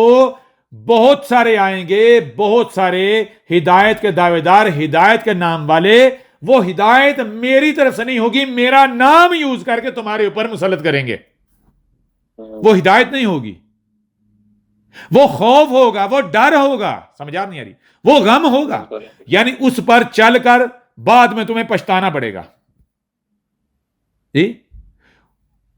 بہت سارے آئیں گے، بہت سارے ہدایت کے دعوے دار، ہدایت کے نام والے، وہ ہدایت میری طرف سے نہیں ہوگی، میرا نام یوز کر کے تمہارے اوپر مسلط کریں گے، وہ ہدایت نہیں ہوگی، وہ خوف ہوگا، وہ ڈر ہوگا، سمجھا نہیں آ رہی؟ وہ غم ہوگا، یعنی اس پر چل کر بعد میں تمہیں پچھتانا پڑے گا۔ جی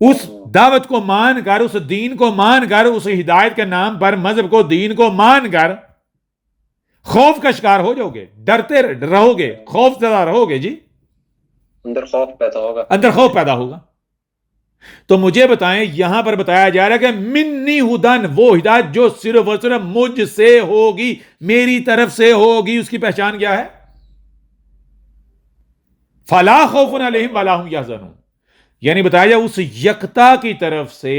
اس دعوت کو مان کر، اس دین کو مان کر، اس ہدایت کے نام پر مذہب کو، دین کو مان کر خوف کا شکار ہو جاؤ گے، ڈرتے رہو گے، خوف زدہ رہو گے، جی اندر خوف پیدا ہوگا، اندر خوف پیدا ہوگا۔ تو مجھے بتائیں، یہاں پر بتایا جا رہا ہے کہ منی ہدن، وہ ہدایت جو صرف اور صرف مجھ سے ہوگی، میری طرف سے ہوگی، اس کی پہچان کیا ہے؟ فلا خوف علیہم ولا هم یحزنون، یعنی بتایا جائے اس یکتا کی طرف سے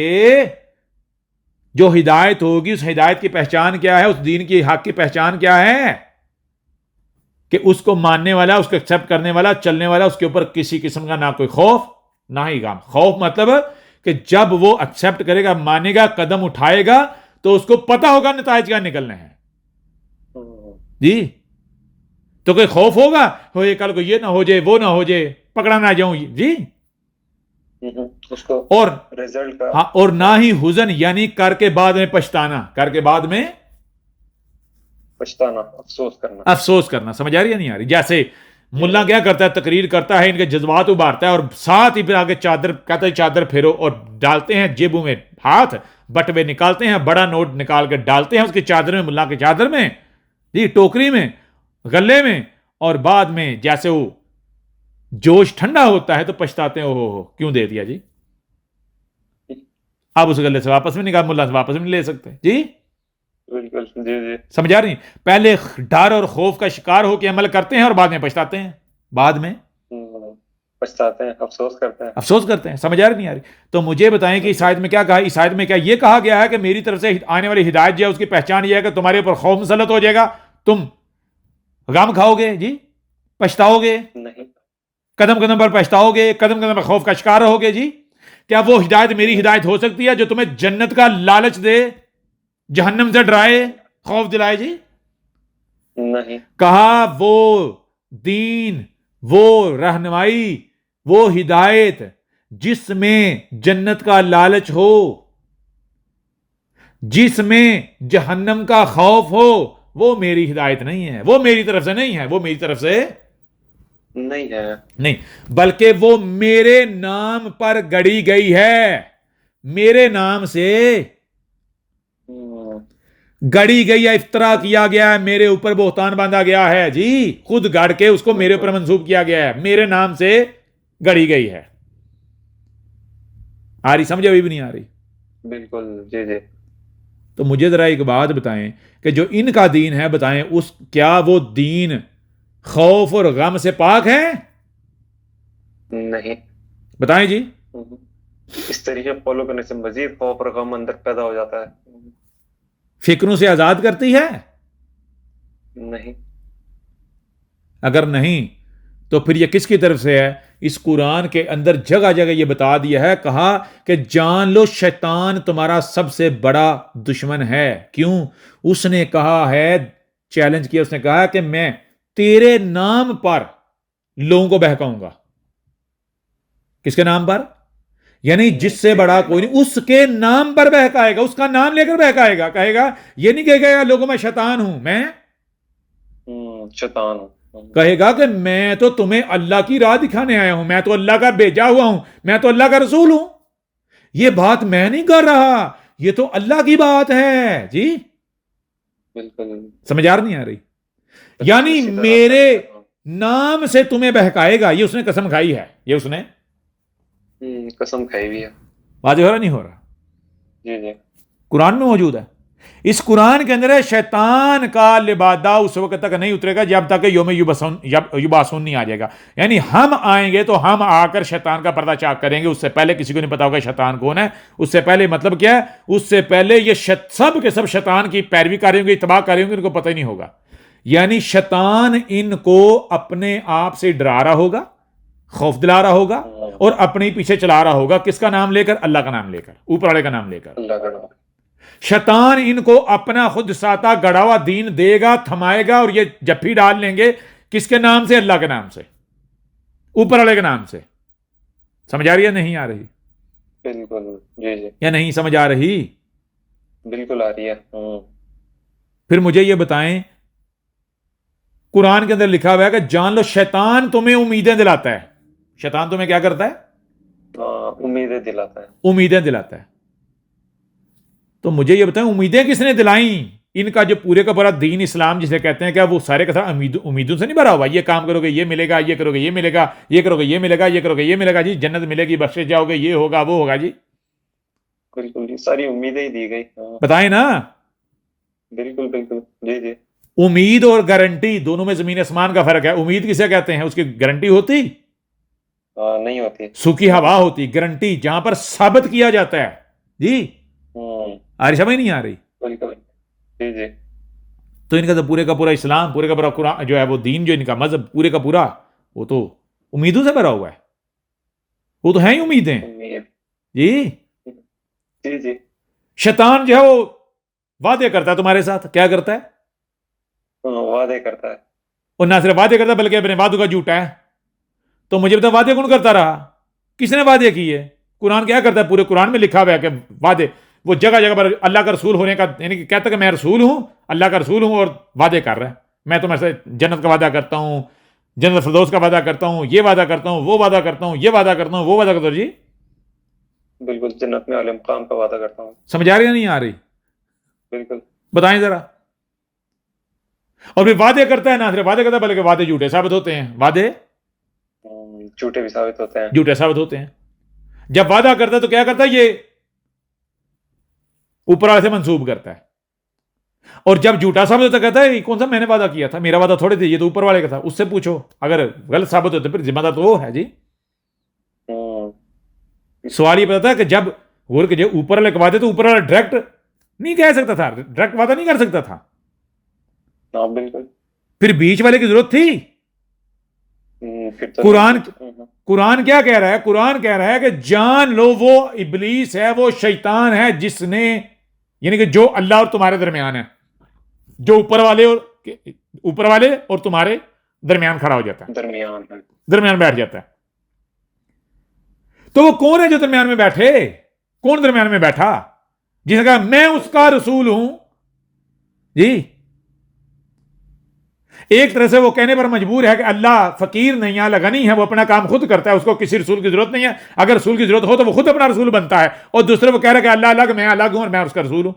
جو ہدایت ہوگی اس ہدایت کی پہچان کیا ہے, اس دین کی حق کی پہچان کیا ہے, کہ اس کو ماننے والا, اس کو ایکسپٹ کرنے والا, چلنے والا, اس کے اوپر کسی قسم کا نہ کوئی خوف نہ ہی غم. خوف مطلب کہ جب وہ ایکسپٹ کرے گا, مانے گا, قدم اٹھائے گا تو اس کو پتا ہوگا نتائج کیا نکلنے ہیں جی. تو کوئی خوف ہوگا ہو یہ کل کو یہ نہ ہو جائے, وہ نہ ہو جائے, پکڑا نہ جاؤں جی, اس کو اور رزلٹ کا ہاں, اور نہ ہی حزن یعنی کر کے بعد میں پچھتانا, کر کے بعد میں پچھتانا, افسوس کرنا. سمجھ آ رہی ہے نہیں آ رہی؟ جیسے ملا کیا کرتا ہے, تقریر کرتا ہے, ان کے جذبات ابھارتا ہے اور ساتھ ہی پھر آگے چادر کہتا ہے چادر پھیرو, اور ڈالتے ہیں جیبوں میں ہاتھ, بٹوے نکالتے ہیں, بڑا نوٹ نکال کے ڈالتے ہیں اس کی چادر میں, ملا کی چادر میں جی, ٹوکری میں, گلے میں, اور بعد میں جیسے وہ جوش ٹھنڈا ہوتا ہے تو پچھتاتے ہیں, ہو کیوں دے دیا جی, آپ اس گلے سے واپس میں نکال, ملا سے واپس میں نہیں لے سکتے جی. بالکل جی جی سمجھ آ رہی ہیں؟ پہلے ڈر اور خوف کا شکار ہو کے عمل کرتے ہیں اور بعد میں پچھتاتے ہیں, بعد میں پچھتاتے ہیں, افسوس کرتے ہیں. سمجھ آ رہی نہیں آ رہی؟ تو مجھے بتائیں کہ اس آیت میں کیا کہا, اس آیت میں کیا یہ کہا گیا ہے کہ میری طرف سے آنے والی ہدایت جو ہے اس کی پہچان یہ ہے کہ تمہارے اوپر خوف مسلط ہو جائے گا, تم غم کھاؤ گے جی, پچھتاؤ گے, نہیں, قدم قدم پر پچھتاؤ گے, قدم قدم پر خوف کا شکار رہو گے جی. کیا وہ ہدایت میری ہدایت ہو سکتی ہے جو تمہیں جنت کا لالچ دے, جہنم سے ڈرائے, خوف دلائے جی؟ نہیں. کہا وہ دین, وہ رہنمائی, وہ ہدایت جس میں جنت کا لالچ ہو, جس میں جہنم کا خوف ہو, وہ میری ہدایت نہیں ہے, وہ میری طرف سے نہیں ہے, وہ میری طرف سے نہیں ہے, نہیں, بلکہ وہ میرے نام پر گڑی گئی ہے, میرے نام سے گڑی گئی ہے, افطرا کیا گیا ہے, میرے اوپر بہتان باندھا گیا ہے جی, خود گاڑ کے اس کو میرے اوپر منسوب کیا گیا ہے, میرے نام سے گڑی گئی ہے. آ رہی سمجھ ابھی بھی نہیں آ رہی؟ بالکل جی جی. تو مجھے ذرا ایک بات بتائیں کہ جو ان کا دین ہے, بتائیں اس کیا وہ دین خوف اور غم سے پاک ہے؟ نہیں. بتائیں جی. اس طریقے فالو کرنے سے مزید خوف اور غم اندر پیدا ہو جاتا ہے. فکروں سے آزاد کرتی ہے؟ نہیں. اگر نہیں تو پھر یہ کس کی طرف سے ہے؟ اس قرآن کے اندر جگہ جگہ یہ بتا دیا ہے, کہا کہ جان لو شیطان تمہارا سب سے بڑا دشمن ہے. کیوں؟ اس نے کہا ہے, چیلنج کیا, اس نے کہا کہ میں تیرے نام پر لوگوں کو بہکاؤں گا. کس کے نام پر؟ یعنی جس سے بڑا کوئی نہیں, اس کے نام پر بہکائے گا, اس کا نام لے کر بہکائے گا. کہے گا, یہ نہیں کہے گا لوگوں میں شیطان ہوں, میں شیطان ہوں, کہے گا کہ میں تو تمہیں اللہ کی راہ دکھانے آیا ہوں, میں تو اللہ کا بھیجا ہوا ہوں, میں تو اللہ کا رسول ہوں. یہ بات میں نہیں کر رہا, یہ تو اللہ کی بات ہے جی. بالکل سمجھ آ نہیں آ رہی؟ یعنی میرے نام سے تمہیں بہکائے گا, یہ اس نے قسم کھائی ہے, یہ اس نے قسم کھائی بھی ہے. واضح ہو رہا نہیں ہو رہا؟ جی جی. قرآن میں موجود ہے. اس قرآن کے اندر ہے شیطان کا لبادہ اس وقت تک نہیں اترے گا جب تک یوم یبعثون نہیں آ جائے گا. یعنی ہم آئیں گے تو ہم آ کر شیطان کا پردہ چاک کریں گے, اس سے پہلے کسی کو نہیں پتا ہوگا شیطان کون ہے. اس سے پہلے مطلب کیا ہے, اس سے پہلے یہ سب کے سب شیطان کی پیروی کر رہے ہوں گے, اتباع کر رہے ہوں گے, ان کو پتہ ہی نہیں ہوگا. یعنی شیطان ان کو اپنے آپ سے ڈرا رہا ہوگا, خوف دلا رہا ہوگا, اور اپنے پیچھے چلا رہا ہوگا. کس کا نام لے کر؟ اللہ کا نام لے کر, اوپر والے کا نام لے کر. اللہ کا نام. شیطان ان کو اپنا خود ساتھ گڑا ہوا دین دے گا, تھمائے گا, اور یہ جفی ڈال لیں گے. کس کے نام سے؟ اللہ کے نام سے, اوپر والے کے نام سے. سمجھ آ رہی ہے نہیں آ رہی؟ بالکل جی جی. یا نہیں سمجھ آ رہی؟ بالکل آ رہی ہے. پھر مجھے یہ بتائیں, قرآن کے اندر لکھا ہوا ہے کہ جان لو شیطان تمہیں امیدیں دلاتا ہے. شیطان تمہیں کیا کرتا ہے؟ امیدیں دلاتا ہے. امیدیں دلاتا ہے. تو مجھے یہ بتائیں, امیدیں کس نے دلائیں؟ ان کا جو پورے کا پورا دین اسلام جسے کہتے ہیں, کیا وہ سارے کا سارا امیدوں سے نہیں بھرا ہوا؟ یہ کام کرو گے یہ ملے گا, یہ کرو گے یہ ملے گا, یہ کرو گے یہ ملے گا, یہ کرو گے یہ ملے گا جی, جنت ملے گی, بخشے جاؤ گے, یہ ہوگا وہ ہوگا جی. بالکل جی, ساری امیدیں ہی دی گئی. بتائیں نا. بالکل بالکل جی جی. امید اور گارنٹی دونوں میں زمین آسمان کا فرق ہے. امید کسے کہتے ہیں؟ اس کی گارنٹی ہوتی نہیں ہوتی. سوکھی ہوا ہوتی. گارنٹی جہاں پر ثابت کیا جاتا ہے جی, آ رہی سمجھ نہیں آ رہی؟ بالکل جی جی تو ان کا تو پورے کا پورا اسلام، پورے کا پورا قرآن جو ہے وہ دین، جو ان کا مذہب پورے کا پورا، وہ تو امیدوں سے بھرا ہوا ہے، وہ تو ہیں ہی امیدیں امید جی۔ جی جی شیطان جو ہے وہ وعدے کرتا ہے تمہارے ساتھ، کیا کرتا ہے؟ وعدے کرتا ہے اور نہ صرف وعدے کرتا ہے بلکہ اپنے وعدوں کا جھوٹا ہے۔ تو مجھے بتا، وعدے کون کرتا رہا؟ کس نے وعدے کیے؟ قرآن کیا کرتا ہے؟ پورے قرآن میں لکھا ہوا ہے کہ وعدے، وہ جگہ جگہ پر اللہ کا رسول ہونے کا، یعنی کہ کہتا ہے کہ میں رسول ہوں، اللہ کا رسول ہوں، اور وعدے کر رہا ہے، میں تمہارے سے جنت کا وعدہ کرتا ہوں، جنت فردوس کا وعدہ کرتا ہوں، یہ وعدہ کرتا ہوں، وہ وعدہ کرتا ہوں، یہ وعدہ کرتا ہوں، وہ وعدہ کرتا ہوں جی۔ بالکل جنت میں اعلی مقام کا وعدہ کرتا ہوں سمجھ آ رہی یا نہیں آ رہی؟ بالکل بتائیں ذرا۔ اور پھر وعدے کرتا ہے، نہ صرف وعدے کرتا ہے بلکہ وعدے جھوٹے ثابت ہوتے ہیں، وعدے جھوٹے بھی ثابت ہوتے ہیں جھوٹے ثابت ہوتے ہیں۔ جب وعدہ کرتا ہے تو کیا کرتا ہے؟ یہ اوپر والے سے منسوب کرتا ہے، اور جب جھوٹا ثابت ہوتا کہتا ہے کون سا میں نے وعدہ کیا تھا، میرا وعدہ تھوڑے تھے، یہ تو اوپر والے کا تھا، اس سے پوچھو، اگر غلط ثابت ہوتا پھر ذمہ دار تو وہ ہے جی۔ سوال یہ پتا تھا کہ جب غور کے اوپر والے کے وعدے، تو اوپر والا ڈائریکٹ نہیں کہہ سکتا تھا، ڈائریکٹ وعدہ نہیں کر سکتا تھا، بالکل پھر بیچ والے کی ضرورت تھی۔ قرآن کیا کہہ رہا ہے؟ قرآن کہہ رہا ہے کہ جان لو وہ ابلیس ہے، وہ شیطان ہے، جس نے، یعنی کہ جو اللہ اور تمہارے درمیان ہے، جو اوپر والے اور تمہارے درمیان کھڑا ہو جاتا ہے، درمیان بیٹھ جاتا ہے۔ تو وہ کون ہے جو درمیان میں بیٹھے؟ کون درمیان میں بیٹھا؟ جس نے کہا میں اس کا رسول ہوں جی۔ ایک طرح سے وہ کہنے پر مجبور ہے کہ اللہ فقیر نہیں ہے، اللہ غنی ہے، وہ اپنا کام خود کرتا ہے، اس کو کسی رسول کی ضرورت نہیں ہے، اگر رسول کی ضرورت ہو تو وہ خود اپنا رسول بنتا ہے۔ اور دوسرے وہ کہہ رہا ہے کہ اللہ الگ، میں الگ ہوں اور میں اس کا رسول ہوں۔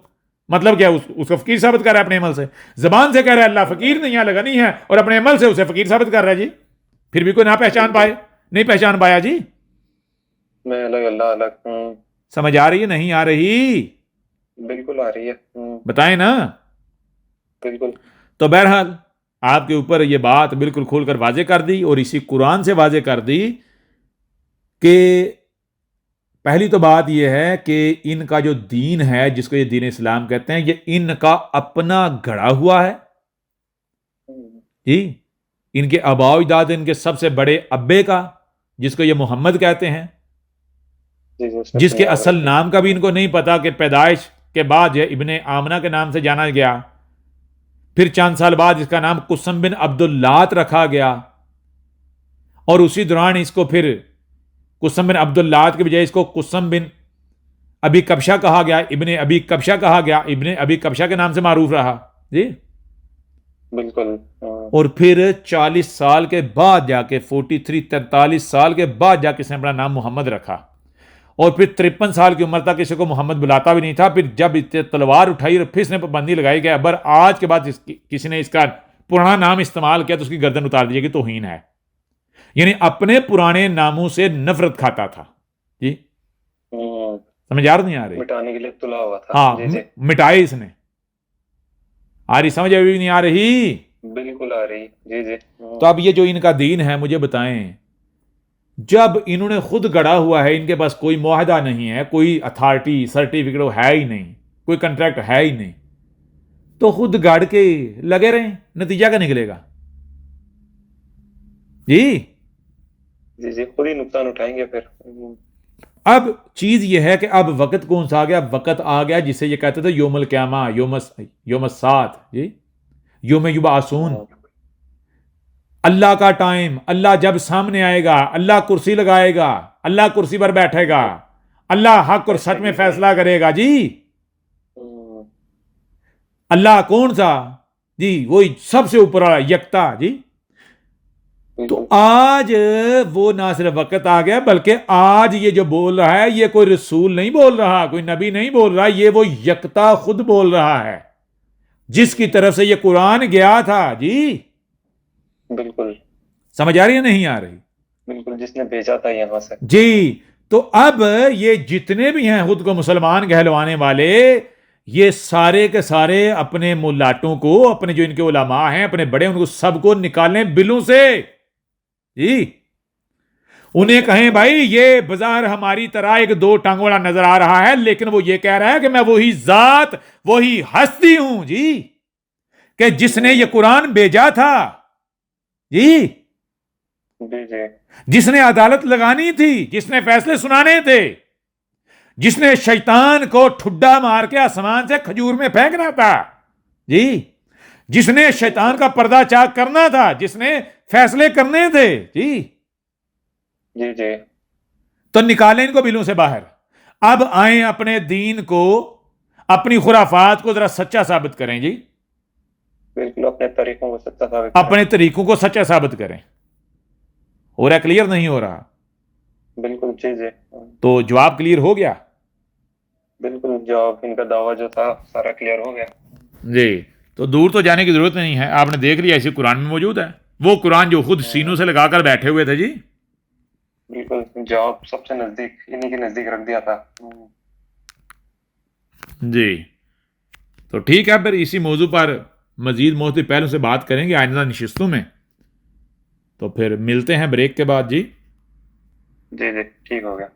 مطلب کیا؟ اس کو فقیر ثابت کر رہا ہے اپنے عمل سے، زبان سے کہہ رہا ہے اللہ فقیر نہیں ہے، اللہ غنی ہے، اور اپنے عمل سے اسے فقیر ثابت کر رہا ہے جی۔ پھر بھی کوئی نہ پہچان پائے، نہیں پہچان پایا جی۔ میں الگ، اللہ الگ۔ سمجھ آ رہی ہے نہیں آ رہی؟ بالکل آ رہی ہے، بتائیں نا۔ بالکل۔ تو بہرحال آپ کے اوپر یہ بات بالکل کھول کر واضح کر دی، اور اسی قرآن سے واضح کر دی کہ پہلی تو بات یہ ہے کہ ان کا جو دین ہے، جس کو یہ دین اسلام کہتے ہیں، یہ ان کا اپنا گھڑا ہوا ہے جی۔ ان کے آباء و اجداد، ان کے سب سے بڑے ابے کا، جس کو یہ محمد کہتے ہیں، جس کے اصل نام کا بھی ان کو نہیں پتا، کہ پیدائش کے بعد یہ ابن آمنہ کے نام سے جانا گیا، پھر چند سال بعد اس کا نام قسم بن عبداللات رکھا گیا، اور اسی دوران اس کو پھر قسم بن عبداللات کے بجائے اس کو قسم بن ابی کبشہ کہا گیا، ابن ابی کبشہ کہا گیا، ابن ابی کبشہ کے نام سے معروف رہا جی۔ بالکل۔ اور پھر 40 سال کے بعد جا کے 43 سال کے بعد جا کے اس نے اپنا نام محمد رکھا، اور پھر 53 سال کی عمر تک کسی کو محمد بلاتا بھی نہیں تھا۔ پھر جب تلوار اٹھائی اور پھر اس نے پابندی لگائی کہ ابر آج کے بعد کسی نے اس کا پرانا نام استعمال کیا تو اس کی گردن اتار دی کہ توہین ہے، یعنی اپنے پرانے ناموں سے نفرت کھاتا تھا جی۔ سمجھ آ نہیں آ رہی؟ مٹانے کے لیے تلا ہوا تھا، ہاں مٹائے اس نے۔ آ رہی سمجھ ابھی نہیں آ رہی؟ بالکل آ رہی جی جی۔ تو اب یہ جو ان کا دین ہے، مجھے بتائیں، جب انہوں نے خود گڑا ہوا ہے، ان کے پاس کوئی معاہدہ نہیں ہے، کوئی اتھارٹی سرٹیفکیٹ ہے ہی نہیں، کوئی کنٹریکٹ ہے ہی نہیں، تو خود گاڑ کے لگے رہیں، نتیجہ کیا نکلے گا جی؟ جی جی، خود ہی نقصان اٹھائیں گے پھر۔ اب چیز یہ ہے کہ اب وقت کون سا آ گیا؟ وقت آ گیا جسے یہ کہتے تھے یوم القیامہ، یوم الساعت جی، یوم یبعثون، اللہ کا ٹائم، اللہ جب سامنے آئے گا، اللہ کرسی لگائے گا، اللہ کرسی پر بیٹھے گا، اللہ حق اور سچ میں فیصلہ کرے گا جی۔ اللہ کون سا جی؟ وہی سب سے اوپر والا، یکتا جی۔ تو آج وہ نہ صرف وقت آ گیا، بلکہ آج یہ جو بول رہا ہے، یہ کوئی رسول نہیں بول رہا، کوئی نبی نہیں بول رہا، یہ وہ یکتا خود بول رہا ہے، جس کی طرف سے یہ قرآن گیا تھا جی۔ بالکل سمجھ آ رہی ہے نہیں آ رہی؟ بالکل، جس نے بھیجا تھا یہاں سے جی۔ تو اب یہ جتنے بھی ہیں خود کو مسلمان کہلوانے والے، یہ سارے کے سارے اپنے ملاٹوں کو، اپنے جو ان کے علماء ہیں، اپنے بڑے، ان کو سب کو نکالیں بلوں سے جی، انہیں کہیں بھائی یہ بظاہر ہماری طرح ایک دو ٹانگ والا نظر آ رہا ہے، لیکن وہ یہ کہہ رہا ہے کہ میں وہی ذات، وہی ہستی ہوں جی، کہ جس نے یہ قرآن بھیجا تھا جی، جی جی جس نے عدالت لگانی تھی، جس نے فیصلے سنانے تھے، جس نے شیطان کو ٹھڈا مار کے آسمان سے کھجور میں پھینکنا تھا جی، جس نے شیطان کا پردہ چاک کرنا تھا، جس نے فیصلے کرنے تھے جی، جی جی تو نکالیں ان کو بلوں سے باہر. اب آئیں اپنے دین کو، اپنی خرافات کو ذرا سچا ثابت کریں جی، بالکل اپنے طریقوں کو سچا ثابت اپنے طریقوں کو سچا ثابت کریں. ہو رہا کلیئر نہیں ہو رہا؟ بالکل جی جی تو جواب کلیئر ہو گیا بالکل، جواب ان کا دعویٰ جو تھا سارا کلیئر ہو گیا جی. تو دور تو جانے کی ضرورت نہیں ہے، آپ نے دیکھ لیا اسی قرآن میں موجود ہے، وہ قرآن جو خود سینوں سے لگا کر بیٹھے ہوئے تھے جی. بالکل جواب سب سے نزدیک انہیں کے نزدیک رکھ دیا تھا جی تو ٹھیک ہے، پھر اسی موضوع پر مزید مختلف پہلو سے بات کریں گے آئندہ نشستوں میں. تو پھر ملتے ہیں بریک کے بعد جی. جی جی ٹھیک ہو گیا.